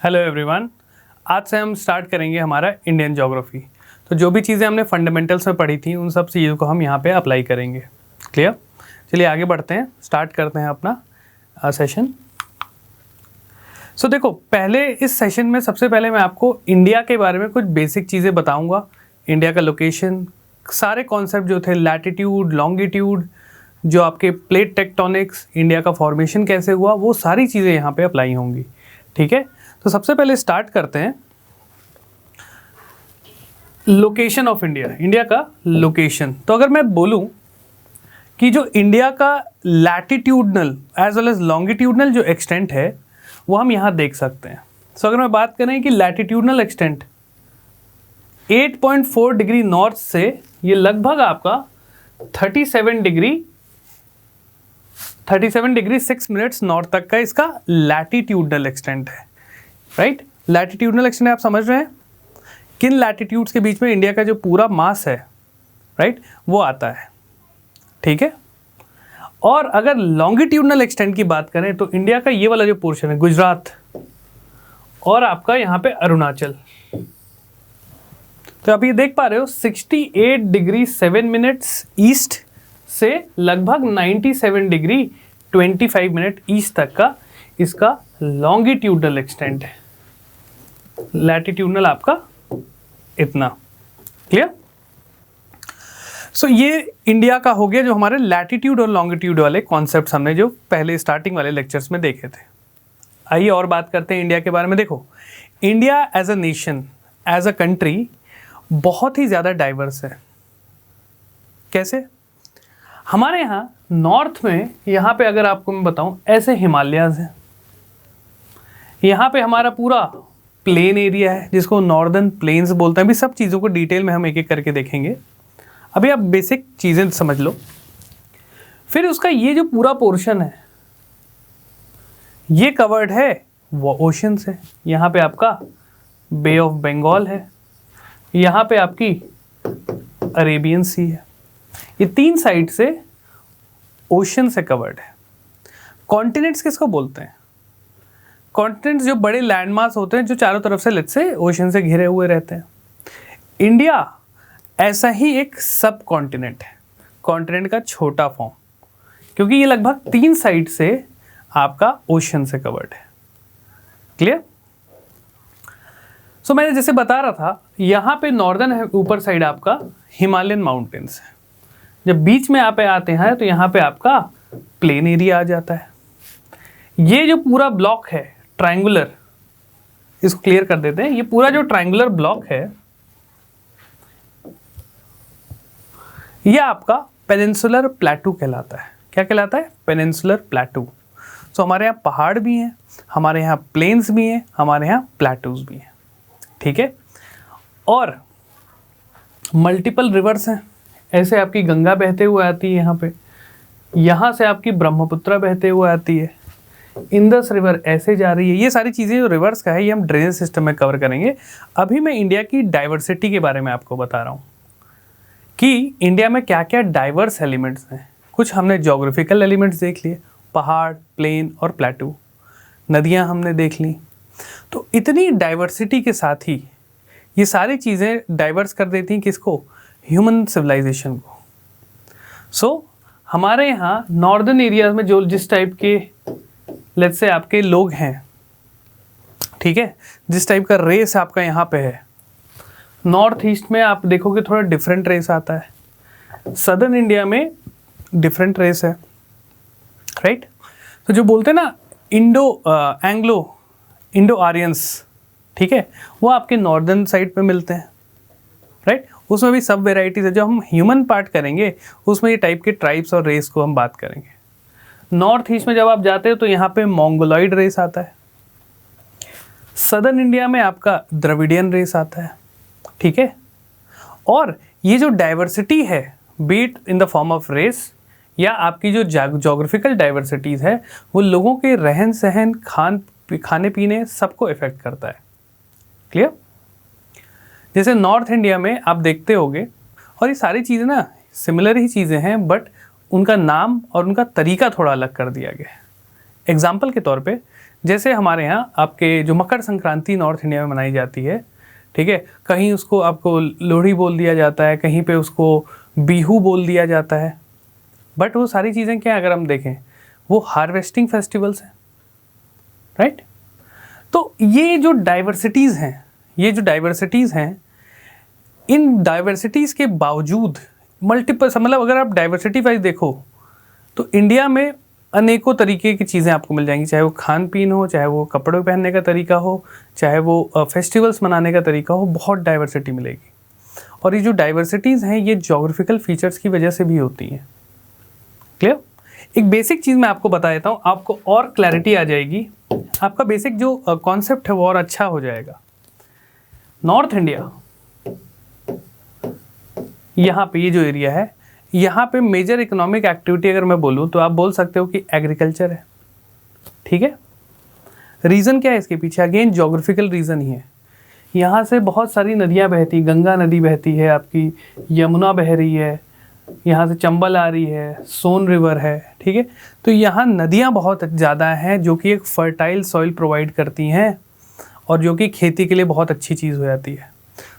Hello everyone, आज से हम स्टार्ट करेंगे हमारा इंडियन ज्योग्राफी। तो जो भी चीज़ें हमने फंडामेंटल्स में पढ़ी थी उन सब चीज़ों को हम यहाँ पे अप्लाई करेंगे। क्लियर? चलिए आगे बढ़ते हैं, स्टार्ट करते हैं अपना सेशन। देखो, पहले इस सेशन में सबसे पहले मैं आपको इंडिया के बारे में कुछ बेसिक चीज़ें बताऊँगा। इंडिया का लोकेशन, सारे कॉन्सेप्ट जो थे, लैटिट्यूड, लॉन्गिट्यूड, जो आपके प्लेट टेक्टोनिक्स, इंडिया का फॉर्मेशन कैसे हुआ, वो सारी चीज़ें यहाँ पे अप्लाई होंगी। ठीक है, तो सबसे पहले स्टार्ट करते हैं लोकेशन ऑफ इंडिया, इंडिया का लोकेशन। तो अगर मैं बोलूं कि जो इंडिया का latitudinal as well as longitudinal जो एक्सटेंट है वो हम यहाँ देख सकते हैं। अगर मैं बात करें कि लैटिट्यूडनल एक्सटेंट 8.4 डिग्री नॉर्थ से ये लगभग आपका 37 डिग्री 6 मिनट्स नॉर्थ तक का इसका लैटिट्यूडनल एक्सटेंट है। राइट, लैटिट्यूडनल एक्सटेंट आप समझ रहे हैं, किन लैटिट्यूड्स के बीच में इंडिया का जो पूरा मास है, राइट, वो आता है। ठीक है, और अगर लॉन्गिट्यूडनल एक्सटेंट की बात करें तो इंडिया का ये वाला जो पोर्शन है, गुजरात और आपका यहाँ पे अरुणाचल, तो आप ये देख पा रहे हो 68 डिग्री 7 मिनट्स ईस्ट से लगभग 97 डिग्री 25 मिनट ईस्ट तक का इसका लॉन्गिट्यूडनल एक्सटेंट है। लैटिट्यूडनल आपका इतना। क्लियर? ये इंडिया का हो गया, जो हमारे लैटिट्यूड और लॉन्गिट्यूड वाले कॉन्सेप्ट्स हमने जो पहले स्टार्टिंग वाले लेक्चर्स में देखे थे। आइए और बात करते हैं इंडिया के बारे में। देखो, India as a nation, as a country बहुत ही ज़्यादा डाइवर्स है। कैसे? हमारे यहाँ नॉर्थ में, यहाँ पे अगर आपको मैं बताऊँ, ऐसे हिमालयाज़ हैं। यहाँ पे हमारा पूरा प्लेन एरिया है जिसको नॉर्दर्न प्लेन्स बोलते हैं। अभी सब चीज़ों को डिटेल में हम एक एक करके देखेंगे। अभी आप बेसिक चीज़ें समझ लो। फिर उसका ये जो पूरा पोर्शन है ये कवर्ड है वो ओशन से। यहाँ पे आपका बे ऑफ बंगाल है, यहाँ पे आपकी अरेबियन सी है। ये तीन साइड से ओशन से कवर्ड है। कॉन्टिनेंट्स किसको बोलते हैं? कॉन्टिनेंट्स जो बड़े लैंडमास होते हैं जो चारों तरफ से लेट्स से ओशन से घिरे हुए रहते हैं। इंडिया ऐसा ही एक सब कॉन्टिनेंट है, कॉन्टिनेंट का छोटा फॉर्म, क्योंकि ये लगभग तीन साइड से आपका ओशन से कवर्ड है। क्लियर? मैंने जैसे बता रहा था, यहाँ पे नॉर्दर्न ऊपर साइड आपका हिमालयन माउंटेन्स है। जब बीच में आप आते हैं तो यहाँ पे आपका प्लेन एरिया आ जाता है। ये जो पूरा ब्लॉक है ट्रायंगुलर, इसको क्लियर कर देते हैं। ये पूरा जो ट्रायंगुलर ब्लॉक है ये आपका पेनिनसुलर प्लेटू कहलाता है। क्या कहलाता है? पेनिनसुलर प्लेटू। हमारे यहाँ पहाड़ भी हैं, हमारे यहाँ प्लेन्स भी हैं, हमारे यहाँ प्लेटूज भी हैं। ठीक है, और मल्टीपल रिवर्स हैं। ऐसे आपकी गंगा बहते हुए आती है यहाँ पे, यहाँ से आपकी ब्रह्मपुत्र बहते हुए आती है, इंदस रिवर ऐसे जा रही है। ये सारी चीज़ें जो रिवर्स का है ये हम ड्रेनेज सिस्टम में कवर करेंगे। अभी मैं इंडिया की डाइवर्सिटी के बारे में आपको बता रहा हूँ कि इंडिया में क्या क्या डाइवर्स एलिमेंट्स हैं। कुछ हमने ज्योग्राफिकल एलिमेंट्स देख लिए, पहाड़, प्लेन और प्लेटू, नदियाँ हमने देख ली। तो इतनी डाइवर्सिटी के साथ ही ये सारी चीज़ें डाइवर्स कर देती हैं किसको? ह्यूमन सिविलाइजेशन को। हमारे यहाँ नॉर्दर्न एरियाज में जो जिस टाइप के लेट्स से आपके लोग हैं, ठीक है, जिस टाइप का रेस आपका यहाँ पे है, नॉर्थ ईस्ट में आप देखोगे थोड़ा डिफरेंट रेस आता है, सदर्न इंडिया में डिफरेंट रेस है। राइट, तो जो बोलते हैं ना इंडो आर्यंस, ठीक है, वो आपके नॉर्दर्न साइड पे मिलते हैं। राइट, उसमें भी सब वेराइटीज़ है। जो हम ह्यूमन पार्ट करेंगे उसमें ये टाइप के ट्राइब्स और रेस को हम बात करेंगे। नॉर्थ ईस्ट में जब आप जाते हो तो यहाँ पे मोंगोलॉइड रेस आता है। सदर्न इंडिया में आपका द्रविडियन रेस आता है। ठीक है, और ये जो डाइवर्सिटी है, be it in the form of race या आपकी जो जोग्राफिकल डाइवर्सिटीज़ है, वो लोगों के रहन सहन, खाने पीने सबको इफेक्ट करता है। क्लियर? जैसे नॉर्थ इंडिया में आप देखते होगे, और ये सारी चीज़ें ना सिमिलर ही चीज़ें हैं, बट उनका नाम और उनका तरीका थोड़ा अलग कर दिया गया है। एग्जाम्पल के तौर पे जैसे हमारे यहाँ आपके जो मकर संक्रांति नॉर्थ इंडिया में मनाई जाती है, ठीक है, कहीं उसको आपको लोहड़ी बोल दिया जाता है, कहीं पे उसको बिहू बोल दिया जाता है, बट वो सारी चीज़ें क्या अगर हम देखें वो हार्वेस्टिंग फेस्टिवल्स हैं, राइट। तो ये जो डाइवर्सिटीज़ हैं, इन डाइवर्सिटीज़ के बावजूद मल्टीपल, मतलब अगर आप डाइवर्सिटी वाइज देखो तो इंडिया में अनेकों तरीके की चीज़ें आपको मिल जाएंगी, चाहे वो खान पीन हो, चाहे वो कपड़े पहनने का तरीका हो, चाहे वो फेस्टिवल्स मनाने का तरीका हो, बहुत डाइवर्सिटी मिलेगी। और ये जो डाइवर्सिटीज़ हैं ये जोग्राफिकल फीचर्स की वजह से भी होती हैं। क्लियर? एक बेसिक चीज़ मैं आपको बता देता हूँ, आपको और क्लैरिटी आ जाएगी, आपका बेसिक जो कॉन्सेप्ट है वो और अच्छा हो जाएगा। नॉर्थ इंडिया, यहाँ पे ये जो एरिया है, यहाँ पे मेजर इकोनॉमिक एक्टिविटी अगर मैं बोलूँ तो आप बोल सकते हो कि एग्रीकल्चर है, ठीक है। रीज़न क्या है इसके पीछे? अगेन जोग्राफिकल रीज़न ही है। यहाँ से बहुत सारी नदियाँ बहती, गंगा नदी बहती है, आपकी यमुना बह रही है, यहाँ से चंबल आ रही है, सोन रिवर है, ठीक है। तो यहाँ नदियाँ बहुत ज़्यादा हैं जो कि एक फर्टाइल सॉइल प्रोवाइड करती हैं और जो कि खेती के लिए बहुत अच्छी चीज़ हो जाती है।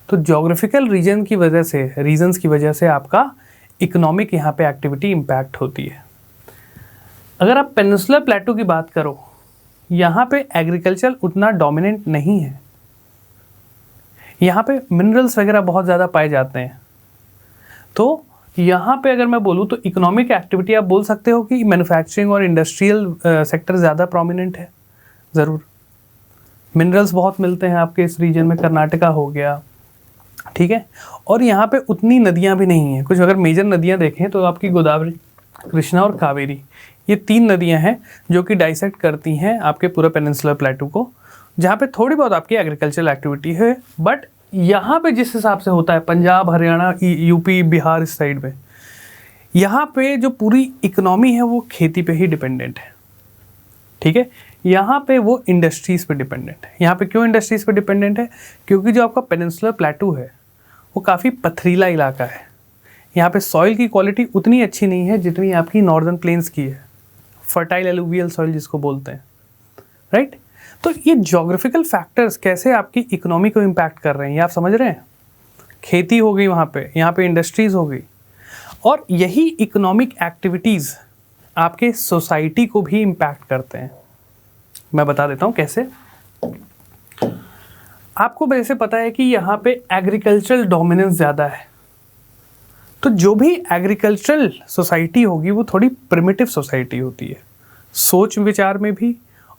तो जोग्राफिकल रीजन की वजह से, रीजन्स की वजह से आपका इकोनॉमिक यहाँ पे एक्टिविटी इम्पैक्ट होती है। अगर आप पेनिनसुलर प्लेटू की बात करो, यहाँ पे एग्रीकल्चर उतना डोमिनेंट नहीं है, यहाँ पे मिनरल्स वगैरह बहुत ज़्यादा पाए जाते हैं। तो यहाँ पे अगर मैं बोलूँ तो इकोनॉमिक एक्टिविटी आप बोल सकते हो कि मैन्युफैक्चरिंग और इंडस्ट्रियल सेक्टर ज़्यादा प्रोमिनेंट है। ज़रूर मिनरल्स बहुत मिलते हैं आपके इस रीजन में, कर्नाटका हो गया, ठीक है। और यहाँ पे उतनी नदियाँ भी नहीं हैं। कुछ अगर मेजर नदियाँ देखें तो आपकी गोदावरी, कृष्णा और कावेरी, ये 3 नदियाँ हैं जो कि डाइसेक्ट करती हैं आपके पूरा पेनिनसुलर प्लेटू को, जहाँ पे थोड़ी बहुत आपकी एग्रीकल्चरल एक्टिविटी है। बट यहाँ पे जिस हिसाब से होता है पंजाब, हरियाणा, यूपी, बिहार, इस साइड में, यहाँ पे जो पूरी इकोनॉमी है वो खेती पे ही डिपेंडेंट है, ठीक है। यहाँ पे वो इंडस्ट्रीज़ पे डिपेंडेंट है। यहाँ पे क्यों इंडस्ट्रीज़ पे डिपेंडेंट है? क्योंकि जो आपका पेनिनसुलर प्लेटू है वो काफ़ी पथरीला इलाका है। यहाँ पे सॉइल की क्वालिटी उतनी अच्छी नहीं है जितनी आपकी नॉर्दर्न प्लेन्स की है, फर्टाइल एलुवियल सॉइल जिसको बोलते हैं, राइट। तो ये जोग्राफिकल फैक्टर्स कैसे आपकी इकोनॉमी को इम्पैक्ट कर रहे हैं ये आप समझ रहे हैं। खेती हो गई वहाँ पे, यहाँ पे इंडस्ट्रीज़ हो गई, और यही इकोनॉमिक एक्टिविटीज़ आपके सोसाइटी को भी इम्पैक्ट करते हैं। मैं बता देता हूँ कैसे। आपको वैसे पता है कि यहाँ पे एग्रीकल्चरल डोमिनेंस ज़्यादा है, तो जो भी एग्रीकल्चरल सोसाइटी होगी वो थोड़ी प्रिमिटिव सोसाइटी होती है, सोच विचार में भी,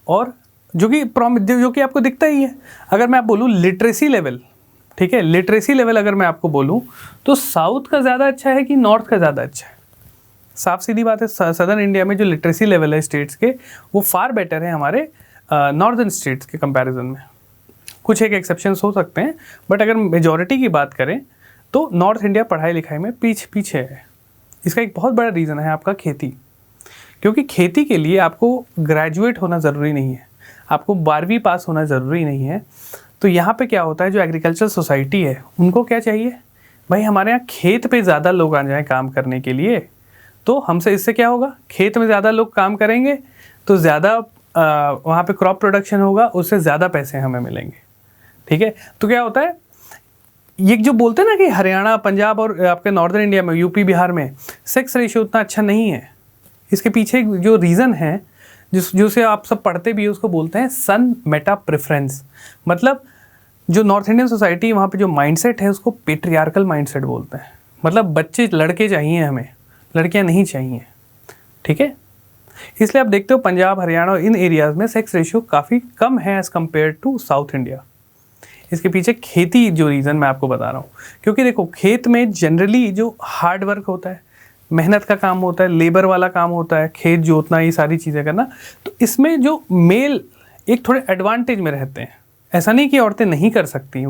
और जो कि आपको दिखता ही है। अगर मैं आप बोलूँ लिटरेसी लेवल, ठीक है, लिटरेसी लेवल अगर मैं आपको बोलूँ तो साउथ का ज़्यादा अच्छा है कि नॉर्थ का ज़्यादा अच्छा है? साफ सीधी बात है, सदर्न इंडिया में जो लिटरेसी लेवल है स्टेट्स के वो फार बेटर है हमारे नॉर्दर्न स्टेट्स के कंपैरिजन में। कुछ एक एक्सेप्शंस हो सकते हैं, बट अगर मेजॉरिटी की बात करें तो नॉर्थ इंडिया पढ़ाई लिखाई में पीछे है। इसका एक बहुत बड़ा रीज़न है आपका खेती, क्योंकि खेती के लिए आपको ग्रेजुएट होना ज़रूरी नहीं है, आपको 12वीं पास होना ज़रूरी नहीं है। तो यहाँ पे क्या होता है, जो एग्रीकल्चर सोसाइटी है उनको क्या चाहिए भाई, हमारे यहाँ खेत पे ज़्यादा लोग आ जाएँ काम करने के लिए, तो हमसे इससे क्या होगा, खेत में ज़्यादा लोग काम करेंगे तो ज़्यादा वहाँ पे क्रॉप प्रोडक्शन होगा, उससे ज़्यादा पैसे हमें मिलेंगे, ठीक है। तो क्या होता है, ये जो बोलते हैं ना कि हरियाणा, पंजाब और आपके नॉर्दर्न इंडिया में, यूपी, बिहार में सेक्स रेशियो उतना अच्छा नहीं है, इसके पीछे जो रीज़न है जिसे आप सब पढ़ते भी है उसको बोलते हैं सन मेटा प्रेफरेंस। मतलब जो नॉर्थ इंडियन सोसाइटी वहाँ पे जो माइंडसेट है उसको पेट्रियार्कल माइंडसेट बोलते हैं। मतलब बच्चे लड़के चाहिए हमें, लड़कियाँ नहीं चाहिए, ठीक है। इसलिए आप देखते हो पंजाब, हरियाणा इन एरियाज़ में सेक्स रेशियो काफ़ी कम है as compare to South India. इसके पीछे खेती जो रीज़न मैं आपको बता रहा हूँ, क्योंकि देखो खेत में जनरली जो हार्ड वर्क होता है, मेहनत का काम होता है, लेबर वाला काम होता है, खेत जोतना, ये सारी चीज़ें करना, तो इसमें जो मेल एक थोड़े एडवांटेज में रहते हैं। ऐसा नहीं कि औरतें नहीं कर सकती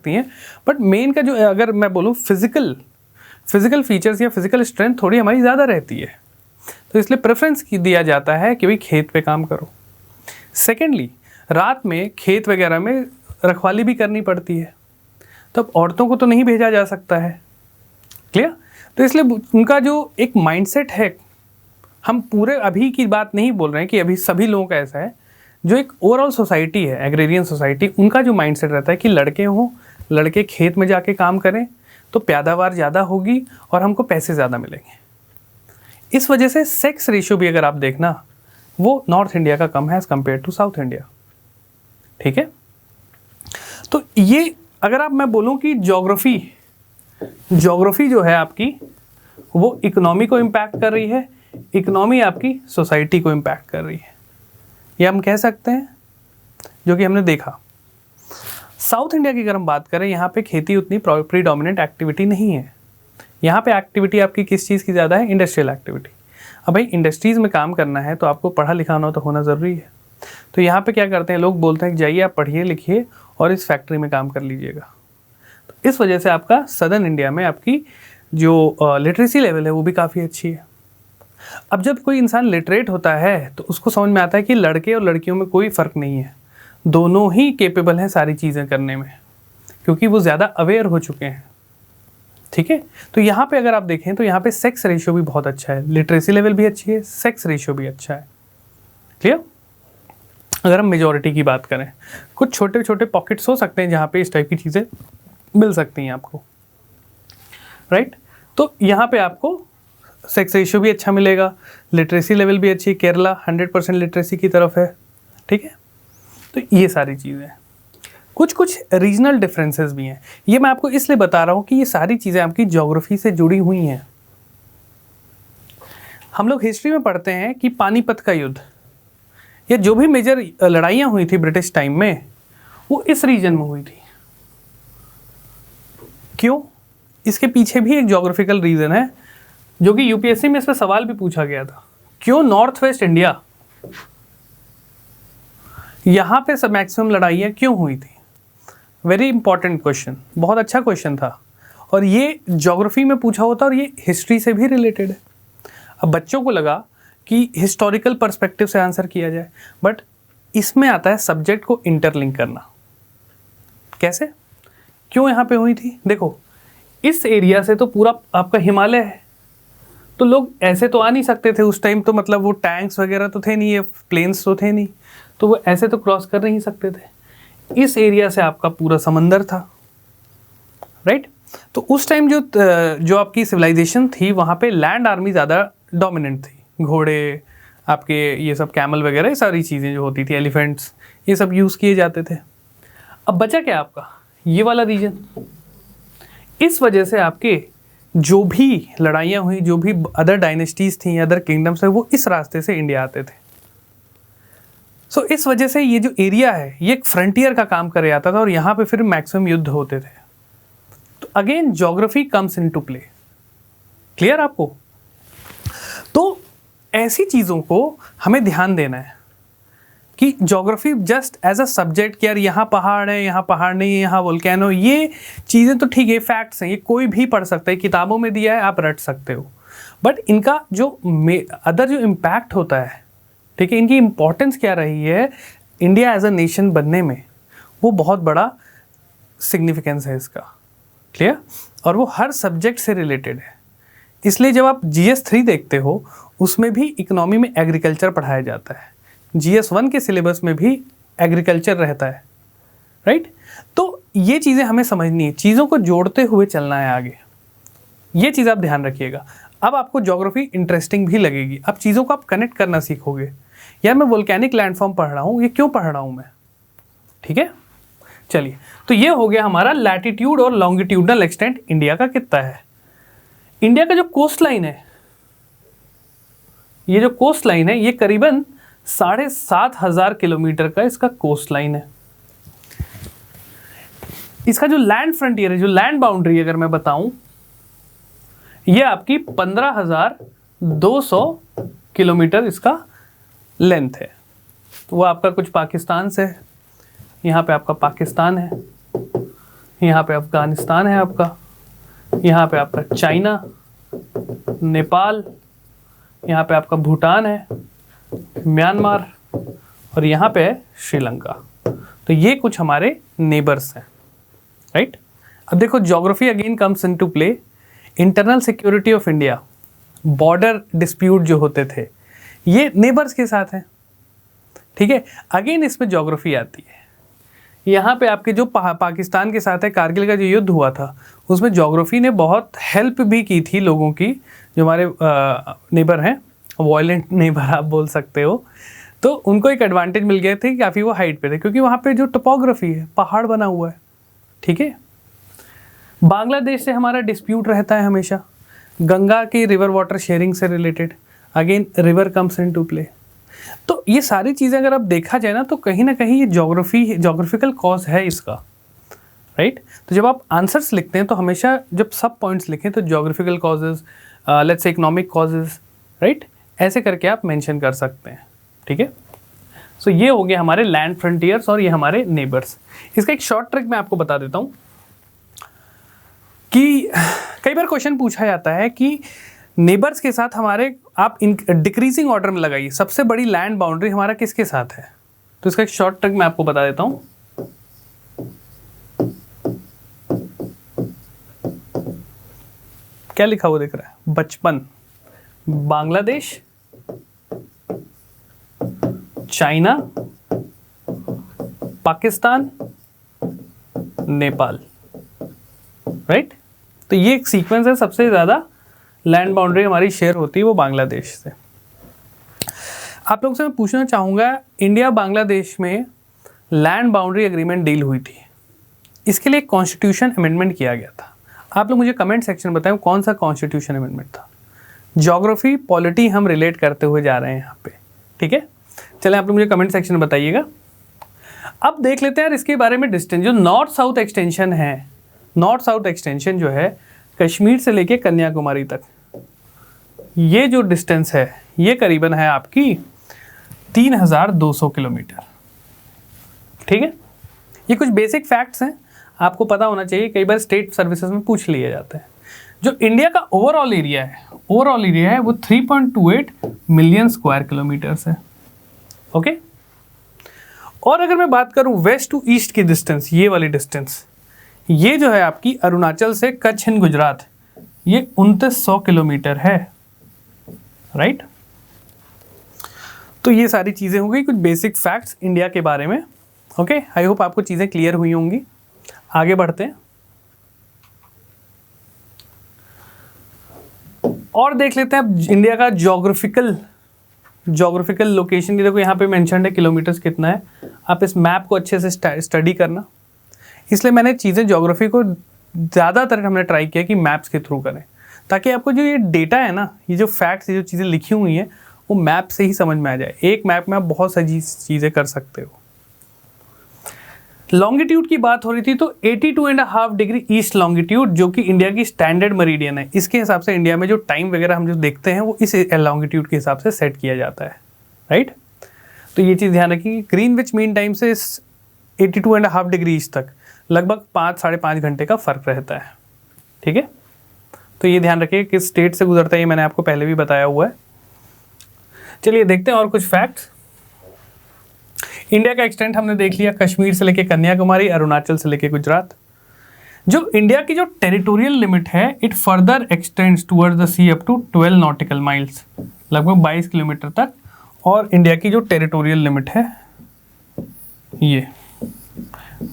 हैं, बट मेन का जो अगर मैं बोलूँ फिज़िकल फीचर्स या फिज़िकल स्ट्रेंथ थोड़ी हमारी ज़्यादा रहती है, तो इसलिए प्रेफरेंस दिया जाता है कि भाई खेत पे काम करो। सेकेंडली, रात में खेत वगैरह में रखवाली भी करनी पड़ती है, तब औरतों को तो नहीं भेजा जा सकता है, क्लियर। तो इसलिए उनका जो एक माइंडसेट है, हम पूरे अभी की बात नहीं बोल रहे हैं कि अभी सभी लोगों का ऐसा है, जो एक ओवरऑल सोसाइटी है, एग्रेरियन सोसाइटी, उनका जो माइंडसेट रहता है कि लड़के हों, लड़के खेत में जाके काम करें तो पैदावार ज़्यादा होगी और हमको पैसे ज़्यादा मिलेंगे। इस वजह से सेक्स रेशियो भी अगर आप देखना वो नॉर्थ इंडिया का कम है as compare to South India. ठीक है, तो ये अगर आप मैं बोलूँ कि ज्योग्राफी जो है आपकी वो इकोनॉमी को इम्पैक्ट कर रही है, इकोनॉमी आपकी सोसाइटी को इम्पैक्ट कर रही है, ये हम कह सकते हैं, जो कि हमने देखा। साउथ इंडिया की अगर हम बात करें, यहाँ पे खेती उतनी प्रीडोमिनेंट एक्टिविटी नहीं है। यहाँ पे एक्टिविटी आपकी किस चीज़ की ज़्यादा है? Industrial activity. अब भाई इंडस्ट्रीज़ में काम करना है तो आपको पढ़ा लिखा होना तो होना ज़रूरी है। तो यहाँ पे क्या करते हैं लोग, बोलते हैं कि जाइए आप पढ़िए लिखिए और इस फैक्ट्री में काम कर लीजिएगा। तो इस वजह से आपका सदर्न इंडिया में आपकी जो लिटरेसी लेवल है वो भी काफ़ी अच्छी है। अब जब कोई इंसान लिटरेट होता है तो उसको समझ में आता है कि लड़के और लड़कियों में कोई फ़र्क नहीं है, दोनों ही केपेबल हैं सारी चीज़ें करने में, क्योंकि वो ज़्यादा अवेयर हो चुके हैं। ठीक है, तो यहाँ पे अगर आप देखें तो यहाँ पे सेक्स रेशियो भी बहुत अच्छा है, लिटरेसी लेवल भी अच्छी है, सेक्स रेशियो भी अच्छा है। क्लियर? अगर हम मेजॉरिटी की बात करें, कुछ छोटे छोटे पॉकेट्स हो सकते हैं जहाँ पे इस टाइप की चीज़ें मिल सकती हैं आपको, राइट? तो यहाँ पे आपको सेक्स रेशियो भी अच्छा मिलेगा, लिटरेसी लेवल भी अच्छी, केरला 100% लिटरेसी की तरफ है। ठीक है, तो ये सारी चीज़ें, कुछ रीजनल डिफरेंसेस भी हैं। ये मैं आपको इसलिए बता रहा हूँ कि ये सारी चीज़ें आपकी ज्योग्राफी से जुड़ी हुई हैं। हम लोग हिस्ट्री में पढ़ते हैं कि पानीपत का युद्ध या जो भी मेजर लड़ाइयाँ हुई थी ब्रिटिश टाइम में, वो इस रीजन में हुई थी। क्यों? इसके पीछे भी एक ज्योग्राफिकल रीज़न है, जो कि यूपीएससी में इस पर सवाल भी पूछा गया था। क्यों नॉर्थ वेस्ट इंडिया, यहाँ पे सब मैक्सिमम लड़ाइयाँ क्यों हुई थी? वेरी इंपॉर्टेंट क्वेश्चन, बहुत अच्छा क्वेश्चन था, और ये ज्योग्राफी में पूछा होता और ये हिस्ट्री से भी रिलेटेड है। अब बच्चों को लगा कि हिस्टोरिकल पर्सपेक्टिव से आंसर किया जाए, बट इसमें आता है सब्जेक्ट को इंटरलिंक करना। कैसे? क्यों यहाँ पे हुई थी? देखो, इस एरिया से तो पूरा आपका हिमालय है, तो लोग ऐसे तो आ नहीं सकते थे उस टाइम, तो मतलब वो टैंक्स वगैरह तो थे नहीं, ये प्लेन्स तो थे नहीं, तो वो ऐसे तो क्रॉस कर नहीं सकते थे। इस एरिया से आपका पूरा समंदर था, राइट? तो उस टाइम जो आपकी सिविलाइजेशन थी वहाँ पे लैंड आर्मी ज़्यादा डोमिनेंट थी। घोड़े, आपके ये सब कैमल वगैरह, ये सारी चीज़ें जो होती थी, एलिफेंट्स, ये सब यूज़ किए जाते थे। अब बचा क्या आपका? ये वाला रीजन। इस वजह से आपके जो भी लड़ाइयाँ हुई, जो भी अदर डायनेस्टीज़ थी, अदर किंगडम्स है, वो इस रास्ते से इंडिया आते थे। सो इस वजह से ये जो एरिया है ये एक फ्रंटियर का काम कर जाता था और यहाँ पे फिर मैक्सिमम युद्ध होते थे। तो again geography comes into play. Clear आपको? तो ऐसी चीज़ों को हमें ध्यान देना है कि geography just as a subject कि यार यहाँ पहाड़ है, यहाँ पहाड़ नहीं है, यहाँ वोल्केनो, ये चीज़ें तो ठीक है, फैक्ट्स हैं, ये कोई भी पढ़ सकता है, किताबों में दिया है, आप रट सकते हो, बट इनका जो अदर जो इम्पैक्ट होता है, ठीक है, इनकी इम्पोर्टेंस क्या रही है इंडिया एज अ नेशन बनने में, वो बहुत बड़ा सिग्निफिकेंस है इसका। क्लियर? और वो हर सब्जेक्ट से रिलेटेड है। इसलिए जब आप GS 3 देखते हो उसमें भी इकोनॉमी में एग्रीकल्चर पढ़ाया जाता है, GS 1 के सिलेबस में भी एग्रीकल्चर रहता है, राइट? तो ये चीज़ें हमें समझनी है, चीज़ों को जोड़ते हुए चलना है आगे, ये चीज़ आप ध्यान रखिएगा। अब आपको ज्योग्राफी इंटरेस्टिंग भी लगेगी, अब चीज़ों को आप कनेक्ट करना सीखोगे। यार मैं वोल्केनिक लैंडफॉर्म पढ़ रहा हूँ, ये क्यों पढ़ रहा हूँ मैं? ठीक है, चलिए, तो ये हो गया हमारा लैटिट्यूड और लॉन्गिट्यूडनल एक्सटेंट इंडिया का कितना है। इंडिया का जो कोस्ट लाइन है, ये जो कोस्ट लाइन है, ये करीबन 7,500 किलोमीटर का इसका कोस्ट लाइन है। इसका जो लैंड फ्रंटियर है, जो लैंड बाउंड्री अगर मैं बताऊं, ये आपकी 15,200 किलोमीटर इसका लेंथ है। तो वो आपका कुछ पाकिस्तान से, यहाँ पे आपका पाकिस्तान है, यहाँ पे अफगानिस्तान है आपका, यहाँ पे आपका चाइना, नेपाल, यहाँ पे आपका भूटान है, म्यांमार, और यहाँ पे है श्रीलंका। तो ये कुछ हमारे नेबर्स हैं, राइट? अब देखो, geography again comes into play. Internal security of India, border dispute जो होते थे, ये नेबर्स के साथ हैं। ठीक है। अगेन इसमें ज्योग्राफी आती है। यहाँ पे आपके जो पाकिस्तान के साथ है कारगिल का जो युद्ध हुआ था, उसमें ज्योग्राफी ने बहुत हेल्प भी की थी लोगों की, जो हमारे नेबर हैं, वॉयलेंट नेबर आप बोल सकते हो। तो उनको एक एडवांटेज मिल गया था कि काफ़ी वो हाइट पे थे, क्योंकि वहाँ पे जो टोपोग्राफी है, पहाड़ बना हुआ है, ठीक है। बांग्लादेश से हमारा डिस्प्यूट रहता है हमेशा, गंगा की रिवर वाटर शेयरिंग से related, again river comes into play. तो ये सारी चीज़ें अगर आप देखा जाए ना कहीं ये ज्योग्राफिकल कॉज है इसका, राइट। तो जब आप आंसर्स लिखते हैं तो हमेशा जब सब पॉइंट्स लिखें तो geographical causes, let's say economic causes, right, ऐसे करके आप मेंशन कर सकते हैं, ठीक है। सो ये हो गया हमारे लैंड फ्रंटियर्स और ये हमारे नेबर्स। इसका एक शॉर्ट ट्रिक मैं आपको बता देता हूँ कि कई बार क्वेश्चन पूछा जाता है कि नेबर्स के साथ हमारे आप इन डिक्रीजिंग ऑर्डर में लगाइए, सबसे बड़ी लैंड बाउंड्री हमारा किसके साथ है। तो इसका एक शॉर्ट ट्रिक मैं आपको बता देता हूं। क्या लिखा हुआ दिख रहा है? बचपन, बांग्लादेश, चाइना, पाकिस्तान, नेपाल, राइट। तो ये एक सीक्वेंस है, सबसे ज़्यादा लैंड बाउंड्री हमारी शेयर होती है वो बांग्लादेश से। आप लोगों से मैं पूछना चाहूँगा, इंडिया बांग्लादेश में लैंड बाउंड्री एग्रीमेंट डील हुई थी, इसके लिए कॉन्स्टिट्यूशन अमेंडमेंट किया गया था। आप लोग मुझे कमेंट सेक्शन में बताएं कौन सा कॉन्स्टिट्यूशन अमेंडमेंट था। ज्योग्राफी पॉलिटी हम रिलेट करते हुए जा रहे हैं यहाँ पे, ठीक है। चलें आप लोग मुझे कमेंट सेक्शन में बताइएगा। अब देख लेते हैं यार इसके बारे में डिस्टेंस, जो नॉर्थ साउथ एक्सटेंशन है, नॉर्थ साउथ एक्सटेंशन जो है कश्मीर से लेके कन्याकुमारी तक, ये जो डिस्टेंस है ये करीबन है आपकी 3200 किलोमीटर, ठीक है। ये कुछ बेसिक फैक्ट्स हैं, आपको पता होना चाहिए, कई बार स्टेट सर्विसेज में पूछ लिए जाते हैं। जो इंडिया का ओवरऑल एरिया है वो 3.28 मिलियन स्क्वायर किलोमीटर्स है, ओके। और अगर मैं बात करूं वेस्ट टू ईस्ट की डिस्टेंस, ये वाली डिस्टेंस, ये जो है आपकी अरुणाचल से कच्छ इन गुजरात, ये 2900 किलोमीटर है, राइट। तो ये सारी चीज़ें हो गई कुछ बेसिक फैक्ट्स इंडिया के बारे में, ओके। आई होप आपको चीज़ें क्लियर हुई होंगी। आगे बढ़ते हैं और देख लेते हैं अब इंडिया का ज्योग्राफिकल लोकेशन। ये देखो यहाँ पे मेंशन्ड है किलोमीटर्स कितना है, आप इस मैप को अच्छे से स्टडी करना। इसलिए मैंने चीज़ें ज्योग्राफी को ज़्यादातर हमने ट्राई किया कि मैप्स के थ्रू करें, ताकि आपको जो ये डेटा है ना, ये जो फैक्ट्स, ये जो चीज़ें लिखी हुई हैं, वो मैप से ही समझ में आ जाए। एक मैप में आप बहुत सारी चीज़ें कर सकते हो। लॉन्गिट्यूड की बात हो रही थी, तो 82.5 डिग्री ईस्ट लॉन्गिट्यूड, जो कि इंडिया की स्टैंडर्ड मरीडियन है, इसके हिसाब से इंडिया में जो टाइम वगैरह हम जो देखते हैं वो इस लॉन्गिट्यूड के हिसाब से सेट किया जाता है, राइट। तो ये चीज़ ध्यान रखिए, ग्रीनविच मीन टाइम से 82.5 डिग्री ईस्ट तक लगभग 5-5.5 घंटे का फ़र्क रहता है, ठीक है। तो ये ध्यान रखिए किस स्टेट से गुजरता है, ये मैंने आपको पहले भी बताया हुआ है। चलिए देखते हैं और कुछ फैक्ट्स। इंडिया का एक्सटेंट हमने देख लिया, कश्मीर से लेके कन्याकुमारी, अरुणाचल से लेके गुजरात। जो इंडिया की जो टेरिटोरियल लिमिट है, it further extends towards the sea up to 12 nautical miles, लगभग 22 किलोमीटर तक। और इंडिया की जो टेरिटोरियल लिमिट है ये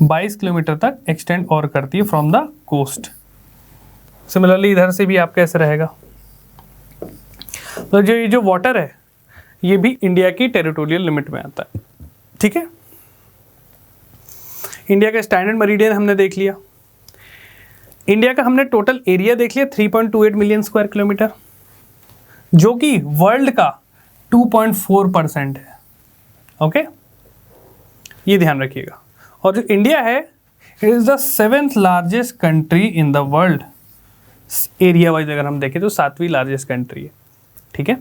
22 किलोमीटर तक एक्सटेंड और करती है फ्रॉम द कोस्ट। सिमिलरली इधर से भी आपका ऐसे रहेगा। तो ये जो वाटर है ये भी इंडिया की टेरिटोरियल लिमिट में आता है, ठीक है। इंडिया का स्टैंडर्ड मरीडियन हमने देख लिया। इंडिया का हमने टोटल एरिया देख लिया 3.28 मिलियन स्क्वायर किलोमीटर, जो कि वर्ल्ड का 2.4% है, ओके। ये ध्यान रखिएगा। और जो इंडिया है, it is the 7th largest country in the world. Area wise अगर हम देखें तो 7वीं लार्जेस्ट कंट्री है, ठीक है।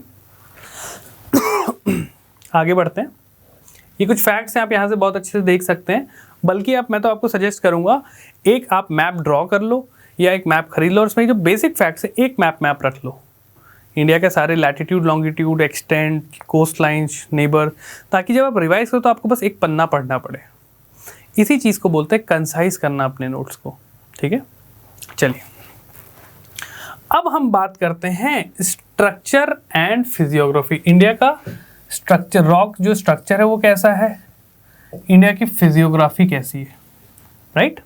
आगे बढ़ते हैं। ये कुछ फैक्ट्स हैं, आप यहाँ से बहुत अच्छे से देख सकते हैं। बल्कि मैं तो आपको सजेस्ट करूँगा, एक आप मैप ड्रॉ कर लो या एक मैप खरीद लो और उसमें जो बेसिक फैक्ट्स है एक मैप रख लो, इंडिया के सारे latitude, longitude, extent, coast lines, neighbour, ताकि जब आप रिवाइज करो तो आपको बस एक पन्ना पढ़ना पड़े। इसी चीज़ को बोलते हैं कंसाइज करना अपने नोट्स को, ठीक है। चलिए अब हम बात करते हैं स्ट्रक्चर एंड फिजियोग्राफी। इंडिया का स्ट्रक्चर, रॉक जो स्ट्रक्चर है वो कैसा है, इंडिया की फिजियोग्राफी कैसी है, right.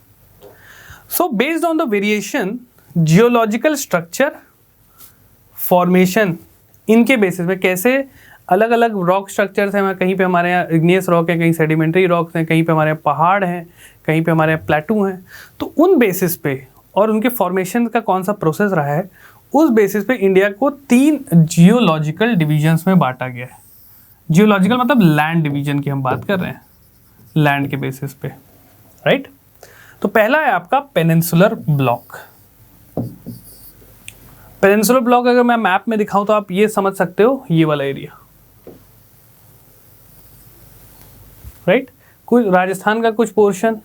So based on the variation geological structure formation, इनके बेसिस पे कैसे अलग अलग रॉक स्ट्रक्चर्स हैं, कहीं पे हमारे यहाँ इग्नियस रॉक है, कहीं सेडिमेंट्री रॉक्स हैं, कहीं पे हमारे यहाँ पहाड़ हैं, कहीं पे हमारे यहाँ प्लेटू हैं, तो उन बेसिस पे और उनके फॉर्मेशन का कौन सा प्रोसेस रहा है, उस बेसिस पे इंडिया को 3 जियोलॉजिकल डिविजन्स में बांटा गया है। जियोलॉजिकल मतलब लैंड डिवीजन की हम बात कर रहे हैं, लैंड के बेसिस पे, राइट। तो पहला है आपका पेनिनसुलर ब्लॉक। पेनिनसुलर ब्लॉक अगर मैं मैप में दिखाऊं तो आप ये समझ सकते हो, ये वाला एरिया, राइट। कुछ राजस्थान का कुछ पोर्शन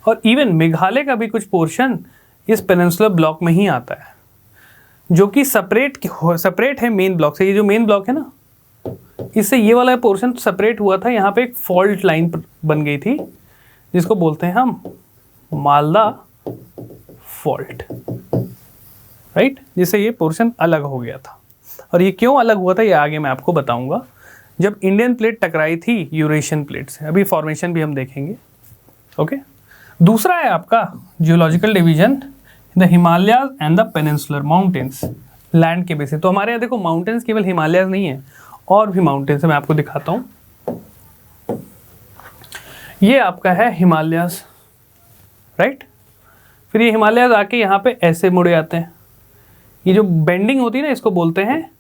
और इवन मेघालय का भी कुछ पोर्शन इस पेनिनसुलर ब्लॉक में ही आता है, जो कि सेपरेट है मेन ब्लॉक से। ये जो मेन ब्लॉक है ना, इससे ये वाला पोर्शन सेपरेट हुआ था, यहाँ पे एक फॉल्ट लाइन बन गई थी जिसको बोलते हैं हम मालदा फॉल्ट, राइट, जिससे ये पोर्शन अलग हो गया था। और ये क्यों अलग हुआ था ये आगे मैं आपको बताऊंगा, जब इंडियन प्लेट टकराई थी यूरेशियन प्लेट से। अभी फॉर्मेशन भी हम देखेंगे, ओके। दूसरा है आपका geological division the Himalayas and the peninsular mountains, land के बेसिस। तो हमारे यहाँ देखो माउंटेन्स केवल हिमालयाज नहीं है, और भी माउंटेन्स है, मैं आपको दिखाता हूँ। ये आपका है हिमालयाज, राइट। फिर ये हिमालयाज आके यहाँ पे ऐसे मुड़े आते हैं। ये जो बेंडिंग होती है ना, इसको बोलते हैं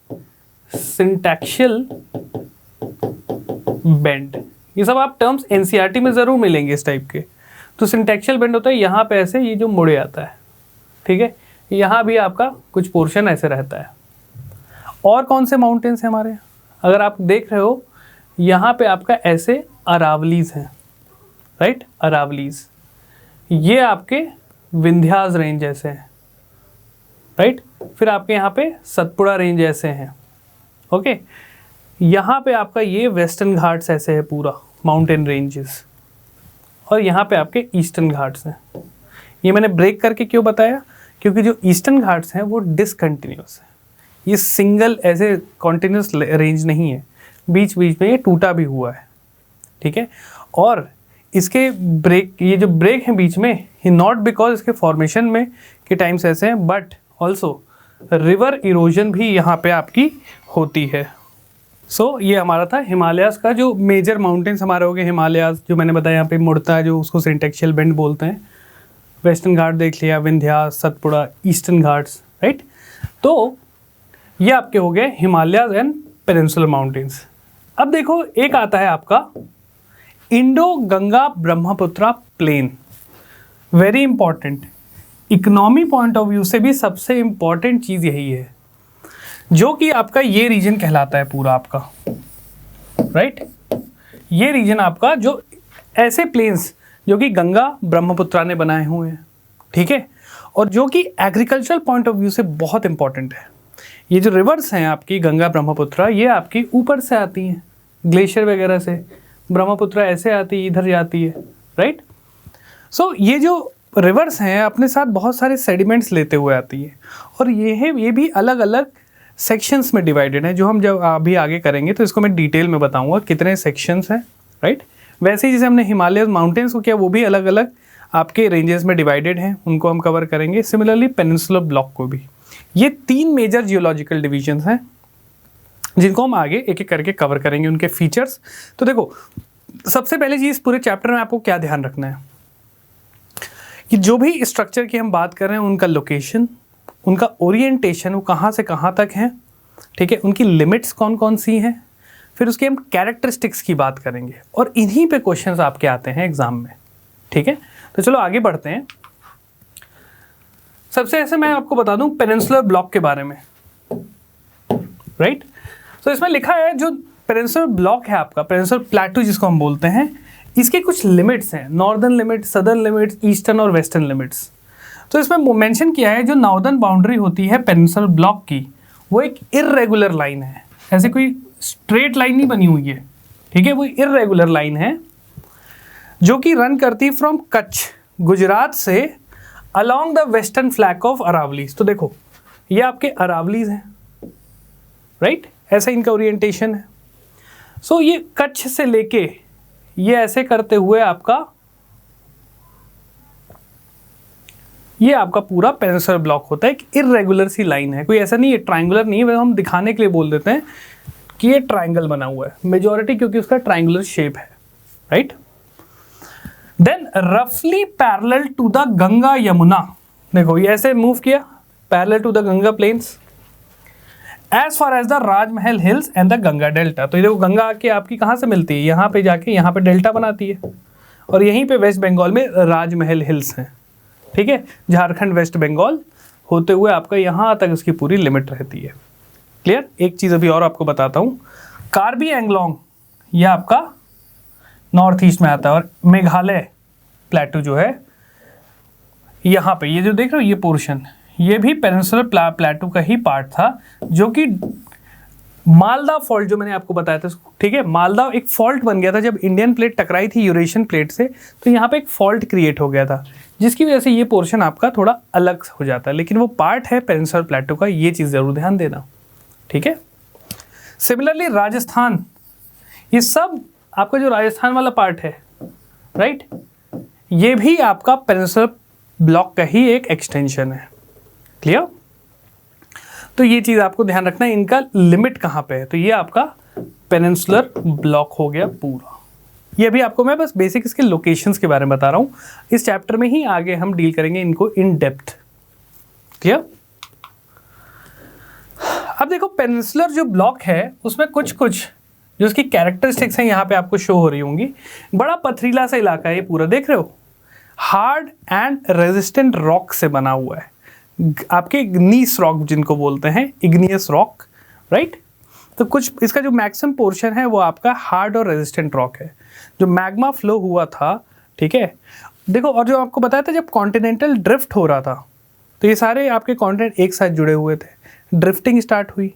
सिंटैक्शियल बेंड। ये सब आप टर्म्स एनसीईआरटी में जरूर मिलेंगे इस टाइप के। तो सिंटैक्शियल बेंड होता है यहाँ पे ऐसे, ये जो मुड़े आता है, ठीक है। यहाँ भी आपका कुछ पोर्शन ऐसे रहता है। और कौन से माउंटेन्स हैं हमारे, अगर आप देख रहे हो यहाँ पे आपका ऐसे अरावलीज हैं, राइट, अरावलीज। ये आपके विंध्यास रेंज ऐसे हैं, राइट। फिर आपके यहाँ पे सतपुड़ा रेंज ऐसे हैं, ओके। यहाँ पे आपका ये वेस्टर्न घाट्स ऐसे है पूरा माउंटेन रेंजेस, और यहाँ पे आपके ईस्टर्न घाट्स हैं। ये मैंने ब्रेक करके क्यों बताया, क्योंकि जो ईस्टर्न घाट्स हैं वो डिसकंटिन्यूस है, ये सिंगल ऐसे कॉन्टिन्यूस रेंज नहीं है, बीच बीच में ये टूटा भी हुआ है, ठीक है। और इसके ब्रेक, ये जो ब्रेक हैं बीच में, ये नॉट बिकॉज इसके फॉर्मेशन में के टाइम्स ऐसे हैं, बट ऑल्सो रिवर इरोजन भी यहाँ पे आपकी होती है। सो ये हमारा था हिमालयाज का जो मेजर माउंटेन्स हमारे हो गए। हिमालयाज जो मैंने बताया यहाँ पे मुड़ता है, जो उसको सिंटैक्शियल बेंड बोलते हैं। वेस्टर्न घाट देख लिया, विंध्यास, सतपुड़ा, ईस्टर्न घाट्स, राइट। तो ये आपके हो गए हिमालयाज एंड पेनिनसुलर माउंटेन्स। अब देखो एक आता है आपका Indo Ganga Brahmaputra plain, very important. Economy point of view से भी सबसे इंपॉर्टेंट चीज़ यही है, जो कि आपका ये रीजन कहलाता है पूरा आपका, राइट। ये रीजन आपका जो ऐसे प्लेन्स जो कि गंगा ब्रह्मपुत्रा ने बनाए हुए हैं, ठीक है, और जो कि एग्रीकल्चरल पॉइंट ऑफ व्यू से बहुत इंपॉर्टेंट है। ये जो रिवर्स हैं आपकी गंगा ब्रह्मपुत्रा, ये आपकी ऊपर से आती हैं ग्लेशियर वगैरह से, ब्रह्मपुत्रा ऐसे आती है, इधर जाती है, राइट। सो ये जो रिवर्स हैं अपने साथ बहुत सारे सेडिमेंट्स लेते हुए आती है, और ये भी अलग अलग सेक्शंस में डिवाइडेड हैं, जो हम जब अभी आगे करेंगे तो इसको मैं डिटेल में बताऊंगा कितने सेक्शंस हैं, राइट। वैसे ही जैसे हमने हिमालय माउंटेन्स को किया, वो भी अलग अलग आपके रेंजेस में डिवाइडेड हैं, उनको हम कवर करेंगे। सिमिलरली पेनिनसुलर ब्लॉक को भी। ये 3 मेजर जियोलॉजिकल डिविजन्स हैं जिनको हम आगे एक एक करके कवर करेंगे, उनके फीचर्स। तो देखो सबसे पहले चीज़ पूरे चैप्टर में आपको क्या ध्यान रखना है कि जो भी स्ट्रक्चर की हम बात कर रहे हैं, उनका लोकेशन, उनका ओरिएंटेशन, वो कहाँ से कहाँ तक है, ठीक है, उनकी लिमिट्स कौन कौन सी हैं, फिर उसके हम कैरेक्टरिस्टिक्स की बात करेंगे, और इन्हीं पे क्वेश्चंस आपके आते हैं एग्जाम में, ठीक है। तो चलो आगे बढ़ते हैं। सबसे ऐसे मैं आपको बता दूं पेनिनसुलर ब्लॉक के बारे में, राइट। तो इसमें लिखा है जो पेनिनसुलर ब्लॉक है आपका, पेनिनसुलर प्लेटू जिसको हम बोलते हैं, इसके कुछ लिमिट्स हैं, northern limits, southern limits, eastern और वेस्टर्न लिमिट्स। तो इसमें मेंशन किया है जो नॉर्दर्न बाउंड्री होती है पेनिनसुलर ब्लॉक की, वो एक इर्रेगुलर लाइन है, ऐसे कोई स्ट्रेट लाइन नहीं बनी हुई है, ठीक है, वो इर्रेगुलर लाइन है जो कि रन करती फ्रॉम कच्छ गुजरात से along the western flank of Aravallis. तो देखो ये आपके अरावलीज हैं, राइट, ऐसा इनका ओरिएंटेशन है। सो ये कच्छ से लेके ये ऐसे करते हुए आपका ये आपका पूरा पेनिनसुलर ब्लॉक होता है। एक इर्रेगुलर सी लाइन है, कोई ऐसा नहीं है, ट्राइंगुलर नहीं है, हम दिखाने के लिए बोल देते हैं कि ये ट्राइंगल बना हुआ है, मेजॉरिटी क्योंकि उसका ट्राइंगुलर शेप है, राइट। देन रफली parallel to the Ganga Yamuna, देखो ये ऐसे मूव किया parallel to the Ganga plains as far as the Rajmahal hills and the Ganga delta. तो ये देखो गंगा आके आपकी कहाँ से मिलती है, यहाँ पे जाके यहाँ पे डेल्टा बनाती है, और यहीं पे वेस्ट बंगाल में राजमहल हिल्स हैं, ठीक है। झारखंड वेस्ट बंगाल होते हुए आपका यहाँ तक इसकी पूरी लिमिट रहती है। क्लियर। एक चीज़ अभी और आपको बताता हूँ, कार्बी एंगलोंग ये आपका नॉर्थ ईस्ट में आता है, और मेघालय प्लेटू जो है यहाँ पे, ये जो देख रहे हो ये पोर्शन, ये भी पेनिनसुलर प्लेटू का ही पार्ट था, जो कि मालदा फॉल्ट जो मैंने आपको बताया था, ठीक है। मालदा एक फॉल्ट बन गया था जब इंडियन प्लेट टकराई थी यूरेशियन प्लेट से, तो यहाँ पे एक फॉल्ट क्रिएट हो गया था, जिसकी वजह से ये पोर्शन आपका थोड़ा अलग हो जाता है, लेकिन वो पार्ट है पेनिनसुलर प्लेटू का, ये चीज़ ज़रूर ध्यान देना, ठीक है। सिमिलरली राजस्थान, ये सब आपका जो राजस्थान वाला पार्ट है, राइट, ये भी आपका पेनिनसुलर ब्लॉक का ही एक एक्सटेंशन है। क्लियर। तो ये चीज़ आपको ध्यान रखना है, इनका लिमिट कहाँ पे है। तो ये आपका पेनिनसुलर ब्लॉक हो गया पूरा। ये भी आपको मैं बस बेसिक इसके लोकेशंस के बारे में बता रहा हूँ, इस चैप्टर में ही आगे हम डील करेंगे इनको इन डेप्थ। क्लियर। अब देखो पेनिनसुलर जो ब्लॉक है उसमें कुछ कुछ जो उसकी कैरेक्टरिस्टिक्स हैं यहाँ पे आपको शो हो रही होंगी। बड़ा पथरीला सा इलाका है ये पूरा, देख रहे हो, हार्ड एंड रेजिस्टेंट रॉक से बना हुआ है, आपके इग्नीस रॉक जिनको बोलते हैं, इग्नियस रॉक, राइट। तो कुछ इसका जो मैक्सिमम पोर्शन है वो आपका हार्ड और रेजिस्टेंट रॉक है, जो मैग्मा फ्लो हुआ था, ठीक है। देखो, और जो आपको बताया था जब कॉन्टिनेंटल ड्रिफ्ट हो रहा था, तो ये सारे आपके कॉन्टिनेंट एक साथ जुड़े हुए थे, ड्रिफ्टिंग स्टार्ट हुई,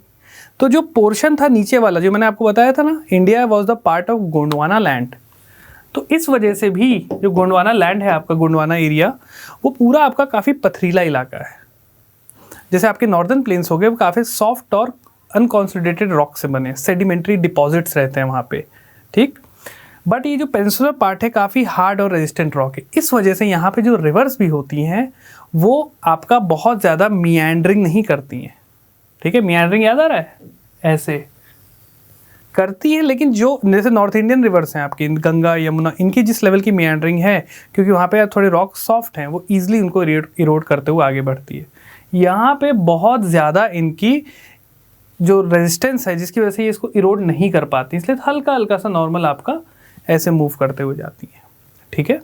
तो जो पोर्शन था नीचे वाला जो मैंने आपको बताया था ना, India was the part of Gondwana land, तो इस वजह से भी जो गोंडवाना लैंड है आपका, गोंडवाना एरिया, वो पूरा आपका काफ़ी पथरीला इलाका है। जैसे आपके नॉर्दर्न प्लेन्स हो गए वो काफ़ी सॉफ्ट और अनकॉन्सोलिडेटेड रॉक से बने, सेडिमेंट्री डिपॉजिट्स रहते हैं वहाँ पे, ठीक। बट ये जो पेनिनसुलर पार्ट है काफ़ी हार्ड और रेजिस्टेंट रॉक है, इस वजह से यहाँ पे जो रिवर्स भी होती हैं वो आपका बहुत ज़्यादा मियांडरिंग नहीं करती हैं, ठीक है। मियांडरिंग याद आ रहा है, ऐसे करती है, लेकिन जो जैसे नॉर्थ इंडियन रिवर्स हैं आपकी, गंगा यमुना, इनकी जिस लेवल की मियांडरिंग है, क्योंकि वहाँ पे थोड़े रॉक सॉफ्ट हैं, वो ईजिली उनको इरोड करते हुए आगे बढ़ती है। यहाँ पे बहुत ज़्यादा इनकी जो रेजिस्टेंस है, जिसकी वजह से ये इसको इरोड नहीं कर पाती, इसलिए हल्का हल्का सा नॉर्मल आपका ऐसे मूव करते हुए जाती है, ठीक है।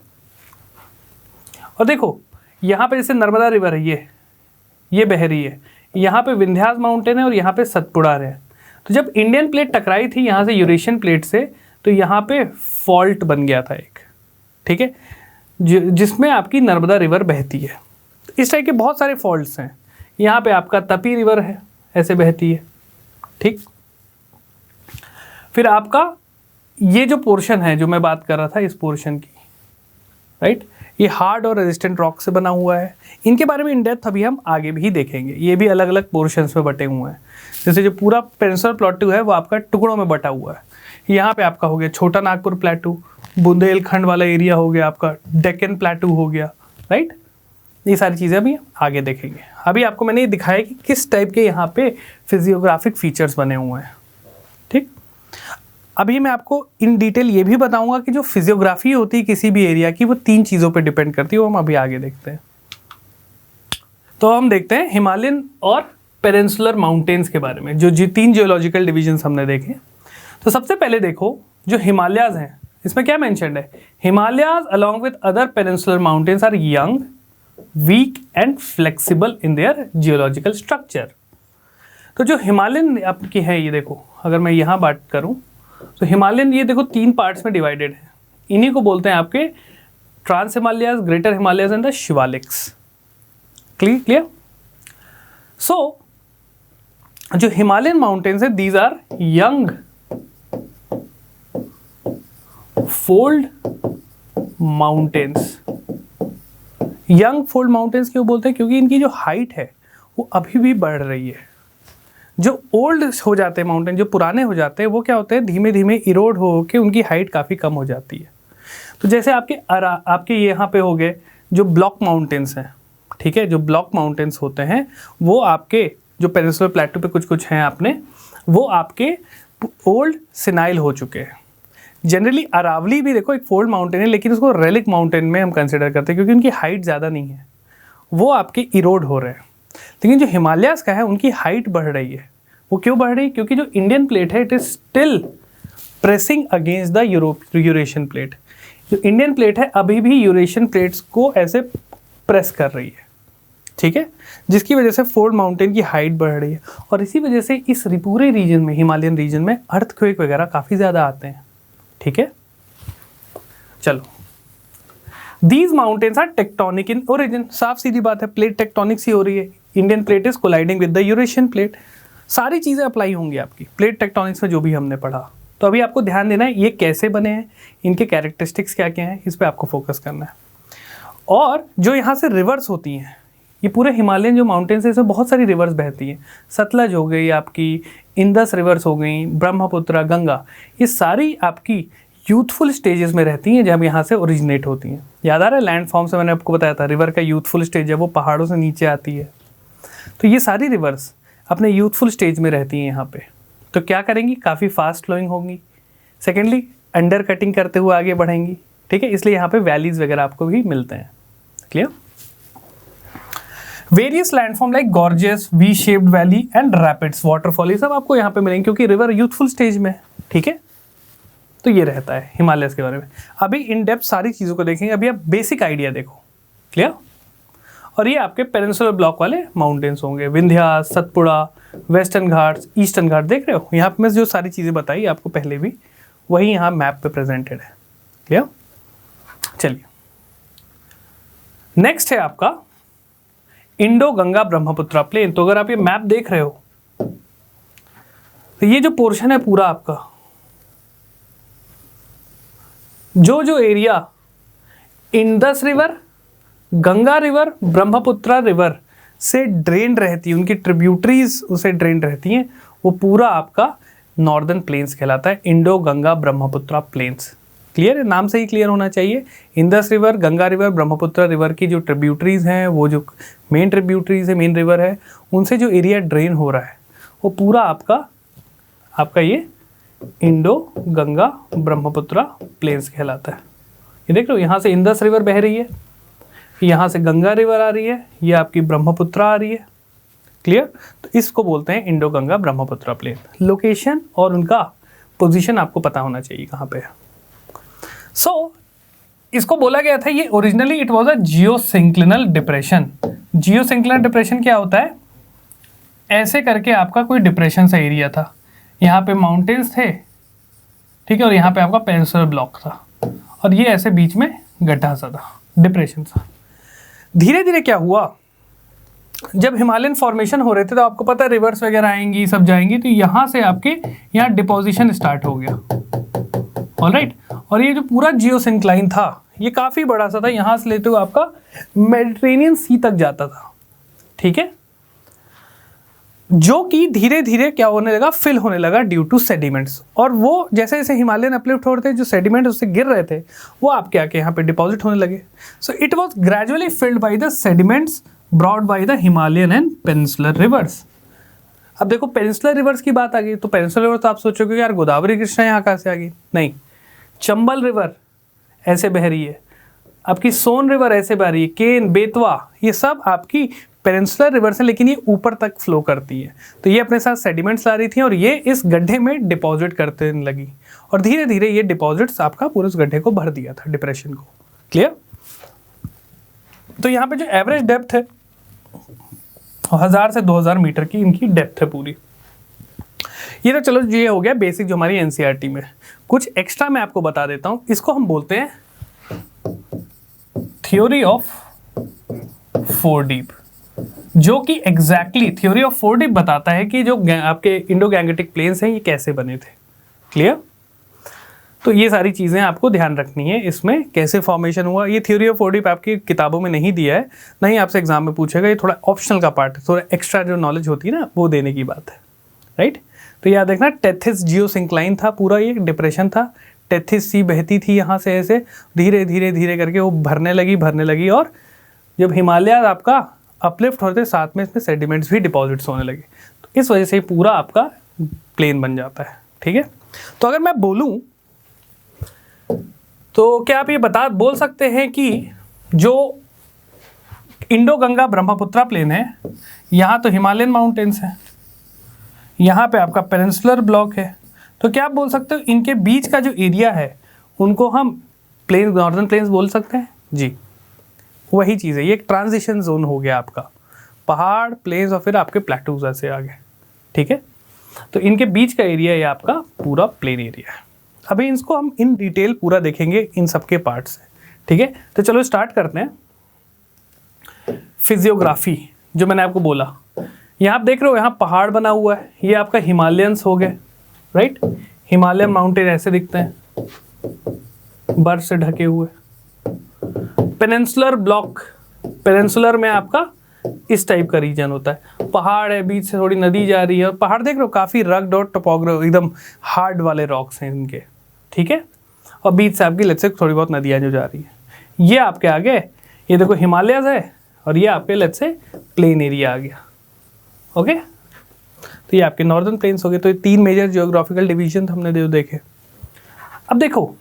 और देखो यहाँ पे जैसे नर्मदा रिवर है, ये बह रही है, यहाँ पे विंध्यास माउंटेन है और यहाँ पे सतपुड़ा है। तो जब इंडियन प्लेट टकराई थी यहाँ से यूरेशियन प्लेट से, तो यहाँ पे फॉल्ट बन गया था एक, ठीक है, जिसमें आपकी नर्मदा रिवर बहती है। तो इस टाइप के बहुत सारे फॉल्ट्स हैं। यहाँ पे आपका तपी रिवर है, ऐसे बहती है, ठीक। फिर आपका ये जो पोर्शन है जो मैं बात कर रहा था, इस पोर्शन की, राइट, ये हार्ड और रेजिस्टेंट रॉक से बना हुआ है। इनके बारे में इन डेप्थ अभी हम आगे भी देखेंगे, ये भी अलग अलग पोर्शंस में बटे हुए हैं। जैसे जो पूरा पेनिनसुलर प्लेटू है वो आपका टुकड़ों में बटा हुआ है। यहाँ पे आपका हो गया छोटा नागपुर प्लेटू, बुंदेलखंड वाला एरिया हो गया आपका, डेक्कन प्लेटू हो गया, राइट। ये सारी चीज़ें अभी आगे देखेंगे। अभी आपको मैंने ये दिखाया कि किस टाइप के यहाँ पे फिजियोग्राफिक फीचर्स बने हुए हैं, ठीक। अभी मैं आपको इन डिटेल ये भी बताऊंगा कि जो फिजियोग्राफी होती है किसी भी एरिया की, वो 3 चीज़ों पे डिपेंड करती है, वो हम अभी आगे देखते हैं। तो हम देखते हैं हिमालयन और पेनिनसुलर माउंटेन्स के बारे में, जो 3 जियोलॉजिकल डिविजन्स हमने देखे। तो सबसे पहले देखो जो हिमालयाज हैं, इसमें क्या मेंशन्ड है, Himalayas along with other peninsular mountains are young, weak and flexible in their geological structure. तो जो हिमालयन आपकी है, ये देखो, अगर मैं यहाँ बात करूँ तो हिमालयन ये देखो 3 पार्ट्स में डिवाइडेड है। इन्हीं को बोलते हैं आपके trans Himalayas, greater Himalayas and the Shivaliks. Clear. So जो हिमालयन माउंटेन्स है, these are young fold mountains. Young fold mountains क्यों बोलते हैं, क्योंकि इनकी जो हाइट है वो अभी भी बढ़ रही है। जो ओल्ड हो जाते हैं माउंटेन, जो पुराने हो जाते हैं, वो क्या होते हैं, धीमे धीमे इरोड हो के उनकी हाइट काफ़ी कम हो जाती है। तो जैसे आपके यहाँ पे हो गए जो ब्लॉक माउंटेन्स हैं, ठीक है, जो ब्लॉक माउंटेन्स होते हैं वो आपके जो पेनिनसुलर प्लेटू पे कुछ कुछ हैं आपने, वो आपके ओल्ड सिनाइल हो चुके हैं। जनरली अरावली भी देखो एक फोल्ड माउंटेन है, लेकिन उसको रेलिक माउंटेन में हम कंसिडर करते हैं क्योंकि उनकी हाइट ज़्यादा नहीं है, वो आपके इरोड हो रहे हैं। लेकिन जो हिमालयाज़ का है उनकी हाइट बढ़ रही है। वो क्यों बढ़ रही है? क्योंकि जो इंडियन प्लेट है it is still pressing against the Eurasian plate. जो इंडियन प्लेट है अभी भी यूरेशियन प्लेट्स को ऐसे प्रेस कर रही है, ठीक है, जिसकी वजह से फोर्ड माउंटेन की हाइट बढ़ रही है। और इसी वजह से इस पूरे रीजन में, हिमालयन रीजन में अर्थक्वेक वगैरह काफ़ी ज़्यादा आते हैं, ठीक है। चलो, these mountains are tectonic in origin. साफ सीधी बात है, प्लेट टेक्टोनिक सी हो रही है, Indian plate is colliding with the Eurasian plate. सारी चीज़ें अप्लाई होंगी आपकी प्लेट टेक्टोनिक्स में जो भी हमने पढ़ा। तो अभी आपको ध्यान देना है ये कैसे बने हैं, इनके कैरेक्टरिस्टिक्स क्या क्या हैं, इस पर आपको फोकस करना है। और जो यहाँ से रिवर्स होती हैं, ये पूरे हिमालयन जो माउंटेन्स है इसमें बहुत सारी रिवर्स बहती हैं। सतलज हो गई आपकी, इंदस रिवर्स हो गई, ब्रह्मपुत्र, गंगा, ये सारी आपकी यूथफुल स्टेजेस में रहती हैं जब यहाँ से ओरिजिनेट होती हैं। याद आ रहा है लैंड फॉर्म से मैंने आपको बताया था, रिवर का यूथफुल स्टेज है वो पहाड़ों से नीचे आती है। तो ये सारी रिवर्स अपने यूथफुल स्टेज में रहती हैं यहाँ पे। तो क्या करेंगी, काफ़ी फास्ट फ्लोइंग होंगी। सेकेंडली अंडर कटिंग करते हुए आगे बढ़ेंगी, ठीक है, इसलिए यहाँ पे वैलीज वगैरह आपको भी मिलते हैं। Clear? Various landform like gorgeous, V shaped valley and rapids, waterfall, ये सब आपको यहाँ पे मिलेंगे क्योंकि रिवर यूथफुल स्टेज में है, ठीक है। तो ये रहता है हिमालयस के बारे में। अभी इन डेप्थ सारी चीज़ों को देखेंगे, अभी आप बेसिक आइडिया देखो। क्लियर? और ये आपके पेनिनसुलर ब्लॉक वाले माउंटेन्स होंगे, विंध्या, सतपुड़ा, वेस्टर्न घाट्स, ईस्टर्न घाट, देख रहे हो यहाँ पे मैं जो सारी चीज़ें बताई आपको पहले भी, वही यहाँ मैप पे प्रेजेंटेड है। क्लियर? चलिए, नेक्स्ट है आपका इंडो गंगा ब्रह्मपुत्र प्लेन। तो अगर आप ये मैप देख रहे हो तो ये जो पोर्शन है पूरा आपका, जो जो area Indus river, Ganga river, Brahmaputra river से ड्रेन रहती है, उनकी ट्रिब्यूटरीज उसे ड्रेन रहती हैं, वो पूरा आपका नॉर्दर्न प्लेन्स कहलाता है, Indo Ganga Brahmaputra plains. Clear है? नाम से ही क्लियर होना चाहिए। Indus river, Ganga river, Brahmaputra river की जो ट्रिब्यूटरीज हैं, वो जो मेन ट्रिब्यूटरीज है, मेन रिवर है, उनसे जो एरिया ड्रेन हो रहा है वो पूरा आपका ये इंडो गंगा ब्रह्मपुत्र प्लेन्स कहलाता है। ये देख लो, यहाँ से इंडस रिवर बह रही है, यहाँ से गंगा रिवर आ रही है, ये आपकी ब्रह्मपुत्र आ रही है। क्लियर? तो इसको बोलते हैं Indo Ganga Brahmaputra plain. Location और उनका पोजीशन आपको पता होना चाहिए कहाँ पे है। सो इसको बोला गया था, ये originally it was a geosynclinal depression. Geosynclinal depression क्या होता है? ऐसे करके आपका कोई डिप्रेशन सा एरिया था, यहाँ पे माउंटेन्स थे, ठीक है, और यहाँ पे आपका पेनिनसुलर ब्लॉक था, और ये ऐसे बीच में गड्ढा सा था, डिप्रेशन सा। धीरे धीरे क्या हुआ, जब हिमालयन फॉर्मेशन हो रहे थे तो आपको पता है रिवर्स वगैरह आएंगी, सब जाएंगी, तो यहाँ से आपके यहाँ डिपोजिशन स्टार्ट हो गया। ऑलराइट, और ये जो पूरा जियोसिंक्लाइन था ये काफ़ी बड़ा सा था, यहाँ से लेते हुए आपका मेडिटेरेनियन सी तक जाता था, ठीक है, जो कि धीरे धीरे क्या होने लगा, फिल होने लगा ड्यू टू सेडिमेंट्स। और वो जैसे जैसे हिमालयन अपलिफ्ट हो रहे थे, जो सेडिमेंट उससे गिर रहे थे वो आपके आके यहाँ पे डिपॉजिट होने लगे। So it was gradually filled by the sediments brought by the Himalayan and peninsular reverse. अब देखो पेनिनसुलर रिवर्स की बात आ गई, तो पेनिनसुलर रिवर तो आप सोचोगे कि यार गोदावरी कृष्णा यहाँ कहाँ से आ गई, नहीं, चंबल रिवर ऐसे बह रही है, आपकी सोन रिवर ऐसे बह रही है, केन, बेतवा, ये सब आपकी पेनिनसुलर रिवर्स है, लेकिन ये ऊपर तक फ्लो करती है। तो ये अपने साथ सेडिमेंट्स ला रही थी और ये इस गड्ढे में डिपॉजिट करते लगी, और धीरे धीरे ये डिपॉजिट्स आपका पूरे उस गड्ढे को भर दिया था, डिप्रेशन को। क्लियर? तो यहाँ पे जो एवरेज डेप्थ है 1000 से 2000 मीटर की इनकी डेप्थ है पूरी। ये तो चलो ये हो गया बेसिक जो हमारी एनसीईआरटी में। कुछ एक्स्ट्रा मैं आपको बता देता हूँ, इसको हम बोलते हैं थ्योरी ऑफ फोर डीप, जो कि exactly theory of four deep बताता है कि जो आपके इंडो गैंगेटिक प्लेन्स हैं ये कैसे बने थे। क्लियर? तो ये सारी चीज़ें आपको ध्यान रखनी है, इसमें कैसे फॉर्मेशन हुआ। ये थ्योरी ऑफ फोर डीप आपकी किताबों में नहीं दिया है, नहीं आपसे एग्जाम में पूछेगा, ये थोड़ा ऑप्शनल का पार्ट है, थोड़ा एक्स्ट्रा जो नॉलेज होती है ना वो देने की बात है। राइट। तो याद देखना टेथिस जियोसिंक्लाइन था, पूरा ये डिप्रेशन था, टेथिस सी बहती थी यहाँ से ऐसे धीरे धीरे धीरे करके वो भरने लगी और जब हिमालय आपका अपलिफ्ट होते साथ में इसमें सेडिमेंट्स भी डिपॉजिट्स होने लगे, तो इस वजह से पूरा आपका प्लेन बन जाता है। ठीक है, तो अगर मैं बोलूँ तो क्या आप ये बोल सकते हैं कि जो इंडो गंगा ब्रह्मपुत्रा प्लेन है, यहाँ तो हिमालयन माउंटेन्स हैं, यहाँ पे आपका पेनिनसुलर ब्लॉक है, तो क्या आप बोल सकते हो इनके बीच का जो एरिया है उनको हम प्लेन, नॉर्दर्न प्लेन्स बोल सकते हैं? जी, वही चीज़ है, ये एक ट्रांजिशन जोन हो गया आपका, पहाड़, प्लेन्स और फिर आपके प्लेटूज ऐसे आ गए। ठीक है, तो इनके बीच का एरिया ये आपका पूरा प्लेन एरिया है। अभी इसको हम इन डिटेल पूरा देखेंगे इन सबके पार्ट से। ठीक है, तो चलो स्टार्ट करते हैं। फिजियोग्राफी जो मैंने आपको बोला, यहाँ आप देख रहे हो, यहाँ पहाड़ बना हुआ है, ये आपका हिमालयंस हो गए, राइट। हिमालयन माउंटेन ऐसे दिखते हैं, बर्फ से ढके हुए। पेनिनसुलर ब्लॉक, पेनिनसुलर में आपका इस टाइप का रीजन होता है, पहाड़ है, बीच से थोड़ी नदी जा रही है, और पहाड़ देख रहे हो काफ़ी रग्ड और टोपोग्राफी एकदम हार्ड वाले रॉक्स हैं इनके। ठीक है, और बीच से आपकी लेट्स से थोड़ी बहुत नदियाँ जो जा रही है। ये आपके आगे, ये देखो हिमालयस है, और ये आपके लेट्स से प्लेन एरिया आ गया। ओके, तो ये आपके नॉर्दर्न प्लेन्स हो गए। तो ये 3 मेजर जियोग्राफिकल डिवीजन हमने जो देखे। अब देखो,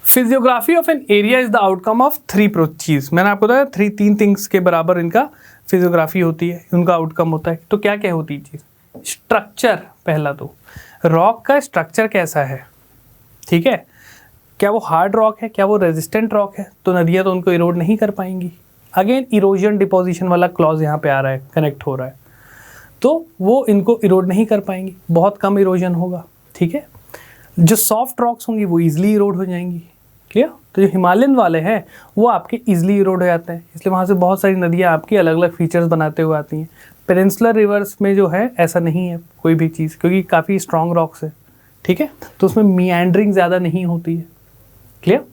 physiography of an area is the outcome of 3 चीज। मैंने आपको बताया 3 थिंग्स के बराबर इनका फिजियोग्राफी होती है, उनका आउटकम होता है। तो क्या क्या होती है चीज? स्ट्रक्चर, पहला तो रॉक का स्ट्रक्चर कैसा है। ठीक है, क्या वो हार्ड रॉक है, क्या वो रेजिस्टेंट रॉक है, तो नदियाँ तो उनको इरोड नहीं कर पाएंगी। अगेन इरोजन डिपोजिशन वाला क्लॉज यहाँ पे आ रहा है, कनेक्ट हो रहा है, तो वो इनको इरोड नहीं कर पाएंगी, बहुत कम इरोजन होगा। ठीक है, जो सॉफ्ट रॉक्स होंगी वो इजीली इरोड हो जाएंगी। क्लियर? तो जो हिमालयन वाले हैं वो आपके इजीली इरोड हो जाते हैं, इसलिए वहाँ से बहुत सारी नदियाँ आपकी अलग अलग फीचर्स बनाते हुए आती हैं। पेनिनसुलर रिवर्स में जो है ऐसा नहीं है कोई भी चीज़, क्योंकि काफ़ी स्ट्रॉन्ग रॉक्स है। ठीक है, तो उसमें मिएंडरिंग ज़्यादा नहीं होती है। क्लियर?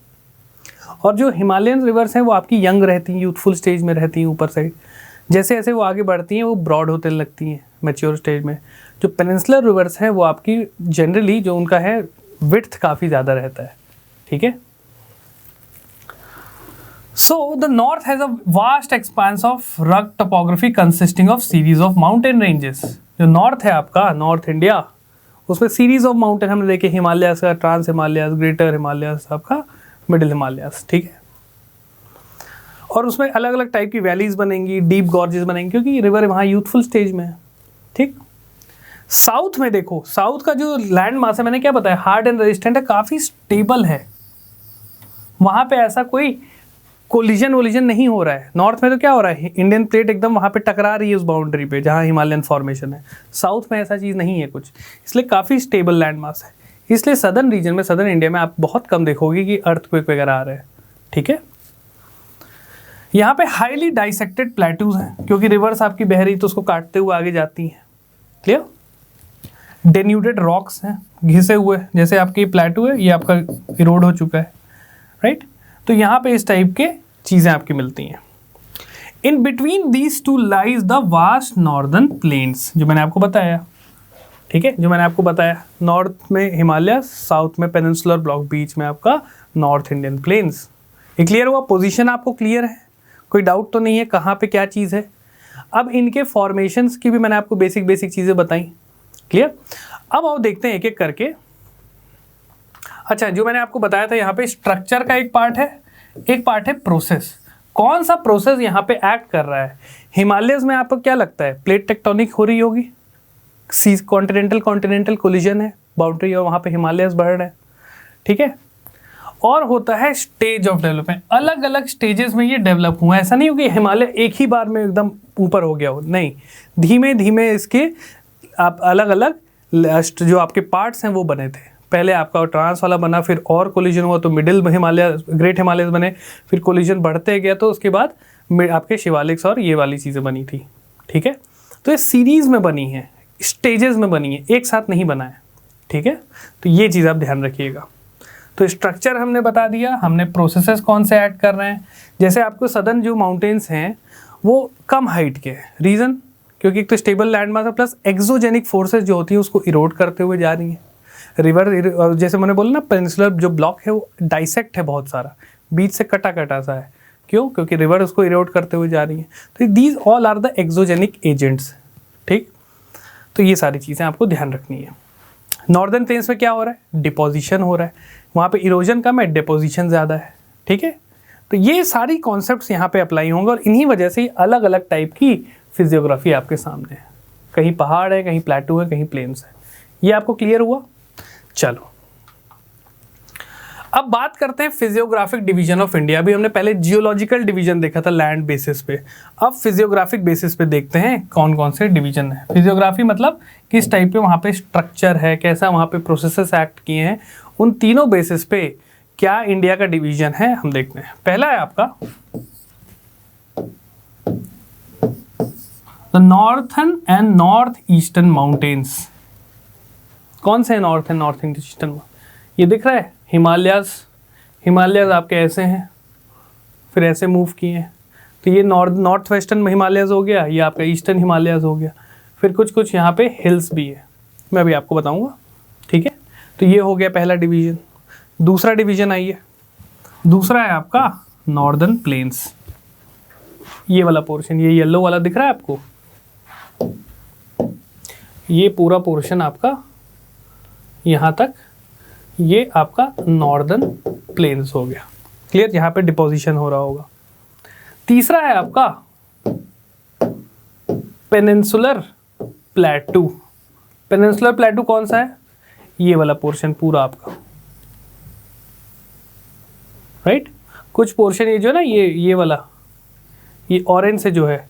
और जो हिमालयन रिवर्स हैं वो आपकी यंग रहती हैं, यूथफुल स्टेज में रहती हैं ऊपर साइड, जैसे जैसे वो आगे बढ़ती हैं वो ब्रॉड होते लगती हैं मैच्योर स्टेज में। जो पेनिनसुलर रिवर्स हैं वो आपकी जनरली जो उनका है विड्थ काफ़ी ज़्यादा रहता है। ठीक है, So the north has a vast expanse of rugged topography consisting of series of mountain ranges. जो नॉर्थ है आपका, नॉर्थ इंडिया, उसमें सीरीज ऑफ माउंटेन हमने देखे, हिमालयस का, ट्रांस हिमालयस, ग्रेटर हिमालयस, आपका मिडिल हिमालयस। ठीक है, और उसमें अलग अलग टाइप की वैलीज बनेंगी, डीप गॉर्जेस बनेंगी, क्योंकि रिवर वहाँ यूथफुल स्टेज में है। ठीक, साउथ में देखो, साउथ का जो लैंड मास है मैंने क्या बताया, हार्ड एंड रेजिस्टेंट है, काफ़ी स्टेबल है, वहाँ पे ऐसा कोई कोलिजन वोलिजन नहीं हो रहा है। नॉर्थ में तो क्या हो रहा है, इंडियन प्लेट एकदम वहाँ पे टकरा रही है उस बाउंड्री पे जहाँ हिमालयन फॉर्मेशन है। साउथ में ऐसा चीज़ नहीं है कुछ, इसलिए काफ़ी स्टेबल लैंड मास है। इसलिए सदर्न रीजन में, सदर्न इंडिया में आप बहुत कम देखोगे कि अर्थक्वेक वगैरह आ रहे हैं। ठीक है, यहाँ पे हाईली डाइसेक्टेड प्लेटूज हैं, क्योंकि रिवर्स आपकी बह रही तो उसको काटते हुए आगे जाती हैं। क्लियर? डेन्यूडेड रॉक्स हैं, घिसे हुए, जैसे आपकी प्लेटू है ये आपका इरोड हो चुका है, राइट। तो यहाँ पे इस टाइप के चीज़ें आपकी मिलती हैं। In between these two lies the vast northern plains, जो मैंने आपको बताया। ठीक है, जो मैंने आपको बताया, नॉर्थ में हिमालय, साउथ में पेनिनसुलर ब्लॉक, बीच में आपका नॉर्थ इंडियन प्लेन्स। ये क्लियर हुआ? पोजीशन आपको क्लियर है, कोई डाउट तो नहीं है कहाँ पे क्या चीज़ है। अब इनके फॉर्मेशंस की भी मैंने आपको बेसिक चीज़ें बताई। क्लियर? अब आओ देखते हैं एक एक करके। अच्छा, जो मैंने आपको बताया था यहाँ पे स्ट्रक्चर का एक पार्ट है, एक पार्ट है प्रोसेस। कौन सा प्रोसेस यहाँ पे एक्ट कर रहा है? हिमालयस में आपको क्या लगता है, प्लेट टेक्टोनिक हो रही होगी, सी कॉन्टिनेंटल कोलिजन है बाउंड्री, और वहाँ पे हिमालयस बढ़ रहे हैं। ठीक है, और होता है स्टेज ऑफ डेवलपमेंट, अलग अलग स्टेजेस में ये डेवलप हुआ है। ऐसा नहीं हो कि हिमालय एक ही बार में एकदम ऊपर हो गया हो, नहीं, धीमे धीमे इसके आप अलग अलग जो आपके पार्ट्स हैं वो बने थे। पहले आपका ट्रांस वाला बना, फिर और कोलिजन हुआ तो मिडिल हिमालय, ग्रेट हिमालयस बने, फिर कोलिजन बढ़ते गया तो उसके बाद आपके शिवालिक्स और ये वाली चीज़ें बनी थी। ठीक है, तो ये सीरीज़ में बनी है, स्टेजेस में बनी है, एक साथ नहीं बना है। ठीक है, तो ये चीज़ आप ध्यान रखिएगा। तो स्ट्रक्चर हमने बता दिया, हमने प्रोसेसेस कौन से ऐड कर रहे हैं। जैसे आपको सदर्न जो माउंटेन्स हैं वो कम हाइट के हैं, रीज़न क्योंकि एक तो स्टेबल लैंड मास है प्लस एक्सोजेनिक फोर्सेस जो होती है उसको इरोड करते हुए जा रही हैं। रिवर जैसे मैंने बोला ना, पेनिनसुलर जो ब्लॉक है वो डाइसेक्ट है बहुत सारा, बीच से कटा कटा सा है। क्यों? क्योंकि रिवर उसको इरोड करते हुए जा रही है। तो these all are the exogenic agents. ठीक, तो ये सारी चीज़ें आपको ध्यान रखनी है। नॉर्दर्न प्लेन्स में क्या हो रहा है? डिपोजिशन हो रहा है, वहाँ पे इरोजन कम है, डिपोजिशन ज़्यादा है। ठीक है, तो ये सारी कॉन्सेप्ट्स यहाँ पे अप्लाई होंगे और इन्हीं वजह से अलग अलग टाइप की फिजियोग्राफी आपके सामने है। कहीं पहाड़ है, कहीं प्लेटू है, कहीं प्लेन्स है। ये आपको क्लियर हुआ? चलो अब बात करते हैं फिजियोग्राफिक डिवीजन ऑफ इंडिया। अभी हमने पहले जियोलॉजिकल डिवीजन देखा था लैंड बेसिस पे, अब फिजियोग्राफिक बेसिस पे देखते हैं कौन कौन से डिवीजन है। फिजियोग्राफी मतलब किस टाइप पे वहाँ पे स्ट्रक्चर है, कैसा वहाँ पे प्रोसेसेस एक्ट किए हैं, उन तीनों बेसिस पे क्या इंडिया का डिवीजन है हम देखते हैं। पहला है आपका the northern and north eastern mountains. कौन से नॉर्थ एंड नॉर्थ ईस्टर्न? ये दिख रहा है हिमालयाज आपके ऐसे हैं, फिर ऐसे मूव किए हैं, तो ये नॉर्थ वेस्टर्न हिमालयाज हो गया, ये आपका ईस्टर्न हिमालयाज हो गया। फिर कुछ कुछ यहाँ पे हिल्स भी है, मैं अभी आपको बताऊंगा। ठीक है, तो ये हो गया पहला डिवीजन। दूसरा डिवीजन आइए, दूसरा है आपका नॉर्दर्न प्लेन्स। ये वाला पोर्शन, ये येलो वाला दिख रहा है आपको, ये पूरा पोर्शन आपका यहाँ तक, ये आपका नॉर्दर्न प्लेन्स हो गया। क्लियर? यहाँ पे डिपोजिशन हो रहा होगा। तीसरा है आपका पेनिनसुलर प्लेटू। पेनिनसुलर प्लेटू कौन सा है? ये वाला पोर्शन पूरा आपका, राइट। कुछ पोर्शन ये जो है ना, ये वाला, ये ऑरेंज से जो है,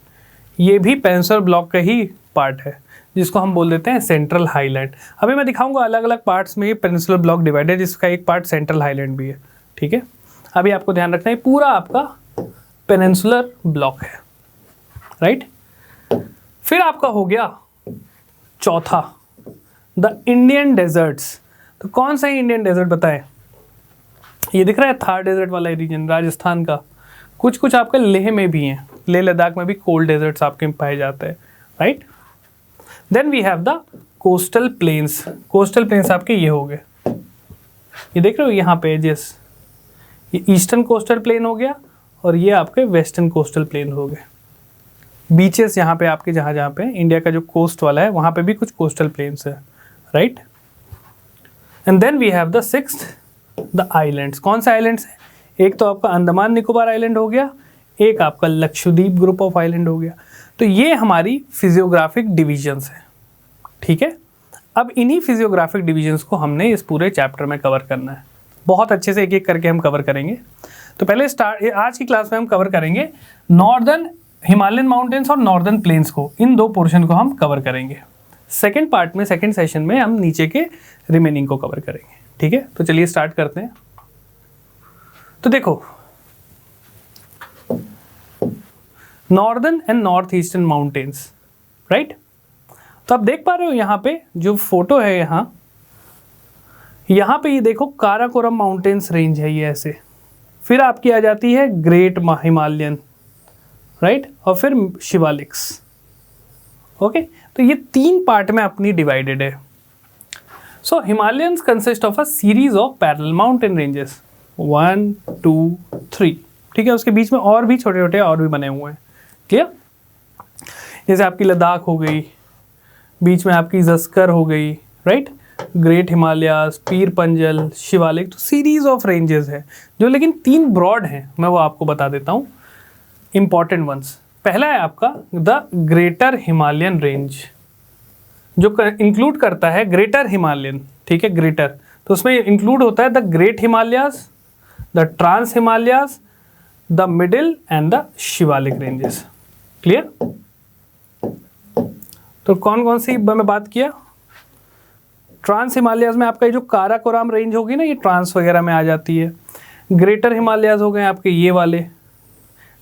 ये भी पेनिनसुलर ब्लॉक का ही पार्ट है, जिसको हम बोल देते हैं सेंट्रल हाईलैंड। अभी मैं दिखाऊंगा अलग अलग पार्ट्स में ये पेनिनसुलर ब्लॉक डिवाइड है, जिसका एक पार्ट सेंट्रल हाईलैंड भी है। ठीक है, अभी आपको ध्यान रखना है पूरा आपका पेनिनसुलर ब्लॉक है, राइट। फिर आपका हो गया चौथा द इंडियन डेजर्ट्स। तो कौन सा है इंडियन डेजर्ट बताएं? ये दिख रहा है थार डेजर्ट वाला रीजन राजस्थान का। कुछ कुछ आपका लेह में भी हैं, लेह लद्दाख में भी कोल्ड डेजर्ट्स आपके पाए जाते हैं, right. Then we have the coastal plains. Coastal plains आपके ये हो गए, ये देख रहे हो यहाँ पे एजेस, ये ईस्टर्न कोस्टल प्लेन हो गया और ये आपके वेस्टर्न कोस्टल प्लेन हो गए। बीचेस यहाँ पे आपके जहाँ जहाँ पे इंडिया का जो कोस्ट वाला है वहाँ पे भी कुछ कोस्टल प्लेन्स है, right. And then we have the sixth the islands. कौन से आइलैंड्स है? एक तो आपका अंडमान निकोबार आइलैंड हो गया, एक आपका लक्षद्वीप ग्रुप ऑफ आइलैंड हो गया। तो ये हमारी फिजियोग्राफिक डिविजन्स हैं। ठीक है, अब इन्हीं फिजियोग्राफिक डिविजन्स को हमने इस पूरे चैप्टर में कवर करना है। बहुत अच्छे से एक एक करके हम कवर करेंगे। तो पहले आज की क्लास में हम कवर करेंगे नॉर्दर्न हिमालयन माउंटेन्स और नॉर्दर्न प्लेन्स को, इन दो पोर्शन को हम कवर करेंगे। सेकेंड पार्ट में, सेकेंड सेशन में हम नीचे के रिमेनिंग को कवर करेंगे। ठीक है, तो चलिए स्टार्ट करते हैं। तो देखो, northern and north eastern mountains, right. तो आप देख पा रहे हो यहाँ पे जो फोटो है, यहाँ पे ये देखो काराकोरम माउंटेन्स रेंज है ये ऐसे, फिर आपकी आ जाती है ग्रेट हिमालयन, राइट, और फिर शिवालिक्स। ओके, तो ये तीन पार्ट में अपनी डिवाइडेड है। So Himalayas consist of a series of parallel mountain ranges 1 2 3। ठीक है, उसके बीच में और भी छोटे छोटे और भी बने हुए हैं। क्लियर? जैसे आपकी लद्दाख हो गई, बीच में आपकी जस्कर हो गई, राइट, ग्रेट हिमालयास, पीर पंजल, शिवालिक। तो सीरीज ऑफ रेंजेस है जो, लेकिन तीन ब्रॉड हैं, मैं वो आपको बता देता हूँ इंपॉर्टेंट वंस। पहला है आपका द ग्रेटर हिमालयन रेंज, जो इंक्लूड करता है ग्रेटर हिमालयन। ठीक है, ग्रेटर, तो उसमें इंक्लूड होता है the great Himalayas, the trans Himalayas, the middle and the Shivalik ranges. Clear? तो कौन कौन सी मैं बात किया? ट्रांस हिमालयाज में आपका ये जो काराकोरम रेंज होगी ना, ये ट्रांस वगैरह में आ जाती है। ग्रेटर हिमालयाज हो गए आपके ये वाले,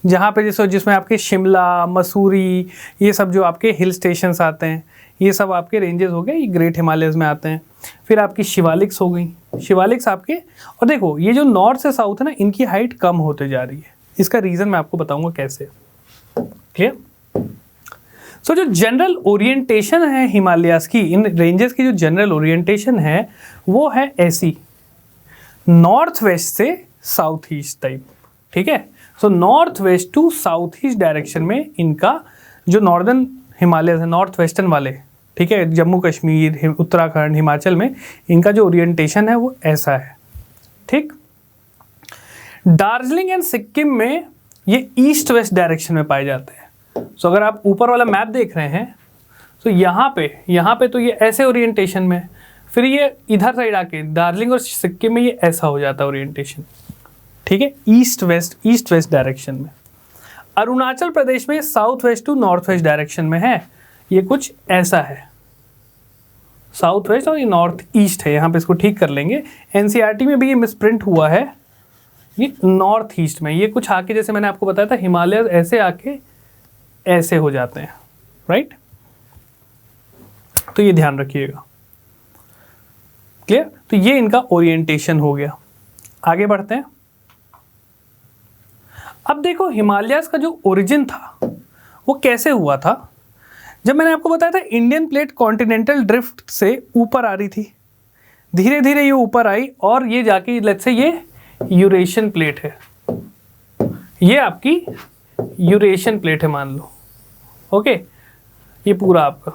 जहाँ पे जिसमें आपके शिमला, मसूरी, ये सब जो आपके हिल स्टेशंस आते हैं, ये सब आपके रेंजेस हो गए, ये ग्रेट हिमालयस में आते हैं। फिर आपकी शिवालिक्स हो गई, शिवालिक्स आपके, और देखो ये जो नॉर्थ से साउथ है ना, इनकी हाइट कम होते जा रही है। इसका रीज़न मैं आपको बताऊंगा कैसे। क्लियर? सो जो जनरल ओरिएंटेशन है हिमालयास की, इन रेंजेस की जो जनरल ओरिएंटेशन है वो है ऐसी, नॉर्थ वेस्ट से साउथ ईस्ट टाइप, ठीक है। So north west to south east direction में इनका जो नॉर्दर्न हिमालय है, नॉर्थ वेस्टर्न वाले, ठीक है, जम्मू कश्मीर, उत्तराखंड, हिमाचल में इनका जो ओरिएंटेशन है वो ऐसा है, ठीक। दार्जिलिंग एंड सिक्किम में ये ईस्ट वेस्ट डायरेक्शन में पाए जाते हैं। सो अगर आप ऊपर वाला मैप देख रहे हैं तो यहाँ पे तो ये ऐसे ओरिएंटेशन में, फिर ये इधर साइड आके दार्जिलिंग और सिक्किम में ये ऐसा हो जाता है ओरिएंटेशन, ठीक है, ईस्ट वेस्ट डायरेक्शन में। अरुणाचल प्रदेश में south west to north west direction में है, ये कुछ ऐसा है, साउथ वेस्ट और ये नॉर्थ ईस्ट है, यहाँ पे इसको ठीक कर लेंगे। एनसीईआरटी में भी ये मिसप्रिंट हुआ है, ये नॉर्थ ईस्ट में, ये कुछ आके जैसे मैंने आपको बताया था हिमालय ऐसे आके ऐसे हो जाते हैं, राइट। तो ये ध्यान रखिएगा, क्लियर। तो ये इनका ओरिएंटेशन हो गया। आगे बढ़ते हैं। अब देखो हिमालयास का जो ओरिजिन था वो कैसे हुआ था। जब मैंने आपको बताया था इंडियन प्लेट कॉन्टिनेंटल ड्रिफ्ट से ऊपर आ रही थी, धीरे धीरे ये ऊपर आई और ये जाके लेट्स से ये यूरेशियन प्लेट है, ये आपकी यूरेशियन प्लेट है मान लो, ओके। ये पूरा आपका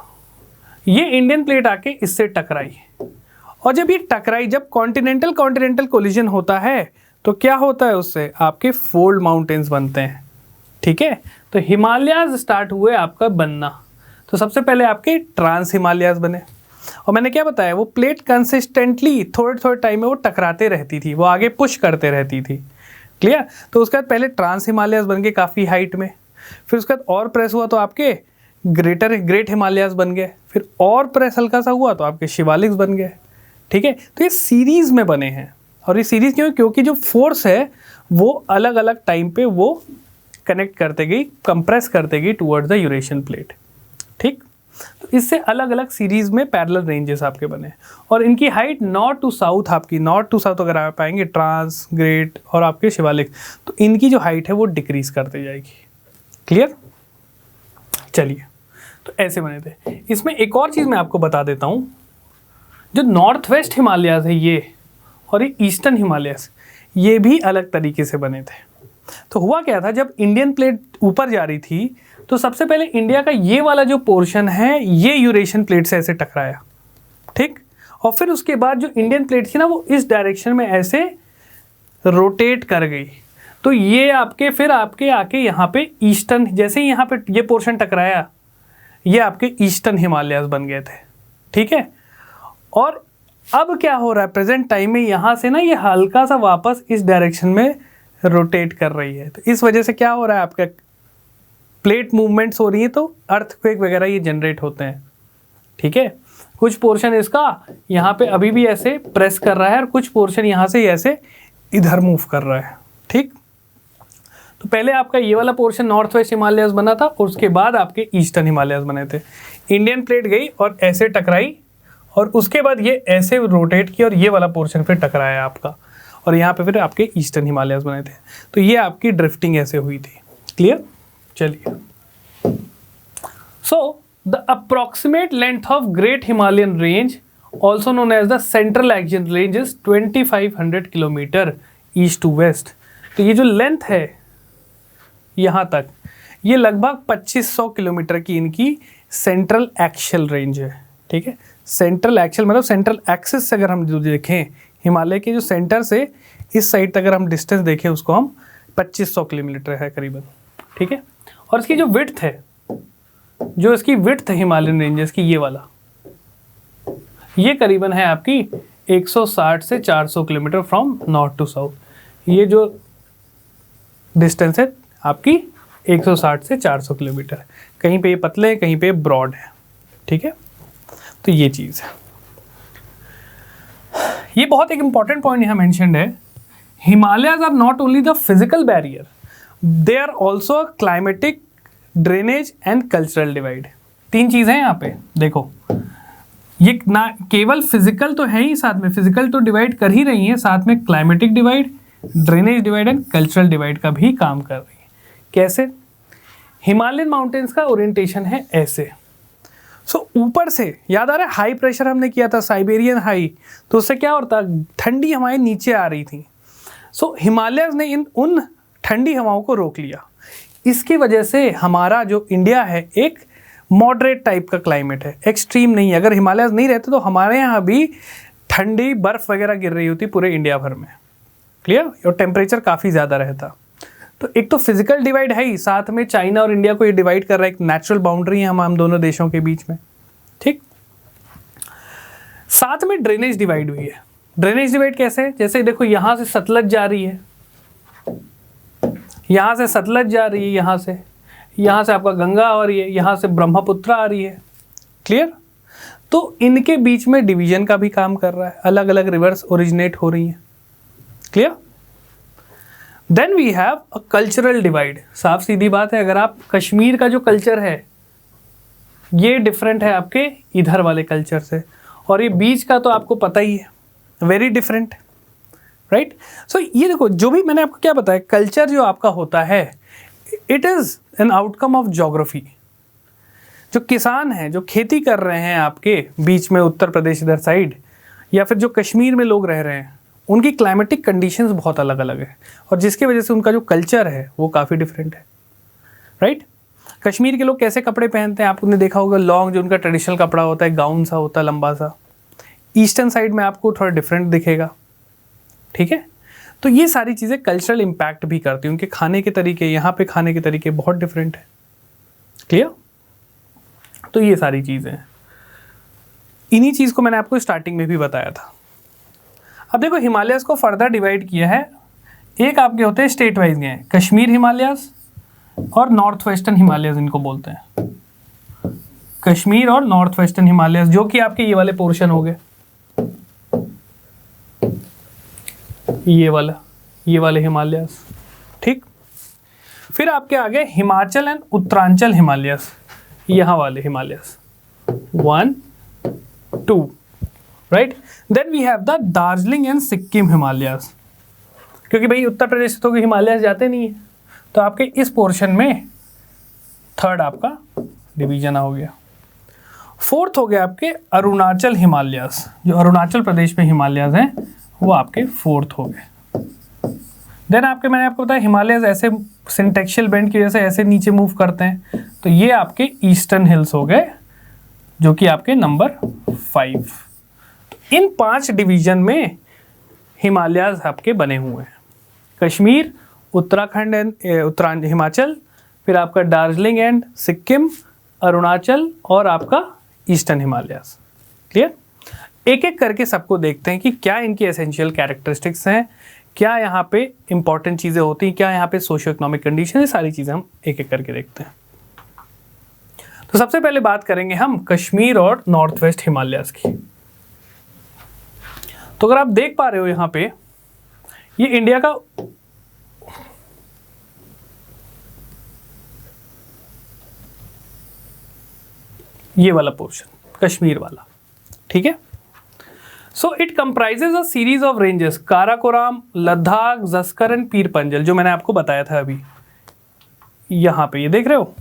ये इंडियन प्लेट आके इससे टकराई, और जब ये टकराई, जब कॉन्टिनेंटल कोलिजन होता है तो क्या होता है, उससे आपके फोल्ड माउंटेन्स बनते हैं, ठीक है। तो हिमालयाज स्टार्ट हुए आपका बनना। तो सबसे पहले आपके ट्रांस हिमालयाज बने, और मैंने क्या बताया, वो प्लेट कंसिस्टेंटली थोड़े टाइम में वो टकराते रहती थी, वो आगे पुश करते रहती थी, क्लियर। तो उसके बाद पहले ट्रांस हिमालयाज बन गए काफ़ी हाइट में, फिर उसके बाद और प्रेस हुआ तो आपके ग्रेट हिमालयाज बन गए, फिर और प्रेस हल्का सा हुआ तो आपके शिवालिक्स बन गए, ठीक है। तो ये सीरीज़ में बने हैं, और ये सीरीज़ क्यों, क्योंकि जो फोर्स है वो अलग अलग टाइम पे वो कनेक्ट करते गई, कंप्रेस करते गई टुवर्ड्स द यूरेशियन प्लेट, ठीक। तो इससे अलग अलग सीरीज़ में पैरेलल रेंजेस आपके बने, और इनकी हाइट नॉर्थ टू साउथ अगर आप पाएंगे ट्रांस, ग्रेट और आपके शिवालिक, तो इनकी जो हाइट है वो डिक्रीज करते जाएगी, क्लियर। चलिए, तो ऐसे बने थे। इसमें एक और चीज़ मैं आपको बता देता हूँ, जो नॉर्थ वेस्ट हिमालयाज है ये, और ये ईस्टर्न हिमालयाज, ये भी अलग तरीके से बने थे। तो हुआ क्या था, जब इंडियन प्लेट ऊपर जा रही थी तो सबसे पहले इंडिया का ये वाला जो पोर्शन है ये यूरेशियन प्लेट से ऐसे टकराया, ठीक। और फिर उसके बाद जो इंडियन प्लेट थी ना वो इस डायरेक्शन में ऐसे रोटेट कर गई, तो ये आपके फिर आपके आके यहाँ पे ईस्टर्न, जैसे ही यहाँ पे ये पोर्शन टकराया ये आपके ईस्टर्न हिमालयाज बन गए थे, ठीक है। और अब क्या हो रहा है प्रेजेंट टाइम में, यहाँ से ना ये हल्का सा वापस इस डायरेक्शन में रोटेट कर रही है, तो इस वजह से क्या हो रहा है, आपका प्लेट मूवमेंट्स हो रही है, तो अर्थक्वेक वगैरह ये जनरेट होते हैं, ठीक है। कुछ पोर्शन इसका यहाँ पे अभी भी ऐसे प्रेस कर रहा है, और कुछ पोर्शन यहाँ से ऐसे इधर मूव कर रहा है, ठीक। तो पहले आपका ये वाला पोर्शन नॉर्थ वेस्ट हिमालयाज बना था, और उसके बाद आपके ईस्टर्न हिमालयाज बने थे। इंडियन प्लेट गई और ऐसे टकराई, और उसके बाद ये ऐसे रोटेट किया और ये वाला पोर्शन फिर टकराया आपका, और यहाँ पे फिर आपके ईस्टर्न हिमालयाज बने थे। तो ये आपकी ड्रिफ्टिंग ऐसे हुई थी, क्लियर। चलिए, so the approximate length of great Himalayan range also known as the central action range is 2500 kilometre east to west. तो ये जो लेंथ है यहाँ तक, ये लगभग 2500 किलोमीटर की इनकी सेंट्रल एक्सल रेंज है, ठीक है। सेंट्रल एक्सल मतलब सेंट्रल एक्सिस से अगर हम जो देखें, हिमालय के जो सेंटर से इस साइड तक अगर हम डिस्टेंस देखें, उसको हम 2500 किलोमीटर है करीबन, ठीक है। और इसकी जो विड्थ है, जो इसकी विड्थ है हिमालयन रेंजेस की, ये वाला, ये करीबन है आपकी 160 से 400 kilometre from north to south. ये जो डिस्टेंस है आपकी 160 से 400 किलोमीटर, कहीं पे ये पतले हैं, कहीं पे ब्रॉड है, ठीक है। तो ये चीज़ है, ये बहुत एक इंपॉर्टेंट पॉइंट यहाँ मेंशन्ड है। Himalayas are not only the physical barrier, they are also a climatic, drainage and cultural divide. तीन चीज़ें हैं यहाँ पे, देखो ये ना केवल फिजिकल तो है ही, साथ में फिजिकल तो डिवाइड कर ही रही है, साथ में climatic divide, drainage divide and cultural divide का भी काम कर रही है। कैसे? हिमालयन माउंटेन्स का ओरिएंटेशन है ऐसे। सो ऊपर से याद आ रहा है हाई प्रेशर हमने किया था, साइबेरियन हाई, तो उससे क्या होता, ठंडी हवाएं नीचे आ रही थी। सो हिमालयस ने उन ठंडी हवाओं को रोक लिया। इसकी वजह से हमारा जो इंडिया है एक मॉडरेट टाइप का क्लाइमेट है, एक्सट्रीम नहीं है। अगर हिमालयस नहीं रहते तो हमारे यहाँ भी ठंडी बर्फ वगैरह गिर रही होती पूरे इंडिया भर में, क्लियर, और टेम्परेचर काफ़ी ज़्यादा रहता। तो एक तो फिजिकल डिवाइड है ही, साथ में चाइना और इंडिया को ये डिवाइड कर रहा है, एक नेचुरल बाउंड्री है हम दोनों देशों के बीच में, ठीक। साथ में ड्रेनेज डिवाइड हुई है। ड्रेनेज डिवाइड कैसे, जैसे देखो यहाँ से सतलज जा रही है, यहाँ से सतलज जा रही है, यहाँ से आपका गंगा आ रही है, यहाँ से ब्रह्मपुत्र आ रही है, क्लियर। तो इनके बीच में डिवीजन का भी काम कर रहा है, अलग अलग रिवर्स ओरिजिनेट हो रही हैं, clear. Then we have a cultural divide. साफ सीधी बात है, अगर आप कश्मीर का जो कल्चर है ये डिफरेंट है आपके इधर वाले कल्चर से, और ये बीच का तो आपको पता ही है, वेरी डिफरेंट, राइट। सो ये देखो, जो भी मैंने आपको क्या बताया, कल्चर जो आपका होता है it is an outcome of geography. जो किसान हैं, जो खेती कर रहे हैं आपके बीच में उत्तर प्रदेश इधर साइड, या फिर जो कश्मीर में लोग रह रहे हैं, उनकी क्लाइमेटिक कंडीशंस बहुत अलग अलग है, और जिसकी वजह से उनका जो कल्चर है वो काफ़ी डिफरेंट है, राइट। कश्मीर के लोग कैसे कपड़े पहनते हैं आपने देखा होगा, लॉन्ग जो उनका ट्रेडिशनल कपड़ा होता है, गाउन सा होता है लंबा सा। ईस्टर्न साइड में आपको थोड़ा डिफरेंट दिखेगा, ठीक है। तो ये सारी चीज़ें कल्चरल इम्पैक्ट भी करती हैं, उनके खाने के तरीके, यहाँ पे खाने के तरीके बहुत डिफरेंट है, क्लियर। तो ये सारी चीज़ें हैं, इन्हीं चीज़ को मैंने आपको स्टार्टिंग में भी बताया था। अब देखो हिमालयस को फर्दर डिवाइड किया है, एक आपके होते हैं स्टेट वाइज गए हैं, कश्मीर हिमालयस और नॉर्थ वेस्टर्न हिमालयस इनको बोलते हैं, कश्मीर और नॉर्थ वेस्टर्न हिमालयस, जो कि आपके ये वाले पोर्शन हो गए, ये वाले हिमालयस, ठीक। फिर आपके आगे हिमाचल एंड उत्तरांचल हिमालयस, यहाँ वाले Himalayas 1, 2, right. Then we have the Darjeeling and Sikkim Himalayas, क्योंकि भाई उत्तर प्रदेश से तो हिमालयस जाते नहीं है, तो आपके इस पोर्शन में थर्ड आपका डिवीजन हो गया। फोर्थ हो गया आपके अरुणाचल हिमालयस, जो अरुणाचल प्रदेश में हिमालयस हैं वो आपके फोर्थ हो गए। देन आपके, मैंने आपको बताया हिमालयस ऐसे सिंटेक्शियल बेंड की वजह से ऐसे नीचे मूव करते हैं, तो ये आपके ईस्टर्न हिल्स हो गए, जो कि आपके नंबर 5। तो इन 5 डिवीजन में हिमालयस आपके बने हुए हैं, कश्मीर, उत्तराखंड एंड हिमाचल, फिर आपका दार्जिलिंग एंड सिक्किम, अरुणाचल और आपका ईस्टर्न हिमालयस, क्लियर। एक एक करके सबको देखते हैं कि क्या इनकी एसेंशियल कैरेक्टरिस्टिक्स हैं, क्या यहाँ पे इंपॉर्टेंट चीज़ें होती हैं, क्या यहाँ पे सोशियो इकोनॉमिक कंडीशन, ये सारी चीज़ें हम एक एक करके देखते हैं। तो सबसे पहले बात करेंगे हम कश्मीर और नॉर्थ वेस्ट हिमालयस की। तो अगर आप देख पा रहे हो यहाँ पे, ये इंडिया का ये वाला पोर्शन कश्मीर वाला, ठीक है। So it comprises a series of ranges, Karakoram, Ladakh, Zanskar and Pir Panjal, जो मैंने आपको बताया था अभी। यहां पे ये देख रहे हो,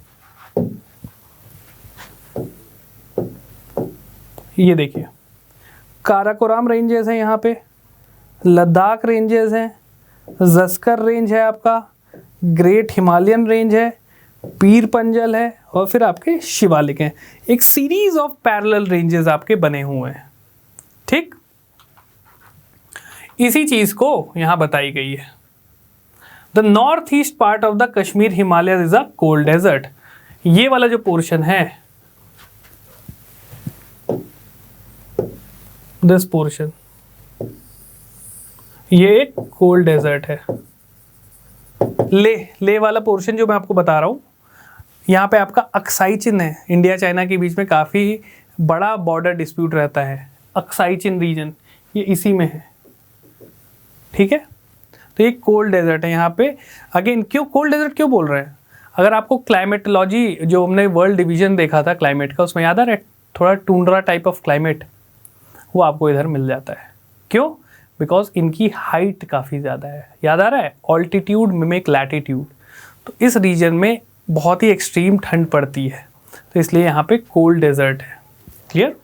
ये देखिए काराकोरम रेंजेस हैं, यहाँ पे लद्दाख रेंजेस हैं, जस्कर रेंज है आपका, ग्रेट हिमालयन रेंज है, पीर पंजल है, और फिर आपके शिवालिक हैं। एक सीरीज ऑफ पैरेलल रेंजेस आपके बने हुए हैं, ठीक। इसी चीज को यहां बताई गई है। The north east part of the Kashmir Himalaya is a cold desert. ये वाला जो पोर्शन है, दिस पोर्शन, ये एक कोल्ड डेजर्ट है। ले वाला पोर्शन जो मैं आपको बता रहा हूं, यहाँ पे आपका अक्साई चिन्ह है। इंडिया चाइना के बीच में काफ़ी बड़ा बॉर्डर डिस्प्यूट रहता है, अक्साई चिन्ह रीजन ये इसी में है, ठीक है। तो ये कोल्ड डेजर्ट है यहाँ पे। अगेन क्यों कोल्ड डेजर्ट क्यों बोल रहे हैं, अगर आपको क्लाइमेटोलॉजी जो हमने वर्ल्ड डिवीजन देखा था क्लाइमेट का, उसमें याद आ रहा है थोड़ा टूंड्रा टाइप ऑफ क्लाइमेट, वो आपको इधर मिल जाता है। क्यों? बिकॉज इनकी हाइट काफ़ी ज़्यादा है। याद आ रहा है, ऑल्टीट्यूड मिमिक लैटिट्यूड। तो इस रीजन में बहुत ही एक्सट्रीम ठंड पड़ती है, तो इसलिए यहाँ पे कोल्ड डेजर्ट है। Clear?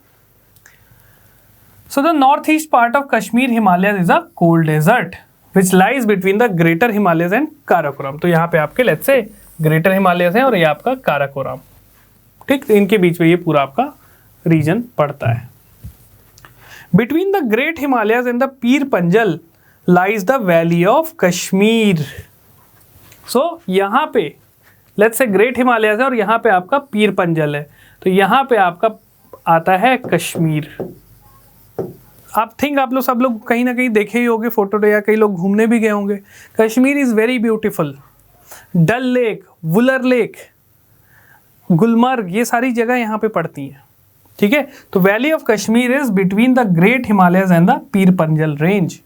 So the north east part of Kashmir Himalaya is a cold desert which lies between the greater Himalayas and Karakoram. तो यहाँ पे आपके लेट्स से ग्रेटर हिमालयज है और ये आपका काराकोरम, ठीक, तो इनके बीच में ये पूरा आपका रीजन पड़ता है। Between the great Himalayas and the Pir Panjal lies the valley of Kashmir. So यहाँ पे लेट्स से ग्रेट हिमालयज है और यहाँ पे आपका पीर पंजल है, तो यहाँ पे आपका आता है कश्मीर। आप लोग सब लोग कहीं ना कहीं देखे ही होंगे फोटो, या कई लोग घूमने भी गए होंगे। Kashmir is very beautiful. Dal lake, Wular lake, Gulmarg, ये सारी जगह यहाँ पे पड़ती हैं, ठीक है। तो valley of Kashmir is between the great Himalayas and the Pir Panjal range,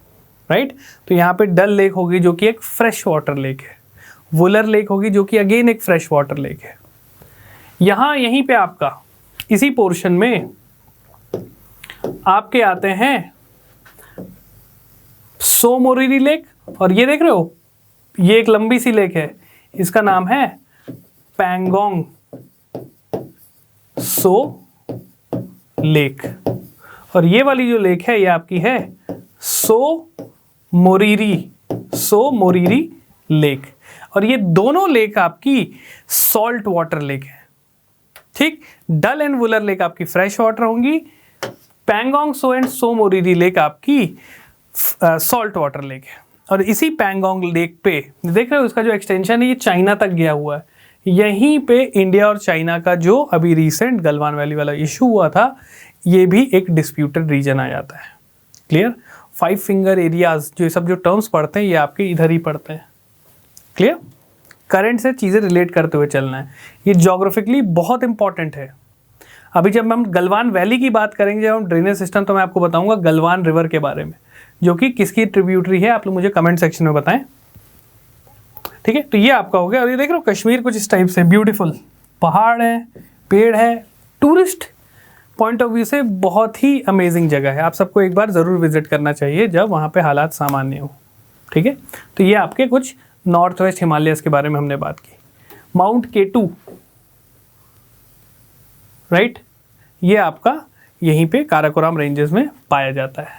right. तो यहाँ पे डल लेक होगी जो कि एक फ्रेश वाटर लेक है, वुलर लेक होगी जो कि अगेन एक फ्रेश वाटर लेक है। यहाँ यहीं पे आपका इसी पोर्शन में आपके आते हैं सो मोरिरी लेक, और ये देख रहे हो ये एक लंबी सी लेक है, इसका नाम है पैंगोंग सो लेक, और ये वाली जो लेक है ये आपकी है सो मोरिरी लेक, और ये दोनों लेक आपकी सॉल्ट वाटर लेक है, ठीक। डल एंड वुलर लेक आपकी फ्रेश वाटर होंगी, Pangong so and so Moriri lake आपकी सॉल्ट वाटर लेक है। और इसी पैंगोंग लेक पे देख रहे हो इसका जो एक्सटेंशन है ये चाइना तक गया हुआ है। यहीं पे इंडिया और चाइना का जो अभी रिसेंट गलवान वैली वाला इशू हुआ था, ये भी एक डिस्प्यूटेड रीजन आ जाता है। क्लियर? 5 फिंगर एरियाज, जो ये सब जो टर्म्स पढ़ते हैं ये आपके इधर ही पढ़ते हैं। क्लियर? करंट से चीज़ें रिलेट करते हुए चलना है, ये ज्योग्राफिकली बहुत इंपॉर्टेंट है। अभी जब हम गलवान वैली की बात करेंगे, जब हम ड्रेनेज सिस्टम, तो मैं आपको बताऊंगा गलवान रिवर के बारे में, जो कि किसकी ट्रिब्यूटरी है, आप लोग मुझे कमेंट सेक्शन में बताएं, ठीक है। तो ये आपका हो गया। और ये देख रहे हो कश्मीर कुछ इस टाइप से ब्यूटीफुल पहाड़ है, पेड़ है, टूरिस्ट पॉइंट ऑफ व्यू से बहुत ही अमेजिंग जगह है। आप सबको एक बार ज़रूर विजिट करना चाहिए जब वहाँ पे हालात सामान्य हो, ठीक है। तो ये आपके कुछ नॉर्थ वेस्ट हिमालयस के बारे में हमने बात की। माउंट K2, राइट, ये आपका यहीं पे काराकोरम रेंजेस में पाया जाता है।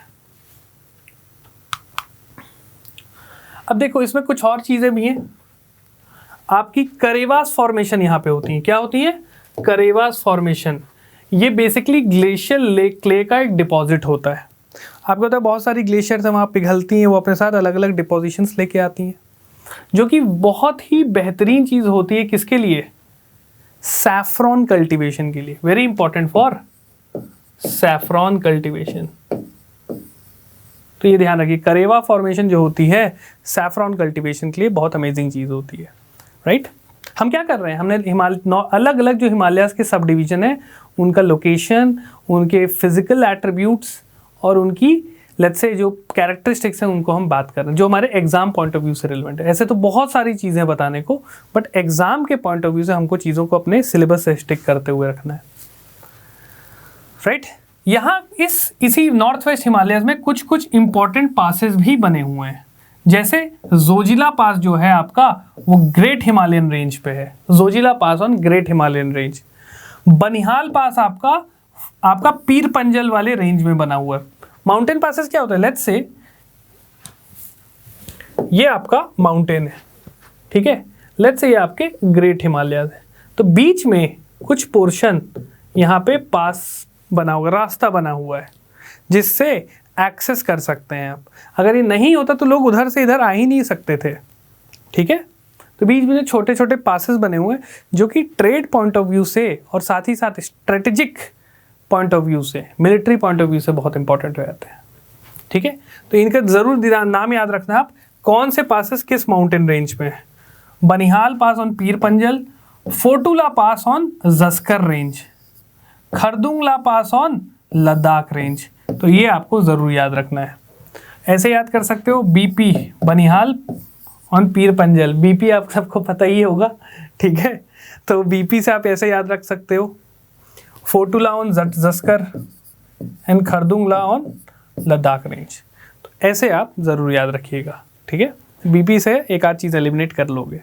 अब देखो इसमें कुछ और चीज़ें भी हैं। आपकी करेवास फॉर्मेशन यहाँ पे होती हैं। क्या होती है? करेवास फॉर्मेशन। ये बेसिकली ग्लेशियल लेक क्ले का एक डिपॉजिट होता है। आपको पता है बहुत सारी ग्लेशियर्स वहाँ पिघलती हैं, वो अपने साथ अलग अलग डिपोजिशंस लेके आती हैं, जो कि बहुत ही बेहतरीन चीज़ होती है। किसके लिए? सैफ्रॉन कल्टीवेशन के लिए। Very important for saffron cultivation. तो ये ध्यान रखिए, करेवा फॉर्मेशन जो होती है सैफ्रॉन कल्टीवेशन के लिए बहुत अमेजिंग चीज़ होती है, राइट। हम क्या कर रहे हैं, हमने अलग अलग जो हिमालयाज़ के सब डिवीज़न है उनका लोकेशन, उनके फिजिकल एट्रीब्यूट्स और उनकी लेट्स से जो कैरेक्टरिस्टिक्स हैं उनको हम बात कर रहे हैं, जो हमारे एग्जाम पॉइंट ऑफ व्यू से रिलेवेंट है। ऐसे तो बहुत सारी चीज़ें बताने को, बट एग्जाम के पॉइंट ऑफ व्यू से हमको चीज़ों को अपने सिलेबस से स्टिक करते हुए रखना है, राइट। यहाँ इसी नॉर्थ वेस्ट हिमालयस में कुछ कुछ इंपॉर्टेंट पासेस भी बने हुए हैं, जैसे जोजिला पास जो है आपका वो ग्रेट हिमालयन रेंज पे है। Zojila pass on great Himalayan range. Banihal pass आपका पीर पंजल वाले रेंज में बना हुआ है। माउंटेन पासेस क्या होता है, लेट्स से ये आपका माउंटेन है, ठीक है, लेट्स से ये आपके ग्रेट हिमालयाज है, तो बीच में कुछ पोर्शन यहाँ पे पास बना हुआ, रास्ता बना हुआ है जिससे एक्सेस कर सकते हैं आप। अगर ये नहीं होता तो लोग उधर से इधर आ ही नहीं सकते थे, ठीक है। तो बीच में छोटे छोटे पासेस बने हुए हैं जो कि ट्रेड पॉइंट ऑफ व्यू से और साथ ही साथ स्ट्रेटेजिक पॉइंट ऑफ व्यू से, मिलिट्री पॉइंट ऑफ व्यू से बहुत इंपॉर्टेंट हो जाते हैं, ठीक है। तो इनका ज़रूर नाम याद रखना आप, कौन से पासेस किस माउंटेन रेंज पे हैं। Banihal pass on Pir Panjal, Fotula pass on Zanskar range, Khardungla pass on Ladakh range. तो ये आपको ज़रूर याद रखना है। ऐसे याद कर सकते हो BP Banihal on Pir Panjal, BP आप सबको पता ही होगा, ठीक है। तो BP से आप ऐसे याद रख सकते हो, Fotula on Zanskar and Khardungla on Ladakh range. तो ऐसे आप ज़रूर याद रखिएगा, ठीक है। BP से एक आध चीज़ एलिमिनेट कर लोगे,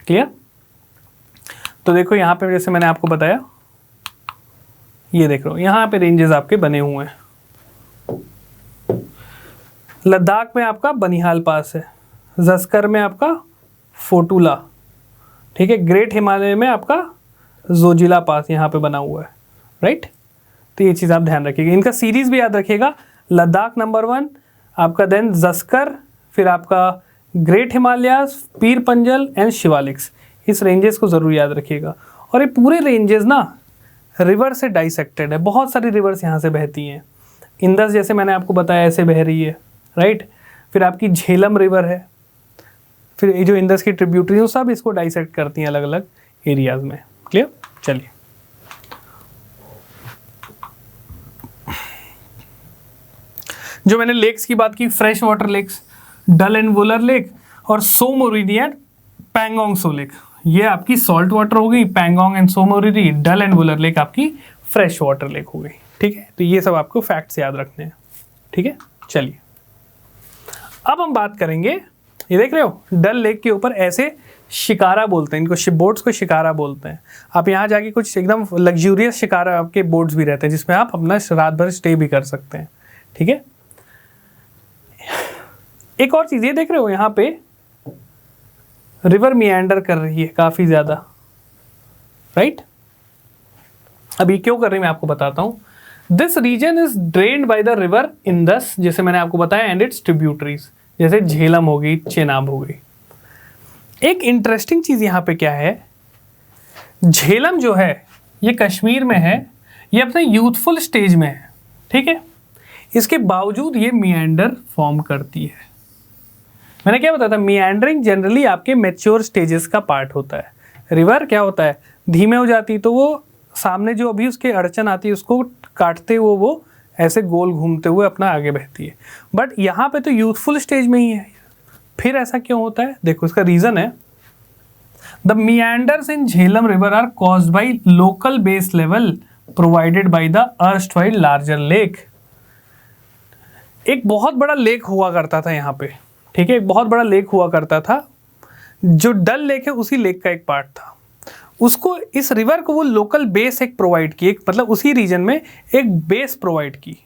क्लियर। तो देखो यहाँ पे जैसे मैंने आपको बताया, ये देख लो यहाँ पे रेंजेस आपके बने हुए हैं। लद्दाख में आपका बनिहाल पास है, जस्कर में आपका फोटुला, ठीक है, ग्रेट हिमालय में आपका जोजिला पास यहाँ पे बना हुआ है, राइट। तो ये चीज़ आप ध्यान रखिएगा, इनका सीरीज भी याद रखिएगा, लद्दाख नंबर 1 आपका, देन जस्कर, फिर आपका great Himalayas, Pir Panjal and Shivaliks. इस रेंजेस को ज़रूर याद रखिएगा। और ये पूरे रेंजेस ना रिवर से डाइसेक्टेड है, बहुत सारी रिवर्स यहाँ से बहती हैं। इंदस जैसे मैंने आपको बताया ऐसे बह रही है, राइट। फिर आपकी झेलम रिवर है, फिर ये जो इंदस की ट्रिब्यूटरी हैं सब इसको डाइसेक्ट करती हैं अलग अलग एरियाज में। क्लियर? चलिए जो मैंने लेक्स की बात की, fresh water lakes, Dal and Wular lake और सोमोरिरी एंड पैंगोंग सो लेक, ये आपकी सॉल्ट वाटर हो गई। Pangong and Tso Moriri, Dal and Wular lake आपकी फ्रेश वाटर लेक हो गई, ठीक है। तो ये सब आपको फैक्ट्स याद रखने हैं, ठीक है। चलिए अब हम बात करेंगे, ये देख रहे हो डल लेक के ऊपर ऐसे शिकारा बोलते हैं इनको, शिप बोट्स को शिकारा बोलते हैं। आप यहाँ जाके कुछ एकदम लग्जूरियस शिकारा आपके बोट्स भी रहते हैं जिसमें आप अपना रात भर स्टे भी कर सकते हैं, ठीक है। एक और चीज़ ये देख रहे हो यहाँ पे रिवर मियांडर कर रही है काफ़ी ज़्यादा, राइट। अभी क्यों कर रही है मैं आपको बताता हूँ। This region is drained by the river Indus, जैसे मैंने आपको बताया, एंड इट्स ट्रिब्यूटरीज, जैसे झेलम हो गई, चेनाब हो गई। एक इंटरेस्टिंग चीज़ यहाँ पे क्या है, झेलम जो है ये कश्मीर में है, ये अपने यूथफुल स्टेज में है, ठीक है। इसके बावजूद ये मियांडर फॉर्म करती है। मैंने क्या बताया था, मियांडरिंग जनरली आपके मैच्योर स्टेजेस का पार्ट होता है। रिवर क्या होता है, धीमे हो जाती तो वो सामने जो अभी उसके अड़चन आती है उसको काटते हुए वो ऐसे गोल घूमते हुए अपना आगे बहती है। बट यहाँ पे तो यूथफुल स्टेज में ही है। फिर ऐसा क्यों होता है, देखो इसका रीज़न है, the meanders in Jhelum river are caused by local base level provided by the erstwhile larger lake. एक बहुत बड़ा लेक हुआ करता था यहाँ पे, ठीक है, एक बहुत बड़ा लेक हुआ करता था, जो डल लेक है उसी लेक का एक पार्ट था। उसको, इस रिवर को वो लोकल बेस एक प्रोवाइड की, एक मतलब उसी रीजन में एक बेस प्रोवाइड की,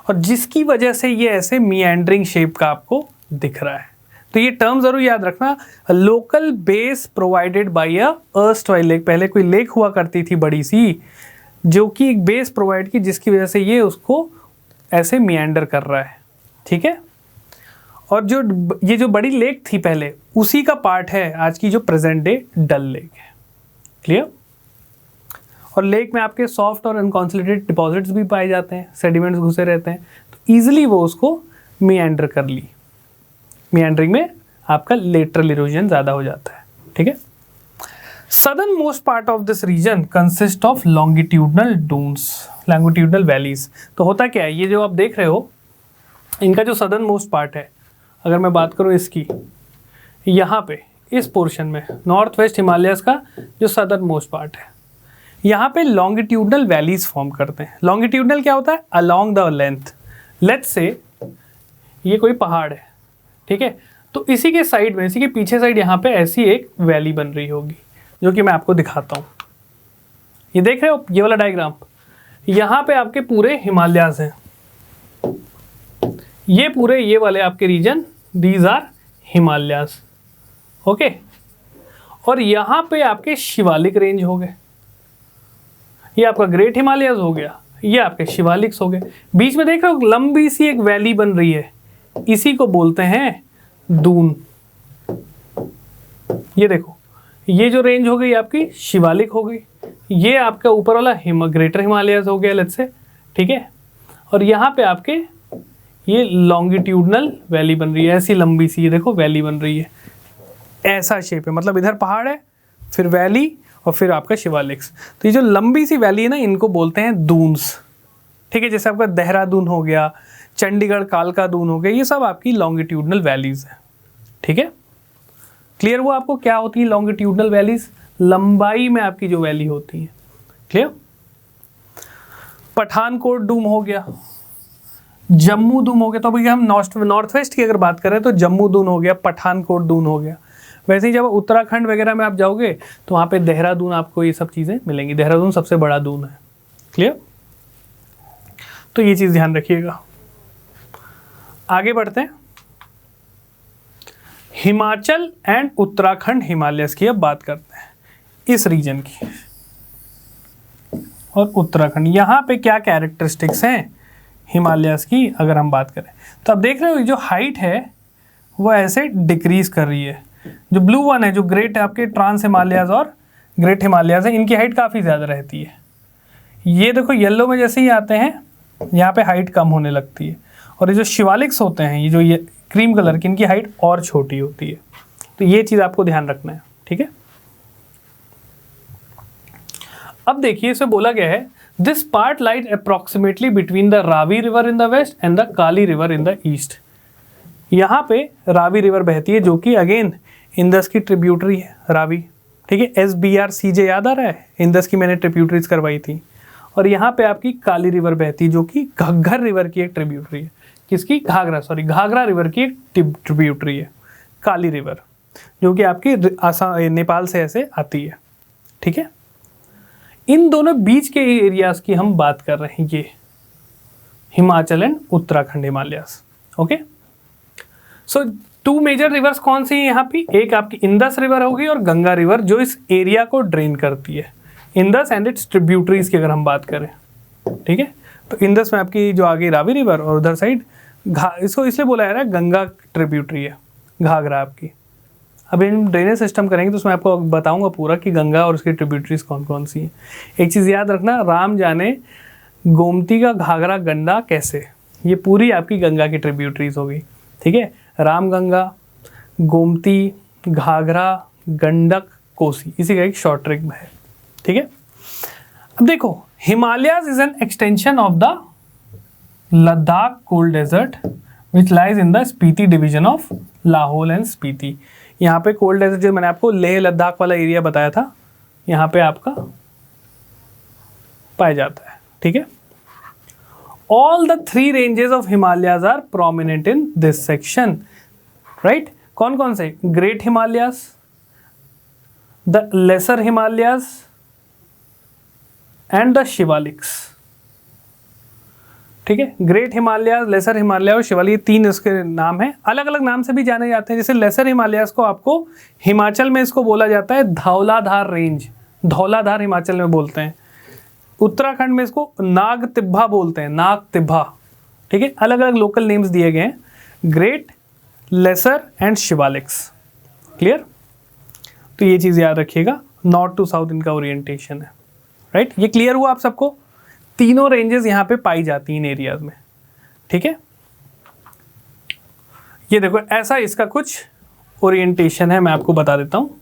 और जिसकी वजह से ये ऐसे मियांडरिंग शेप का आपको दिख रहा है। तो ये टर्म जरूर याद रखना, local base provided by a erstwhile lake. पहले कोई लेक हुआ करती थी बड़ी सी, जो कि एक बेस प्रोवाइड की, जिसकी वजह से ये उसको ऐसे मियांडर कर रहा है, ठीक है। और जो ये जो बड़ी लेक थी पहले, उसी का पार्ट है आज की जो प्रेजेंट डे डल लेक है। क्लियर? और लेक में आपके सॉफ्ट और अनकॉन्सोलिडेटेड डिपॉजिट्स भी पाए जाते हैं, सेडिमेंट्स घुसे रहते हैं, तो ईजिली वो उसको मियांडर कर ली। मियांडरिंग में आपका लेटरल इरोजन ज़्यादा हो जाता है, ठीक है। Southern most part of this region consist of longitudinal duns, longitudinal valleys. तो होता क्या है, ये जो आप देख रहे हो, इनका जो सदर्न मोस्ट पार्ट है, अगर मैं बात करूँ इसकी, यहाँ पे इस पोर्शन में नॉर्थ वेस्ट हिमालयस का जो सदर्न मोस्ट पार्ट है, यहाँ पे लॉन्गिट्यूडनल वैलीज फॉर्म करते हैं। लॉन्गिट्यूडनल क्या होता है, along the length. Let's say ये कोई पहाड़ है, ठीक है, तो इसी के साइड में, इसी के पीछे साइड यहाँ पे ऐसी एक वैली बन रही होगी, जो कि मैं आपको दिखाता हूँ। ये देख रहे हो ये वाला डायग्राम, यहाँ पे आपके पूरे हिमालयाज हैं, ये पूरे ये वाले आपके region, these are Himalayas, okay. और यहाँ पे आपके शिवालिक रेंज हो गए, ये आपका ग्रेट हिमालयाज हो गया, ये आपके शिवालिक्स हो गए। बीच में देख रहे हो लंबी सी एक वैली बन रही है, इसी को बोलते हैं दून। ये देखो, ये जो रेंज हो गई आपकी शिवालिक हो गई, ये आपका ऊपर वाला ग्रेटर हिमालयाज हो गया लेट्स से, ठीक है। और यहाँ पे आपके ये लॉन्गिट्यूडनल वैली बन रही है, ऐसी लंबी सी, ये देखो वैली बन रही है, ऐसा शेप है, मतलब इधर पहाड़ है, फिर वैली, और फिर आपका शिवालिक्स। तो ये जो लंबी सी वैली है ना, इनको बोलते हैं दून्स, ठीक है। जैसे आपका देहरादून हो गया, चंडीगढ़ कालका दून हो गया, ये सब आपकी लॉन्गिट्यूडनल वैलीज है, ठीक है। क्लियर हुआ आपको क्या होती है लॉन्गिट्यूडनल वैलीज, लंबाई में आपकी जो वैली होती है। क्लियर? पठानकोट डूम हो गया, जम्मू दून हो गया, तो अभी हम नॉर्थ वेस्ट की अगर बात करें तो जम्मू दून हो गया, पठानकोट दून हो गया। वैसे ही जब उत्तराखंड वगैरह में आप जाओगे तो वहाँ पे देहरादून आपको ये सब चीज़ें मिलेंगी। देहरादून सबसे बड़ा दून है। क्लियर? तो ये चीज़ ध्यान रखिएगा। आगे बढ़ते हैं। हिमाचल एंड उत्तराखंड हिमालयस की अब बात करते हैं, इस रीजन की। और उत्तराखंड, यहाँ पे क्या कैरेक्टरिस्टिक्स हैं हिमालयस की अगर हम बात करें तो आप देख रहे हो जो हाइट है वो ऐसे डिक्रीज कर रही है। जो ब्लू वन है, जो ग्रेट आपके ट्रांस हिमालयाज और ग्रेट हिमालयाज है, इनकी हाइट काफ़ी ज़्यादा रहती है। ये देखो येलो में जैसे ही आते हैं यहाँ पे हाइट कम होने लगती है। और ये जो शिवालिक्स होते हैं, ये जो ये क्रीम कलर की, इनकी हाइट और छोटी होती है। तो ये चीज़ आपको ध्यान रखना है, ठीक है। अब देखिए इसमें बोला गया है this part lies approximately between the Ravi river in the west and the Kali river in the east. यहाँ पे रावी रिवर बहती है जो कि अगेन इंदस की ट्रिब्यूटरी है, रावी, ठीक है। SBRCJ याद आ रहा है, इंदस की मैंने ट्रिब्यूटरीज करवाई थी। और यहाँ पे आपकी काली रिवर बहती है जो कि घग्घर रिवर की एक ट्रिब्यूटरी है। किसकी? घाघरा रिवर की एक ट्रिब्यूटरी है काली रिवर, जो कि आपकी नेपाल से ऐसे आती है, ठीक है। इन दोनों बीच के एरियाज की हम बात कर रहे हैं, ये Himachal and Uttarakhand Himalayas. Okay, so 2 major rivers कौन सी है यहाँ पे? एक आपकी इंदस रिवर होगी और गंगा रिवर, जो इस एरिया को ड्रेन करती है। इंदस एंड इट्स ट्रिब्यूटरीज की अगर हम बात करें, ठीक है। तो इंदस में आपकी जो आगे रावी रिवर और उधर साइड इसको इसलिए बोला जा रहा है गंगा ट्रिब्यूटरी है, घाघरा आपकी। अब इन ड्रेनेज सिस्टम करेंगे तो उसमें आपको बताऊंगा पूरा कि गंगा और उसकी ट्रिब्यूटरीज कौन कौन सी हैं। एक चीज़ याद रखना, राम जाने गोमती का घाघरा गंडा कैसे, ये पूरी आपकी गंगा की ट्रिब्यूटरीज होगी, ठीक है। राम गंगा, गोमती, घाघरा, गंडक, कोसी, इसी का एक शॉर्ट ट्रिक है, ठीक है। अब देखो, Himalayas is an extension of the Ladakh cold desert which lies in the Spiti division of Lahaul and Spiti. यहाँ पे कोल्ड डेजर्ट जो मैंने आपको लेह लद्दाख वाला एरिया बताया था, यहाँ पे आपका पाया जाता है, ठीक है। All the 3 ranges of Himalayas are prominent in this section, right? कौन कौन से? Great Himalayas, the Lesser Himalayas, and the Shivaliks, ठीक है। ग्रेट हिमालयाज, लेसर हिमालय और शिवालिक, ये 3 इसके नाम हैं। अलग अलग नाम से भी जाने जाते हैं। जैसे लेसर हिमालयाज को आपको हिमाचल में इसको बोला जाता है धौलाधार रेंज, धौलाधार हिमाचल में बोलते हैं। उत्तराखंड में इसको नाग तिब्बा बोलते हैं, नाग तिब्बा, ठीक है। अलग अलग लोकल नेम्स दिए गए हैं, great, lesser and Shivaliks. Clear? तो ये चीज़ याद रखिएगा, नॉर्थ टू साउथ इनका ओरिएंटेशन है, राइट। ये क्लियर हुआ आप सबको? तीनों रेंजेस यहाँ पे पाई जाती हैं इन एरियाज में, ठीक है। ये देखो, ऐसा इसका कुछ ओरिएंटेशन है, मैं आपको बता देता हूँ।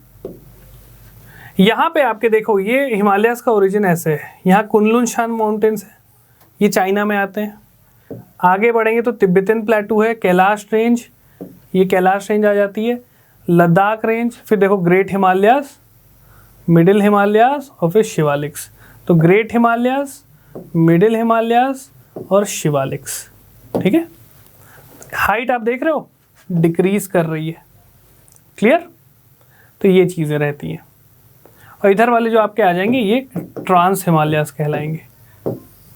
यहाँ पे आपके देखो, ये हिमालयास का ओरिजिन ऐसे है। यहाँ कुनलुन शान माउंटेन्स है, ये चाइना में आते हैं। आगे बढ़ेंगे तो तिब्बतन प्लेटू है, कैलाश रेंज, ये कैलाश रेंज आ जाती है, लद्दाख रेंज, फिर देखो ग्रेट हिमालयास, मिडिल हिमालयास और फिर शिवालिक्स। तो ग्रेट हिमालयास, मिडिल हिमालयास और शिवालिक्स, ठीक है। हाइट आप देख रहे हो डिक्रीज कर रही है, क्लियर। तो ये चीज़ें रहती हैं। और इधर वाले जो आपके आ जाएंगे ये ट्रांस हिमालयास कहलाएंगे।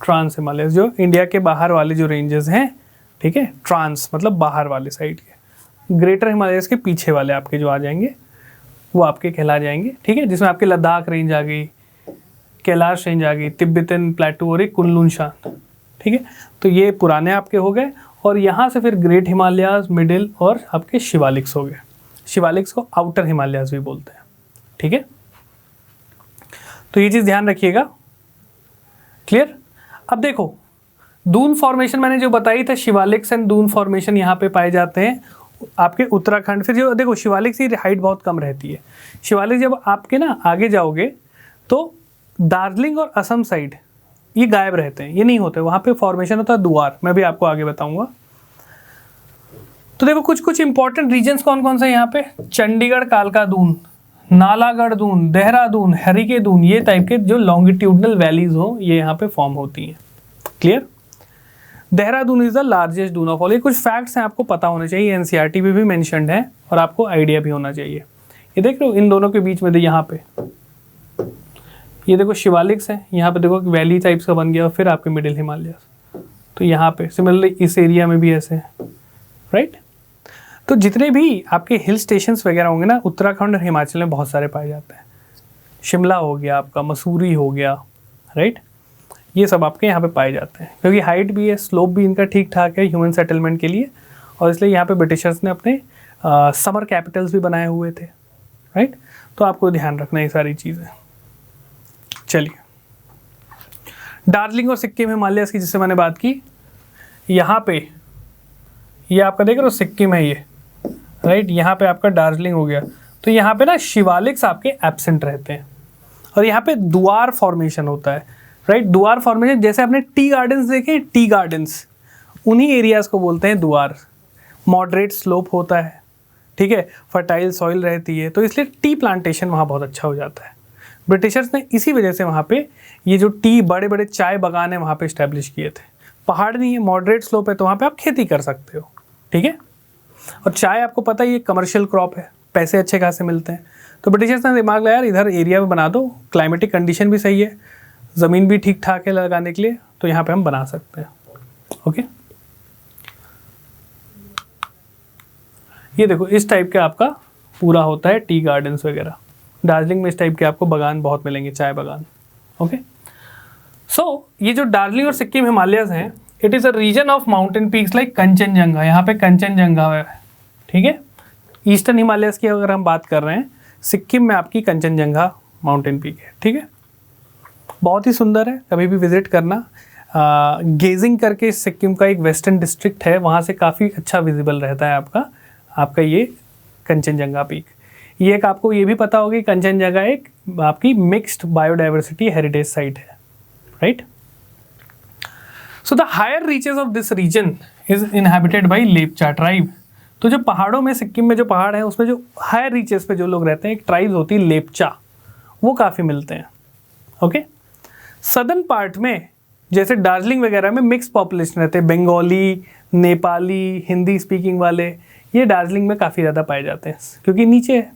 ट्रांस हिमालयास जो इंडिया के बाहर वाले जो रेंजेस हैं, ठीक है, ट्रांस मतलब बाहर वाले साइड के। ग्रेटर हिमालयास के पीछे वाले आपके जो आ जाएंगे वो आपके कहला जाएंगे, ठीक है। जिसमें आपके लद्दाख रेंज आ गई, कैलाश रेंज आ गई, तिब्बतन प्लेटू और एक कुनलुन शान, ठीक है। तो ये पुराने आपके हो गए। और यहाँ से फिर ग्रेट हिमालयास, मिडिल और आपके शिवालिक्स हो गए। शिवालिक्स को आउटर हिमालयास भी बोलते हैं, ठीक है। तो ये चीज़ ध्यान रखिएगा, क्लियर। अब देखो, दून फॉर्मेशन मैंने जो बताई था, शिवालिक्स एंड दून फॉर्मेशन यहाँ पे पाए जाते हैं आपके उत्तराखंड। फिर जो देखो, शिवालिक्स की हाइट बहुत कम रहती है। शिवालिक जब आपके ना आगे जाओगे तो दार्जिलिंग और असम साइड ये गायब रहते हैं, ये नहीं होते। वहाँ पे फॉर्मेशन होता है दुआर, मैं भी आपको आगे बताऊंगा। तो देखो, कुछ कुछ इंपॉर्टेंट रीजन्स कौन कौन से यहाँ पे? चंडीगढ़ कालका दून, नालागढ़ दून, देहरादून, हरिके दून, ये टाइप के जो लॉन्गिट्यूडनल वैलीज हो ये यहाँ पे फॉर्म होती हैं, clear. Dehradun is the largest Doon of all. ये कुछ फैक्ट्स हैं, आपको पता होने चाहिए, एनसीईआरटी में भी मेंशन्ड है और आपको आइडिया भी होना चाहिए। ये देख रहे हो इन दोनों के बीच में, यहाँ पे ये देखो शिवालिक्स है, यहाँ पे देखो वैली टाइप्स का बन गया और फिर आपके मिडिल हिमालयास। तो यहाँ पे सिमिलरली इस एरिया में भी ऐसे है, राइट। तो जितने भी आपके हिल स्टेशंस वगैरह होंगे ना, उत्तराखंड और हिमाचल में बहुत सारे पाए जाते हैं। शिमला हो गया आपका, मसूरी हो गया, राइट, ये सब आपके यहाँ पे पाए जाते हैं क्योंकि हाइट भी है, स्लोप भी इनका ठीक ठाक है ह्यूमन सेटलमेंट के लिए, और इसलिए यहाँ पे ब्रिटिशर्स ने अपने समर कैपिटल्स भी बनाए हुए थे, राइट। तो आपको ध्यान रखना ये सारी चीज़ें। चलिए, दार्जिलिंग और सिक्किम हिमालयस की जिससे मैंने बात की, यहाँ पे ये आपका देख रहे हो सिक्किम है ये, राइट, यहाँ पे आपका दार्जिलिंग हो गया। तो यहाँ पे ना शिवालिक्स आपके एब्सेंट रहते हैं और यहाँ पे दुआर फॉर्मेशन होता है, राइट। दुआर फॉर्मेशन जैसे आपने टी गार्डन्स देखे, टी गार्डन्स, उन्हीं एरियाज को बोलते हैं दुआर। मॉडरेट स्लोप होता है, ठीक है, फर्टाइल सॉइल रहती है, तो इसलिए टी प्लांटेशन वहाँ बहुत अच्छा हो जाता है। ब्रिटिशर्स ने इसी वजह से वहाँ पे ये जो टी बड़े बड़े चाय बागान है वहाँ पे इस्टेब्लिश किए थे। पहाड़ नहीं है, मॉडरेट स्लोप है, तो वहाँ पे आप खेती कर सकते हो, ठीक है। और चाय आपको पता ही है कमर्शियल क्रॉप है, पैसे अच्छे खासे मिलते हैं। तो ब्रिटिशर्स ने दिमाग लगाया यार इधर एरिया में बना दो, क्लाइमेटिक कंडीशन भी सही है, ज़मीन भी ठीक ठाक है लगाने के लिए, तो यहाँ पे हम बना सकते हैं। ओके, ये देखो इस टाइप का आपका पूरा होता है टी गार्डन्स वगैरह। दार्जिलिंग में इस टाइप के आपको बागान बहुत मिलेंगे, चाय बागान। ओके, सो ये जो दार्जिलिंग और सिक्किम हिमालयस हैं, it is a region of mountain peaks like Kanchenjunga. यहाँ पे कंचनजंगा है, ठीक है। ईस्टर्न हिमालयस की अगर हम बात कर रहे हैं, सिक्किम में आपकी कंचनजंगा माउंटेन पीक है, ठीक है। बहुत ही सुंदर है, कभी भी विजिट करना। गेजिंग करके सिक्किम का एक वेस्टर्न डिस्ट्रिक्ट है, वहाँ से काफ़ी अच्छा विजिबल रहता है आपका ये कंचनजंगा पीक। ये एक आपको ये भी पता होगा कि कंचनजंगा एक आपकी मिक्स्ड बायोडाइवर्सिटी हेरिटेज साइट है, right. So the higher reaches of this region is inhabited by Lepcha tribe. तो जो पहाड़ों में, सिक्किम में जो पहाड़ हैं उसमें जो हायर रीचेस पे जो लोग रहते हैं, एक ट्राइब्स होती है लेपचा, वो काफ़ी मिलते हैं। ओके, सदर्न पार्ट में जैसे दार्जिलिंग वगैरह में मिक्स पॉपुलेशन रहते हैं, बंगाली, नेपाली, हिंदी स्पीकिंग वाले, ये दार्जिलिंग में काफ़ी ज़्यादा पाए जाते हैं क्योंकि नीचे है।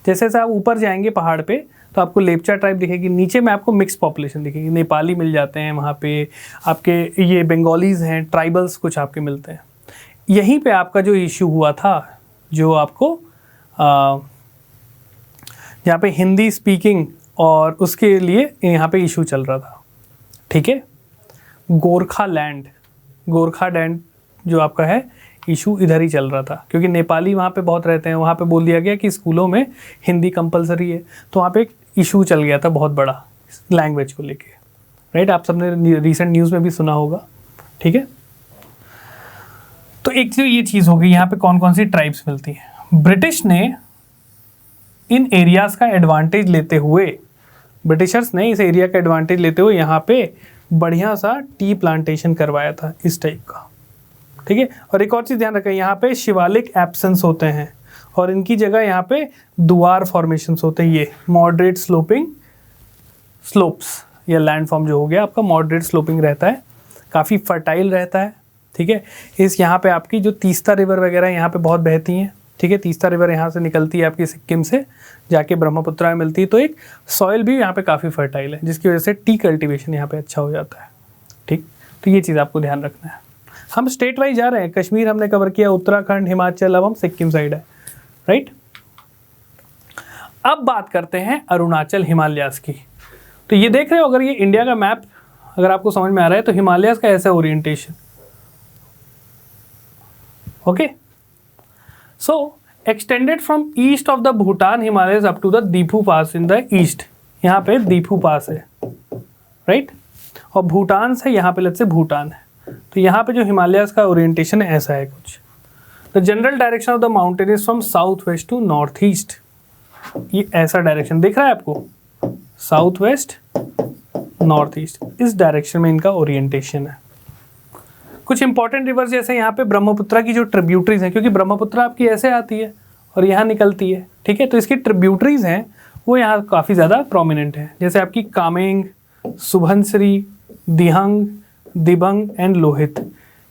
जैसे जैसे आप ऊपर जाएंगे पहाड़ पे तो आपको लेपचा ट्राइब दिखेगी, नीचे में आपको मिक्स पॉपुलेशन दिखेगी, नेपाली मिल जाते हैं वहाँ पे, आपके ये बंगालीज हैं, ट्राइबल्स कुछ आपके मिलते हैं। यहीं पे आपका जो इशू हुआ था, जो आपको यहाँ पे हिंदी स्पीकिंग और उसके लिए यहाँ पे इशू चल रहा था, ठीक है। गोरखा लैंड जो आपका है, इशू इधर ही चल रहा था क्योंकि नेपाली वहाँ पे बहुत रहते हैं। वहाँ पे बोल दिया गया कि स्कूलों में हिंदी कंपलसरी है, तो वहाँ पे एक इशू चल गया था बहुत बड़ा लैंग्वेज को लेके, राइट। आप सबने रिसेंट न्यूज़ में भी सुना होगा, ठीक है। तो एक तो ये चीज़ हो गई, यहाँ पे कौन कौन सी ट्राइब्स मिलती हैं। ब्रिटिश ने इन एरियाज़ का एडवांटेज लेते हुए, ब्रिटिशर्स ने इस एरिया का एडवांटेज लेते हुए यहाँ पे बढ़िया सा टी प्लांटेशन करवाया था इस टाइप का, ठीक है। और एक और चीज़ ध्यान रखें, यहाँ पे शिवालिक एब्सेंस होते हैं और इनकी जगह यहाँ पे दुआर फॉर्मेशंस होते हैं। ये मॉडरेट स्लोपिंग स्लोप्स या लैंड फॉर्म जो हो गया आपका मॉडरेट स्लोपिंग रहता है, काफ़ी फर्टाइल रहता है, ठीक है। इस यहाँ पे आपकी जो तीस्ता रिवर वगैरह यहाँ पे बहुत बहती हैं, ठीक है। तीस्ता रिवर यहाँ से निकलती है आपकी सिक्किम से, जाके ब्रह्मपुत्रा में मिलती है, तो एक सॉइल भी यहाँ पे काफ़ी फर्टाइल है जिसकी वजह से टी कल्टीवेशन यहाँ पे अच्छा हो जाता है, ठीक। तो ये चीज़ आपको ध्यान रखना है। हम स्टेट वाइज जा रहे हैं, कश्मीर हमने कवर किया, उत्तराखंड, हिमाचल, अब हम सिक्किम साइड है, राइट। अब बात करते हैं अरुणाचल हिमालयास की। तो ये देख रहे हो, अगर ये इंडिया का मैप अगर आपको समझ में आ रहा है तो हिमालयास का ऐसा orientation, okay. So extended from east of the Bhutan Himalayas up to the Diphu pass in the east. यहाँ पे दीफू पास है, राइट, और भूटान से यहाँ पे लेट्स से भूटान है। तो यहाँ पे जो हिमालयास का ओरिएंटेशन है ऐसा है कुछ। The general direction of the mountain is from south west to north east. ये ऐसा डायरेक्शन दिख रहा है आपको, साउथ वेस्ट नॉर्थ ईस्ट, इस डायरेक्शन में इनका ओरिएंटेशन है। कुछ इंपॉर्टेंट रिवर्स जैसे यहाँ पे ब्रह्मपुत्रा की जो ट्रिब्यूटरीज हैं, क्योंकि ब्रह्मपुत्रा आपकी ऐसे आती है और यहाँ निकलती है, ठीक है। तो इसकी ट्रिब्यूटरीज हैं वो यहाँ काफ़ी ज़्यादा प्रोमिनेंट है, जैसे आपकी कामेंग, सुबनसिरी, दिहंग, दिबंग एंड लोहित।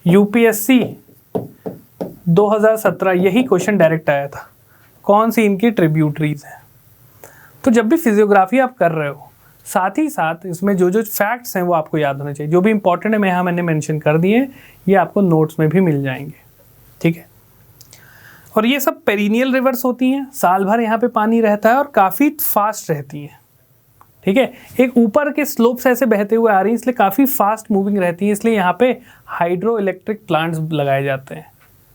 यूपीएससी 2017 यही क्वेश्चन डायरेक्ट आया था कौन सी इनकी ट्रिब्यूटरीज हैं। तो जब भी फिजियोग्राफी आप कर रहे हो, साथ ही साथ इसमें जो जो फैक्ट्स हैं वो आपको याद होने चाहिए। जो भी इंपॉर्टेंट है मैंने मेंशन कर दिए हैं, ये आपको नोट्स में भी मिल जाएंगे, ठीक है। और ये सब पेरिनियल रिवर्स होती हैं, साल भर यहाँ पे पानी रहता है और काफ़ी फास्ट रहती हैं, ठीक है। एक ऊपर के स्लोप से ऐसे बहते हुए आ रही हैं, इसलिए काफ़ी फास्ट मूविंग रहती हैं, इसलिए यहाँ पे हाइड्रो इलेक्ट्रिक प्लांट्स लगाए जाते हैं,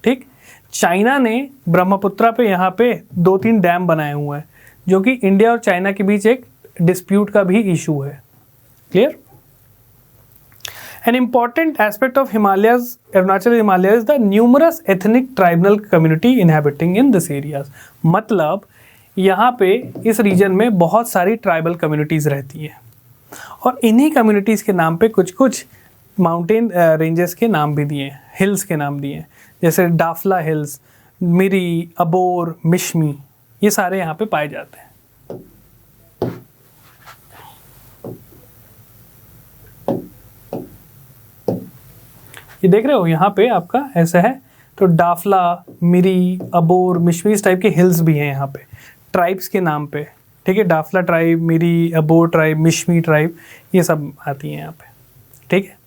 ठीक। चाइना ने ब्रह्मपुत्रा पे यहाँ पे 2-3 डैम बनाए हुए हैं, जो कि इंडिया और चाइना के बीच एक डिस्प्यूट का भी इशू है। Clear? An important aspect of Himalayas, Arunachal Himalayas, is the numerous ethnic tribal community inhabiting in this areas. मतलब यहाँ पे इस रीजन में बहुत सारी ट्राइबल कम्युनिटीज़ रहती हैं और इन्हीं कम्युनिटीज़ के नाम पे कुछ कुछ माउंटेन रेंजेस के नाम भी दिए हैं, हिल्स के नाम दिए हैं, जैसे डाफला हिल्स, मिरी, अबोर, मिशमी, ये सारे यहाँ पे पाए जाते हैं। ये देख रहे हो यहाँ पे आपका ऐसा है, तो डाफला, मिरी, अबोर, मिशमी इस टाइप के हिल्स भी हैं यहाँ पे ट्राइब्स के नाम पे, ठीक है। डाफला ट्राइब, मिरी, अबोर ट्राइब, मिशमी ट्राइब, ये सब आती हैं यहाँ पे, ठीक है।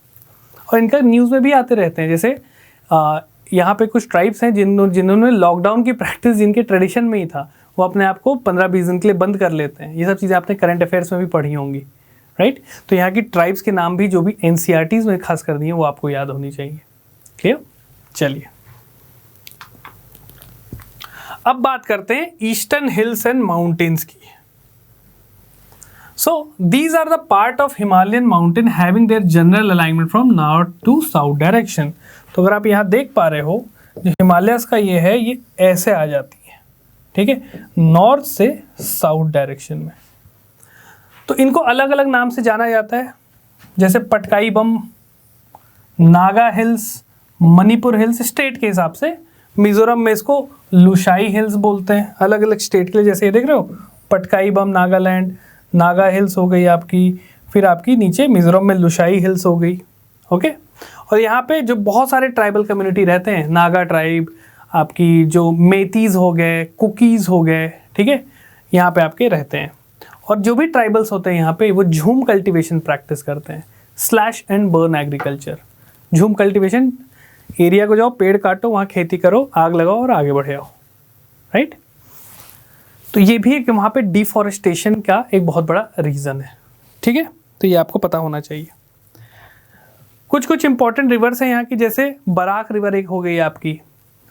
और इनका न्यूज़ में भी आते रहते हैं, जैसे यहाँ पे कुछ ट्राइब्स हैं जिन्होंने लॉकडाउन की प्रैक्टिस जिनके ट्रेडिशन में ही था, वो अपने आप को 15-20 दिन के लिए बंद कर लेते हैं। ये सब चीज़ें आपने करंट अफेयर्स में भी पढ़ी होंगी, राइट। तो यहाँ की ट्राइब्स के नाम भी जो भी एनसीईआरटीज़ में खास कर दिए वो आपको याद होनी चाहिए। क्लियर? चलिए अब बात करते हैं ईस्टर्न हिल्स एंड माउंटेन्स की। So these are the part of Himalayan mountain having their general alignment from north to south direction. तो अगर आप यहाँ देख पा रहे हो, जो हिमालयस का ये है, ये ऐसे आ जाती है, ठीक है, नॉर्थ से साउथ डायरेक्शन में। तो इनको अलग अलग नाम से जाना जाता है, जैसे Patkai Bum, Naga hills, Manipur hills state के हिसाब से। मिजोरम में इसको लुशाई हिल्स बोलते हैं, अलग अलग स्टेट के लिए। जैसे ये देख रहे हो, पटकाई बम नागालैंड, नागा हिल्स हो गई आपकी, फिर आपकी नीचे मिजोरम में लुशाई हिल्स हो गई, ओके। और यहाँ पे जो बहुत सारे ट्राइबल कम्युनिटी रहते हैं, नागा ट्राइब, आपकी जो मेतीज़ हो गए, कुकीज़ हो गए, ठीक है, यहाँ पे आपके रहते हैं। और जो भी ट्राइबल्स होते हैं यहाँ पे, वो झूम कल्टीवेशन प्रैक्टिस करते हैं, स्लैश एंड बर्न एग्रीकल्चर। झूम कल्टीवेशन, एरिया को जाओ, पेड़ काटो, वहाँ खेती करो, आग लगाओ और आगे बढ़े आओ, राइट। तो ये भी एक वहाँ पे डिफॉरेस्टेशन का एक बहुत बड़ा रीज़न है, ठीक है। तो ये आपको पता होना चाहिए। कुछ कुछ इंपॉर्टेंट रिवर्स हैं यहाँ की, जैसे बराक रिवर एक हो गई आपकी,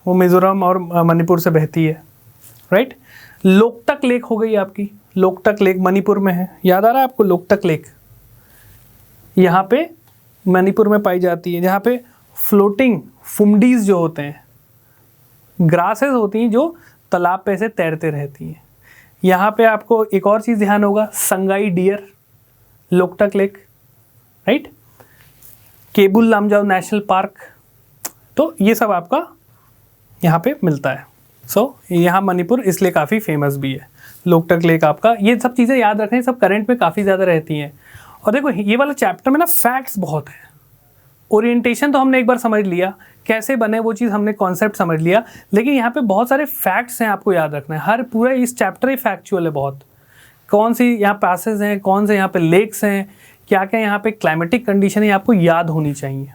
वो मिजोरम और मणिपुर से बहती है, राइट। लोकटक लेक हो गई आपकी, लोकटक लेक मणिपुर में है, याद आ रहा है आपको लोकटक लेक, यहाँ पे मणिपुर में पाई जाती है, जहाँ पे फ्लोटिंग फुमडीज जो होते हैं, ग्रासेस होती हैं जो तालाब पे से तैरते रहती हैं। यहाँ पे आपको एक और चीज़ ध्यान होगा, Sangai deer, Loktak lake, right. Keibul Lamjao national park, तो ये सब आपका यहाँ पे मिलता है। सो यहाँ मणिपुर इसलिए काफ़ी फेमस भी है। लोकटक लेक आपका, ये सब चीज़ें याद रखें, सब करंट में काफ़ी ज़्यादा रहती हैं। और देखो ये वाला चैप्टर में ना फैक्ट्स बहुत है। ओरिएंटेशन तो हमने एक बार समझ लिया, कैसे बने वो चीज़ हमने कॉन्सेप्ट समझ लिया, लेकिन यहाँ पे बहुत सारे फैक्ट्स हैं आपको याद रखना है। हर पूरा इस चैप्टर ही फैक्चुअल है बहुत। कौन सी यहाँ पैसेज हैं, कौन से यहाँ पे लेक्स हैं, क्या क्या यहाँ पे क्लाइमेटिक कंडीशन है, आपको याद होनी चाहिए,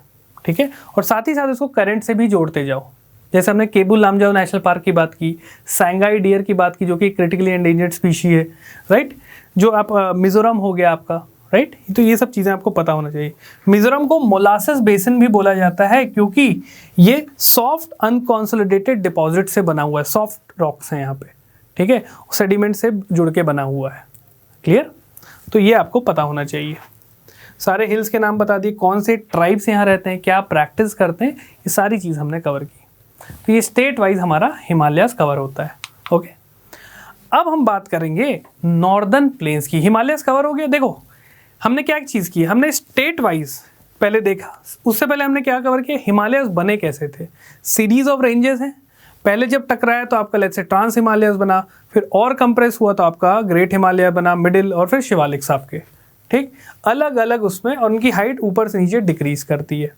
ठीक है। और साथ ही साथ इसको करंट से भी जोड़ते जाओ। जैसे हमने केबुल लामजाओ नेशनल पार्क की बात की, सांगाई डियर की बात की जो कि क्रिटिकली एंडेंजर्ड स्पीशी है, राइट। जो आप मिजोरम हो गया आपका, राइट। तो ये सब चीज़ें आपको पता होना चाहिए। मिजोरम को मोलासेस बेसिन भी बोला जाता है क्योंकि ये सॉफ्ट अनकॉन्सोलिडेटेड डिपॉजिट से बना हुआ है, सॉफ्ट रॉक्स हैं यहाँ पे, ठीक है, सेडिमेंट से जुड़ के बना हुआ है। क्लियर? तो ये आपको पता होना चाहिए। सारे हिल्स के नाम बता दिए, कौन से ट्राइब्स यहाँ रहते हैं, क्या प्रैक्टिस करते हैं, ये सारी चीज़ हमने कवर की। तो ये स्टेट वाइज हमारा हिमालयस कवर होता है, ओके। अब हम बात करेंगे नॉर्दर्न प्लेन्स की। हिमालयस कवर हो गया। देखो हमने क्या चीज़ की, हमने स्टेट वाइज पहले देखा, उससे पहले हमने क्या कवर किया, हिमालयस बने कैसे थे। सीरीज ऑफ रेंजेस हैं, पहले जब टकराया तो आपका लेट्स से ट्रांस हिमालयस बना, फिर और कंप्रेस हुआ तो आपका ग्रेट हिमालय बना, मिडिल, और फिर शिवालिक्स आपके, ठीक, अलग अलग उसमें, और उनकी हाइट ऊपर से नीचे डिक्रीज करती है।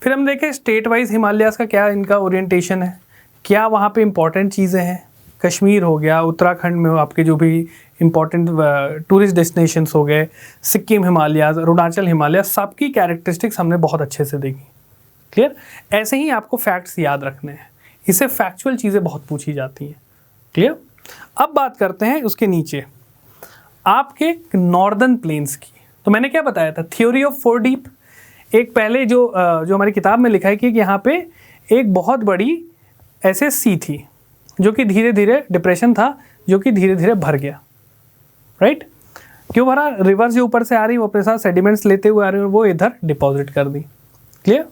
फिर हम देखें स्टेट वाइज हिमालयस का क्या इनका ओरिएंटेशन है, क्या वहाँ पे इंपॉर्टेंट चीज़ें हैं, कश्मीर हो गया, उत्तराखंड में आपके जो भी इंपॉर्टेंट टूरिस्ट डेस्टिनेशंस हो गए, सिक्किम हिमालयाज, अरुणाचल हिमालय, सबकी कैरेक्टरिस्टिक्स हमने बहुत अच्छे से देखी। क्लियर? ऐसे ही आपको फैक्ट्स याद रखने हैं, इससे फैक्चुअल चीज़ें बहुत पूछी जाती हैं। क्लियर? अब बात करते हैं उसके नीचे आपके नॉर्दर्न प्लेन्स की। तो मैंने क्या बताया था, थ्योरी ऑफ फोर डीप। एक पहले जो हमारी किताब में लिखा है कि यहाँ पे एक बहुत बड़ी ऐसे सी थी जो कि धीरे धीरे डिप्रेशन था, जो कि धीरे धीरे भर गया। राइट? क्यों भरा? रिवर जो ऊपर से आ रही वो अपने साथ सेडिमेंट्स लेते हुए आ रही और वो इधर डिपॉजिट कर दी। Clear?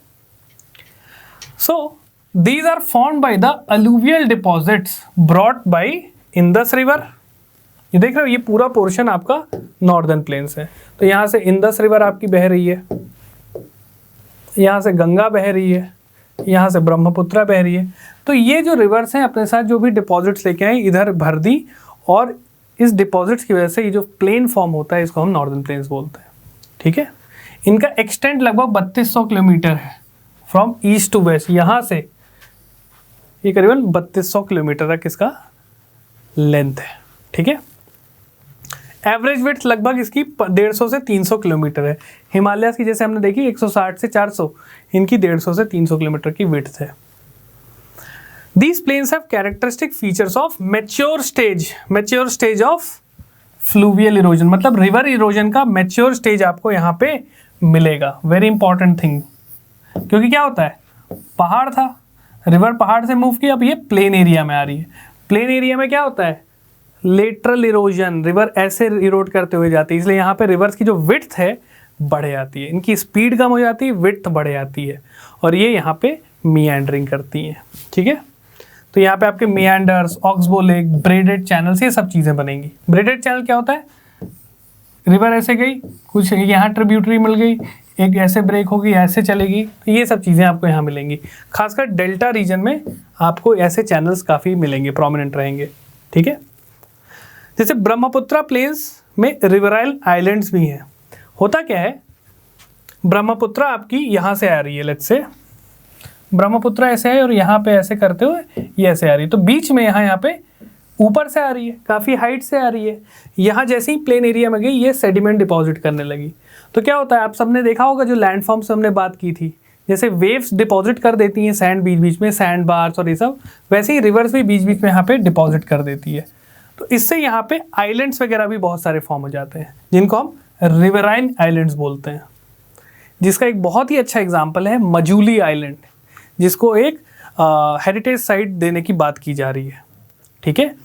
So these are formed by the alluvial deposits brought by Indus river. ये देख रहे हो, ये पूरा पोर्शन आपका नॉर्दर्न प्लेन्स है। तो यहाँ से इंदस रिवर आपकी बह रही है, यहाँ से गंगा बह रही है, यहाँ से ब्रह्मपुत्रा बह रही है। तो ये जो रिवर्स हैं अपने साथ जो भी डिपॉजिट्स लेके आए इधर भर दी, और इस डिपॉजिट्स की वजह से ये जो प्लेन फॉर्म होता है इसको हम नॉर्दर्न प्लेन्स बोलते हैं। ठीक है? इनका एक्सटेंट लगभग 3200 किलोमीटर है फ्रॉम ईस्ट टू वेस्ट। यहाँ से ये करीबन 3200 किलोमीटर तक इसका लेंथ है। ठीक है? एवरेज विड्थ लगभग इसकी 150 से 300 किलोमीटर है। हिमालय की जैसे हमने देखी 160 से 400, इनकी 150 से 300 किलोमीटर की विड्थ है। These plains have characteristic features of mature stage of fluvial erosion, मतलब रिवर इरोजन का मैच्योर स्टेज आपको यहाँ पे मिलेगा। वेरी इंपॉर्टेंट थिंग, क्योंकि क्या होता है, पहाड़ था, रिवर पहाड़ से मूव किया, अब ये प्लेन एरिया में आ रही है। प्लेन एरिया में क्या होता है, लेटरल इरोजन, रिवर ऐसे इरोड करते हुए जाती है, इसलिए यहाँ पे रिवर्स की जो विड्थ है बढ़ जाती है, इनकी स्पीड कम हो जाती है, विड्थ बढ़ जाती है, और ये यहाँ पे मियांडरिंग करती हैं। ठीक है? तो यहाँ पे आपके meanders, oxbow lake, braided channels, ये सब चीज़ें बनेंगी। ब्रेडेड चैनल क्या होता है, रिवर ऐसे गई, कुछ यहाँ ट्रिब्यूटरी मिल गई, एक ऐसे ब्रेक होगी, ऐसे चलेगी, तो ये सब चीज़ें आपको यहाँ मिलेंगी। खासकर डेल्टा रीजन में आपको ऐसे चैनल्स काफ़ी मिलेंगे, प्रोमिनेंट रहेंगे। ठीक है? जैसे ब्रह्मपुत्रा प्लेन्स में रिवराइल आइलैंड्स भी हैं। होता क्या है, ब्रह्मपुत्रा आपकी यहाँ से आ रही है, लेट्स से ब्रह्मपुत्रा ऐसे है और यहाँ पे ऐसे करते हुए ये ऐसे आ रही है, तो बीच में यहाँ पे ऊपर से आ रही है, काफ़ी हाइट से आ रही है। यहाँ जैसे ही प्लेन एरिया में गई ये सेडिमेंट डिपॉजिट करने लगी। तो क्या होता है, आप सबने देखा होगा जो लैंडफॉर्म से हमने बात की थी, जैसे वेव्स डिपॉजिट कर देती हैं सैंड बीच बीच में, सैंड बार्स और ये सब, वैसे ही रिवर्स भी बीच बीच में यहाँ पे डिपॉजिट कर देती है। तो इससे यहाँ पे आइलैंड्स वगैरह भी बहुत सारे फॉर्म हो जाते हैं, जिनको हम रिवराइन आइलैंड्स बोलते हैं। जिसका एक बहुत ही अच्छा एग्जाम्पल है मजूली आइलैंड, जिसको एक हेरिटेज साइट देने की बात की जा रही है। ठीक है?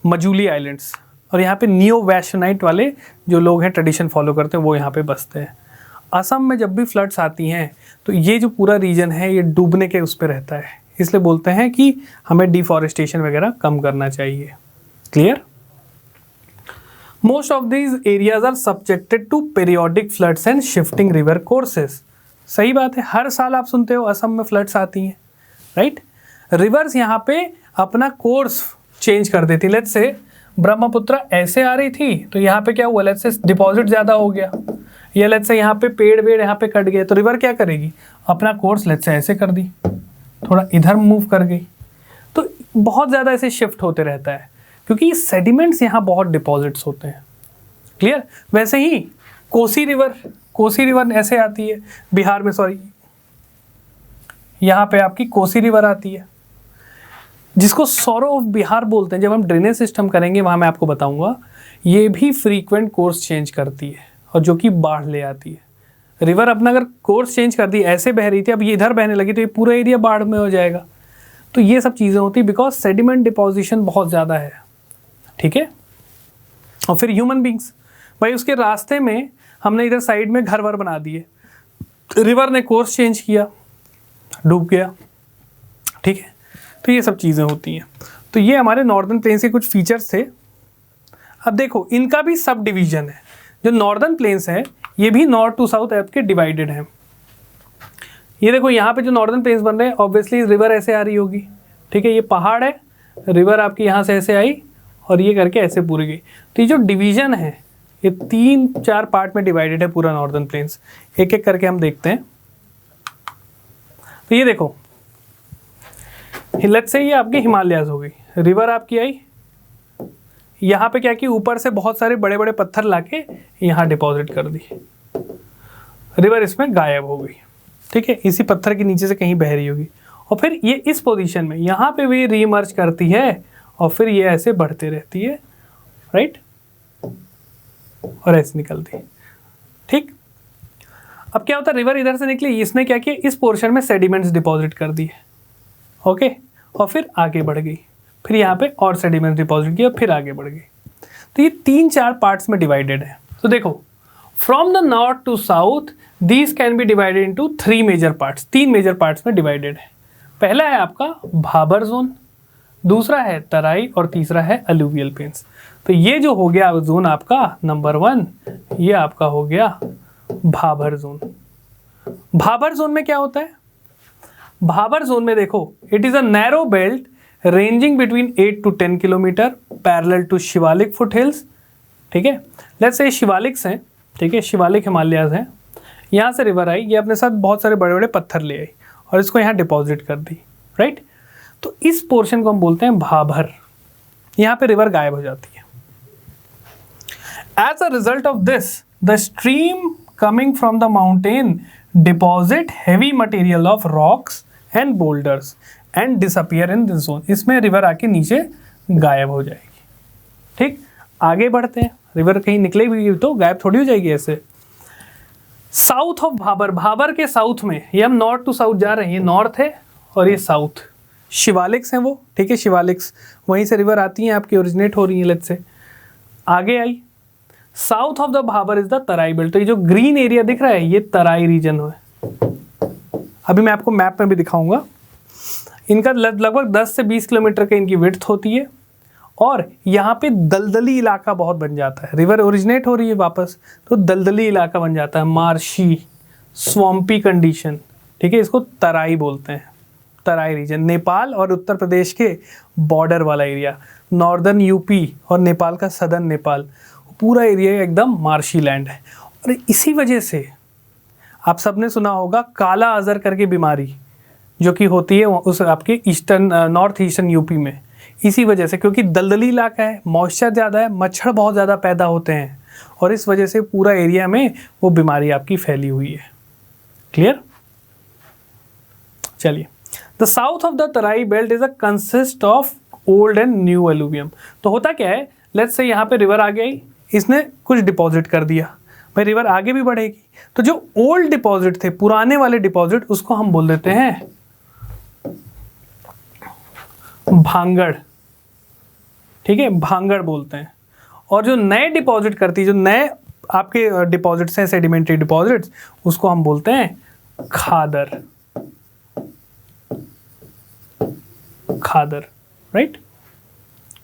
मजूली आइलैंड्स, और यहाँ पे नियो वैशनाइट वाले जो लोग हैं, ट्रेडिशन फॉलो करते हैं, वो यहाँ पे बसते हैं। असम में जब भी फ्लड्स आती हैं तो ये जो पूरा रीजन है ये डूबने के उस पर रहता है, इसलिए बोलते हैं कि हमें डिफॉरेस्टेशन वगैरह कम करना चाहिए। Clear? Most of these areas are subjected to periodic floods and shifting river courses. सही बात है, हर साल आप सुनते हो असम में फ्लड्स आती हैं, राइट? रिवर्स यहाँ पे अपना कोर्स चेंज कर देती। लेट्स से ब्रह्मपुत्रा ऐसे आ रही थी, तो यहाँ पे क्या हुआ, लेट्स से डिपॉजिट ज़्यादा हो गया, या लेट्स से यहाँ पे पेड़ वेड़ यहाँ पे कट गए, तो रिवर क्या करेगी, अपना कोर्स लेट्स से ऐसे कर दी, थोड़ा इधर मूव कर गई। तो बहुत ज़्यादा ऐसे शिफ्ट होते रहता है, क्योंकि सेडिमेंट्स यहाँ बहुत डिपॉजिट्स होते हैं। क्लियर? वैसे ही कोसी रिवर ऐसे आती है बिहार में, सॉरी यहाँ पे आपकी कोसी रिवर आती है, जिसको सौरो ऑफ बिहार बोलते हैं। जब हम ड्रेनेज सिस्टम करेंगे वहाँ मैं आपको बताऊँगा, ये भी फ्रीक्वेंट कोर्स चेंज करती है और जो कि बाढ़ ले आती है। रिवर अपना अगर कोर्स चेंज कर दी, ऐसे बह रही थी, अब ये इधर बहने लगी, तो ये पूरा एरिया बाढ़ में हो जाएगा। तो ये सब चीज़ें होती है बिकॉज सेडिमेंट डिपोजिशन बहुत ज़्यादा है। ठीक है? और फिर ह्यूमन बींग्स, भाई उसके रास्ते में हमने इधर साइड में घर वर बना दिए, रिवर ने कोर्स चेंज किया, डूब गया। ठीक है? तो ये सब चीज़ें होती हैं। तो ये हमारे नॉर्दर्न प्लेन्स के कुछ फीचर्स थे। अब देखो इनका भी सब डिवीजन है। जो नॉर्दर्न प्लेन्स हैं ये भी नॉर्थ टू साउथ आपके डिवाइडेड हैं। ये देखो यहाँ पे जो नॉर्दर्न प्लेन्स बन रहे हैं, ऑब्वियसली रिवर ऐसे आ रही होगी। ठीक है? ये पहाड़ है, रिवर आपकी यहाँ से ऐसे आई और ये करके ऐसे पूरी गई। तो ये जो डिवीजन है ये 3-4 पार्ट में डिवाइडेड है पूरा नॉर्दर्न प्लेन्स। एक एक करके हम देखते हैं। तो ये देखो, लेट्स से ये आपकी हिमालयाज हो गई, रिवर आपकी आई, यहाँ पे क्या कि ऊपर से बहुत सारे बड़े बड़े पत्थर लाके यहाँ डिपॉजिट कर दिए, रिवर इसमें गायब हो गई, ठीक है, इसी पत्थर के नीचे से कहीं बह रही होगी, और फिर ये इस पोजीशन में यहाँ पे भी रीइमर्ज करती है और फिर ये ऐसे बढ़ते रहती है, राइट, और ऐसे निकलती है, ठीक। अब क्या होता है, रिवर इधर से निकली, इसने क्या किया, इस पोर्शन में सेडिमेंट्स डिपॉजिट कर दिए, ओके, और फिर आगे बढ़ गई, फिर यहाँ पे और सेडिमेंट्स डिपॉजिट किया, फिर आगे बढ़ गई। तो ये 3-4 पार्ट्स में डिवाइडेड है। तो देखो, from the north to south these can be divided into 3 major parts, 3 major parts में डिवाइडेड है। पहला है आपका भाबर जोन, दूसरा है तराई, और तीसरा है अलुवियल प्लेन्स। तो ये जो हो गया जोन आपका नंबर 1, ये आपका हो गया भाबर जोन। भाबर जोन में क्या होता है, भाबर जोन में देखो, it is a narrow belt ranging between 8 to 10 kilometre parallel to Shivalik foothills, ठीक है, लेट्स से शिवालिक्स हैं, ठीक है, शिवालिक हिमालयाज हैं, यहाँ से रिवर आई, ये अपने साथ बहुत सारे बड़े बड़े पत्थर ले आई और इसको यहाँ डिपॉजिट कर दी, राइट। तो इस पोर्शन को हम बोलते हैं भाबर, यहाँ पे रिवर गायब हो जाती है। As a result of this the stream coming from the mountain deposit heavy material of rocks and boulders and disappear in this zone. इसमें रिवर आके नीचे गायब हो जाएगी, ठीक। आगे बढ़ते हैं, रिवर कहीं निकलेगी तो गायब थोड़ी हो जाएगी ऐसे। साउथ ऑफ भाबर, भाबर के साउथ में, ये हम नॉर्थ टू साउथ जा रहे हैं, ये नॉर्थ है और ये साउथ, शिवालिक्स हैं वो, ठीक है, शिवालिक्स वहीं से रिवर आती हैं आपकी, ओरिजिनेट हो रही हैं, लेट्स से आगे आई। South of the Bhabar is the Terai belt. तो ये जो ग्रीन एरिया दिख रहा है ये तराई रीजन है, अभी मैं आपको मैप में भी दिखाऊंगा। इनका लगभग 10 से 20 किलोमीटर का इनकी विड्थ होती है और यहाँ पे दलदली इलाका बहुत बन जाता है, रिवर ओरिजिनेट हो रही है वापस तो दलदली इलाका बन जाता है, मार्शी स्वम्पी कंडीशन, ठीक है, इसको तराई बोलते हैं, तराई रीजन। नेपाल और उत्तर प्रदेश के बॉर्डर वाला एरिया, नॉर्दर्न यूपी और नेपाल का सदर्न नेपाल, पूरा एरिया एकदम मार्शी लैंड है। और इसी वजह से आप सबने सुना होगा काला अजहर करके बीमारी जो कि होती है उस आपके ईस्टर्न नॉर्थ ईस्टर्न यूपी में, इसी वजह से, क्योंकि दलदली इलाका है, मॉइस्चर ज़्यादा है, मच्छर बहुत ज़्यादा पैदा होते हैं और इस वजह से पूरा एरिया में वो बीमारी आपकी फैली हुई है। क्लियर? चलिए, the south of the Terai belt is a consist of old and new alluvium. तो होता क्या है, लेट्स से यहाँ पे रिवर आ गई, इसने कुछ डिपॉजिट कर दिया, भाई रिवर आगे भी बढ़ेगी, तो जो ओल्ड डिपॉजिट थे, पुराने वाले डिपॉजिट, उसको हम बोल देते हैं भांगड़, ठीक है, भांगड़ बोलते हैं। और जो नए डिपॉजिट करती है, जो नए आपके डिपॉजिट्स हैं, सेडिमेंट्री डिपॉजिट्स, उसको हम बोलते हैं खादर, खादर, राइट।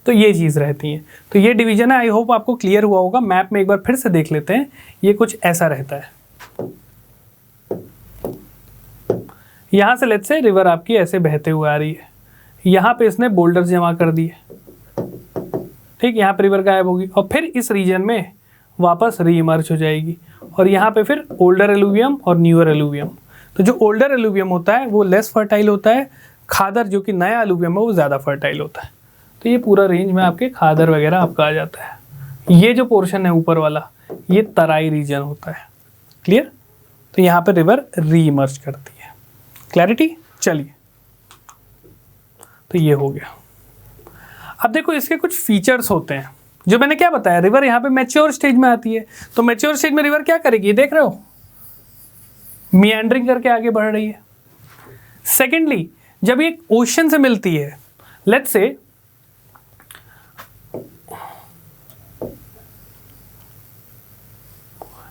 तो ये चीज़ रहती है, तो ये डिवीजन है, आई होप आपको क्लियर हुआ होगा। मैप में एक बार फिर से देख लेते हैं, ये कुछ ऐसा रहता है। यहां से लेट्स से रिवर आपकी ऐसे बहते हुए आ रही है, यहाँ पे इसने बोल्डर्स जमा कर दिए, ठीक, यहाँ पे रिवर गायब होगी और फिर इस रीजन में वापस रीइमर्ज हो जाएगी और यहाँ पे फिर ओल्डर एलुवियम और न्यूअर एलुवियम। तो जो ओल्डर एलुवियम होता है वो लेस फर्टाइल होता है, खादर जो कि नया एलुवियम है वो ज़्यादा फर्टाइल होता है। तो ये पूरा रेंज में आपके खादर वगैरह आपका आ जाता है। ये जो पोर्शन है ऊपर वाला, ये तराई रीजन होता है। क्लियर? तो यहाँ पे रिवर रीइमर्ज करती है। क्लैरिटी? चलिए, तो ये हो गया। अब देखो इसके कुछ फीचर्स होते हैं, जो मैंने क्या बताया, रिवर यहाँ पे मैच्योर स्टेज में आती है। तो मैच्योर स्टेज में रिवर क्या करेगी, देख रहे हो, मियांडरिंग करके आगे बढ़ रही है। सेकेंडली, जब ये ओशन से मिलती है, लेट्स से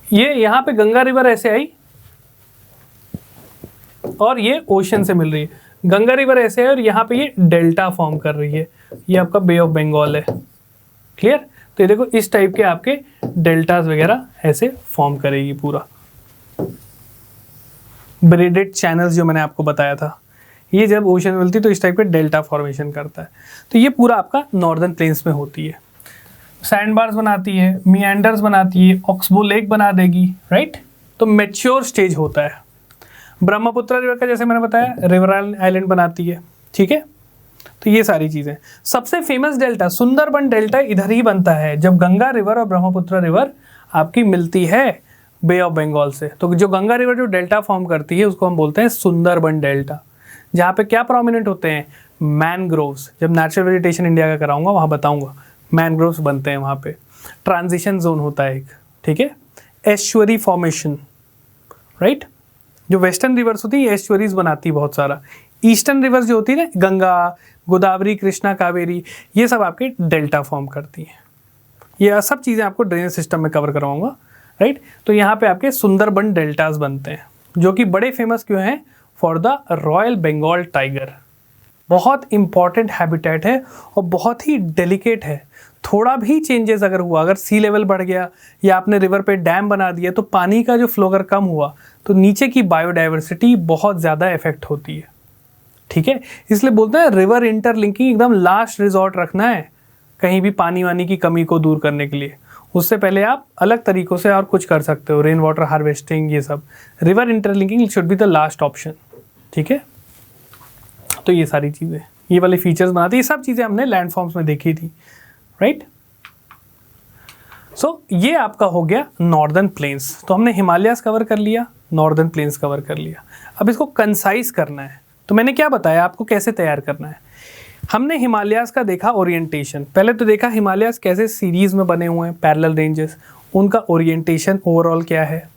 ये यहाँ पे गंगा रिवर ऐसे आई और ये ओशन से मिल रही है, गंगा रिवर ऐसे है और यहाँ पे ये डेल्टा फॉर्म कर रही है, ये आपका बे ऑफ बंगाल है। क्लियर? तो ये देखो इस टाइप के आपके डेल्टास वगैरह ऐसे फॉर्म करेगी पूरा। ब्रेडेड चैनल्स जो मैंने आपको बताया था, ये जब ओशन मिलती है तो इस टाइप के डेल्टा फॉर्मेशन करता है। तो ये पूरा आपका नॉर्दर्न प्लेन्स में होती है, सैंड बार्स बनाती है, मियांडर्स बनाती है, ऑक्सबो लेक बना देगी, राइट। तो मैच्योर स्टेज होता है। ब्रह्मपुत्र रिवर का जैसे मैंने बताया रिवर आइलैंड बनाती है, ठीक है। तो ये सारी चीज़ें। सबसे फेमस डेल्टा सुंदरबन डेल्टा इधर ही बनता है जब गंगा रिवर और ब्रह्मपुत्र रिवर आपकी मिलती है बे ऑफ बंगाल से। तो जो गंगा रिवर जो डेल्टा फॉर्म करती है उसको हम बोलते हैं सुंदरबन डेल्टा, जहाँ पे क्या प्रोमिनेंट होते हैं, मैनग्रोव्स। जब नेचुरल वेजिटेशन इंडिया का कराऊंगा वहाँ बताऊंगा, मैनग्रोव्स बनते हैं वहाँ पे। ट्रांजिशन जोन होता है एक, ठीक है। Estuary formation, right. जो वेस्टर्न रिवर्स होती है एस्चुअरीज बनाती है बहुत सारा। ईस्टर्न रिवर्स जो होती है ना, गंगा, गोदावरी, कृष्णा, कावेरी, ये सब आपके डेल्टा फॉर्म करती हैं। ये सब चीज़ें आपको ड्रेनेज सिस्टम में कवर करवाऊंगा, राइट। तो यहाँ पे आपके सुंदरबन डेल्टास बनते हैं, जो कि बड़े फेमस क्यों हैं, for the royal Bengal tiger. बहुत इंपॉर्टेंट हैबिटेट है और बहुत ही डेलिकेट है। थोड़ा भी चेंजेस अगर हुआ, अगर सी लेवल बढ़ गया या आपने रिवर पे डैम बना दिया, तो पानी का जो फ्लो अगर कम हुआ तो नीचे की बायोडाइवर्सिटी बहुत ज़्यादा इफेक्ट होती है, ठीक है। इसलिए बोलते हैं रिवर इंटरलिंकिंग एकदम लास्ट रिजॉर्ट रखना है कहीं भी पानी वानी की कमी को दूर करने के लिए। उससे पहले आप अलग तरीक़ों से और कुछ कर सकते हो, रेन वाटर हार्वेस्टिंग, ये सब। River interlinking should be the last option, ठीक है। तो ये सारी चीज़ें, ये वाले फीचर्स बनाती, ये सब चीज़ें हमने लैंडफॉर्म्स में देखी थी, राइट। सो ये आपका हो गया नॉर्दर्न प्लेन्स। तो हमने हिमालयास कवर कर लिया, नॉर्दर्न प्लेन्स कवर कर लिया। अब इसको कंसाइज करना है, तो मैंने क्या बताया आपको कैसे तैयार करना है। हमने हिमालयास का देखा ओरिएंटेशन, पहले तो देखा हिमालयास कैसे सीरीज़ में बने हुए हैं, पैरेलल रेंजेस, उनका ओरिएंटेशन ओवरऑल क्या है।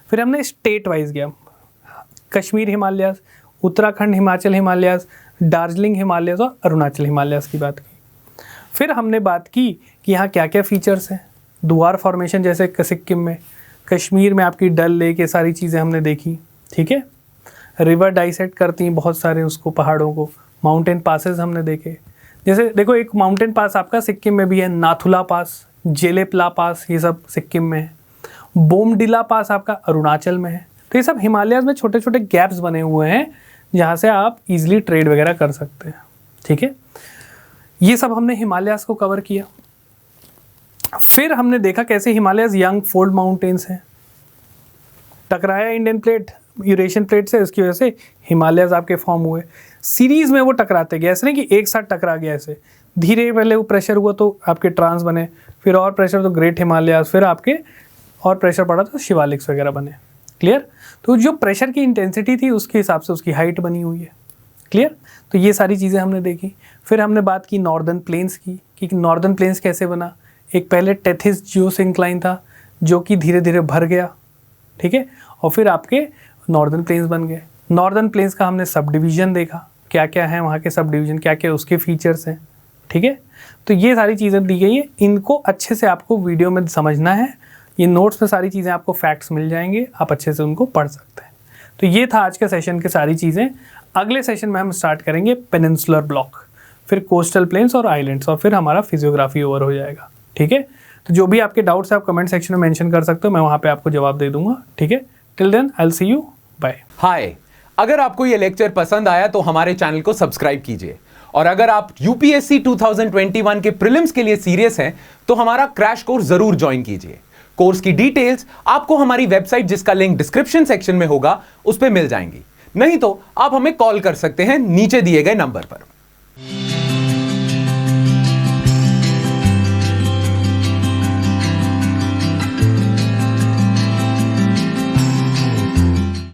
फिर हमने स्टेट वाइज गया, कश्मीर हिमालयास, उत्तराखंड हिमाचल हिमालयास, दार्जिलिंग हिमालयास और अरुणाचल हिमालयास की बात की। फिर हमने बात की कि यहाँ क्या क्या फीचर्स हैं, दुआर फॉर्मेशन जैसे सिक्किम में, कश्मीर में आपकी डल लेक, ये सारी चीज़ें हमने देखी, ठीक है। रिवर डाइसेक्ट करती हैं बहुत सारे उसको, पहाड़ों को। माउंटेन पासेस हमने देखे, जैसे देखो एक माउंटेन पास आपका सिक्किम में भी है, नाथुला पास, जेलेपला पास, ये सब सिक्किम में है। बोमडिला पास आपका अरुणाचल में है। तो ये सब हिमालयाज में छोटे छोटे गैप्स बने हुए हैं जहाँ से आप इजीली ट्रेड वगैरह कर सकते हैं, ठीक है। ये सब हमने हिमालयाज को कवर किया। फिर हमने देखा कैसे हिमालयाज यंग फोल्ड माउंटेन्स हैं, टकराया इंडियन प्लेट यूरेशियन प्लेट से, इसकी वजह से हिमालयाज आपके फॉर्म हुए। सीरीज में वो टकराते गए, ऐसे नहीं कि एक साथ टकरा गया, ऐसे धीरे पहले वो प्रेशर हुआ तो आपके ट्रांस बने, फिर और प्रेशर तो ग्रेट हिमालयाज, फिर आपके और प्रेशर पड़ा तो शिवालिक्स वगैरह बने। क्लियर। तो जो प्रेशर की इंटेंसिटी थी उसके हिसाब से उसकी हाइट बनी हुई है। क्लियर। तो ये सारी चीज़ें हमने देखी। फिर हमने बात की नॉर्दर्न प्लेन्स की, कि नॉर्दर्न प्लेन्स कैसे बना। एक पहले टेथिस जियोसिंक्लाइन था जो कि धीरे धीरे भर गया, ठीक है, और फिर आपके नॉर्दर्न प्लेन्स बन गए। नॉर्दर्न प्लेन्स का हमने सब डिवीज़न देखा, क्या क्या है वहाँ के सब डिवीज़न, क्या क्या उसके फीचर्स हैं, ठीक है। तो ये सारी चीज़ें दी गई है, इनको अच्छे से आपको वीडियो में समझना है। ये नोट्स में सारी चीज़ें आपको फैक्ट्स मिल जाएंगे, आप अच्छे से उनको पढ़ सकते हैं। तो ये था आज के सेशन के सारी चीज़ें। अगले सेशन में हम स्टार्ट करेंगे पेनिनसुलर ब्लॉक, फिर कोस्टल प्लेन्स और आइलैंड्स, और फिर हमारा फिजियोग्राफी ओवर हो जाएगा, ठीक है। तो जो भी आपके डाउट्स है आप कमेंट सेक्शन में मेंशन कर सकते हो, मैं वहाँ पे आपको जवाब दे दूंगा, ठीक है। Till then I will see you, bye. Hi, अगर आपको ये लेक्चर पसंद आया तो हमारे चैनल को सब्सक्राइब कीजिए, और अगर आप यूपीएससी 2021 के प्रीलिम्स के लिए सीरियस हैं तो हमारा क्रैश कोर्स जरूर ज्वाइन कीजिए। कोर्स की डिटेल्स आपको हमारी वेबसाइट, जिसका लिंक डिस्क्रिप्शन सेक्शन में होगा, उस पर मिल जाएंगी। नहीं तो आप हमें कॉल कर सकते हैं नीचे दिए गए नंबर पर।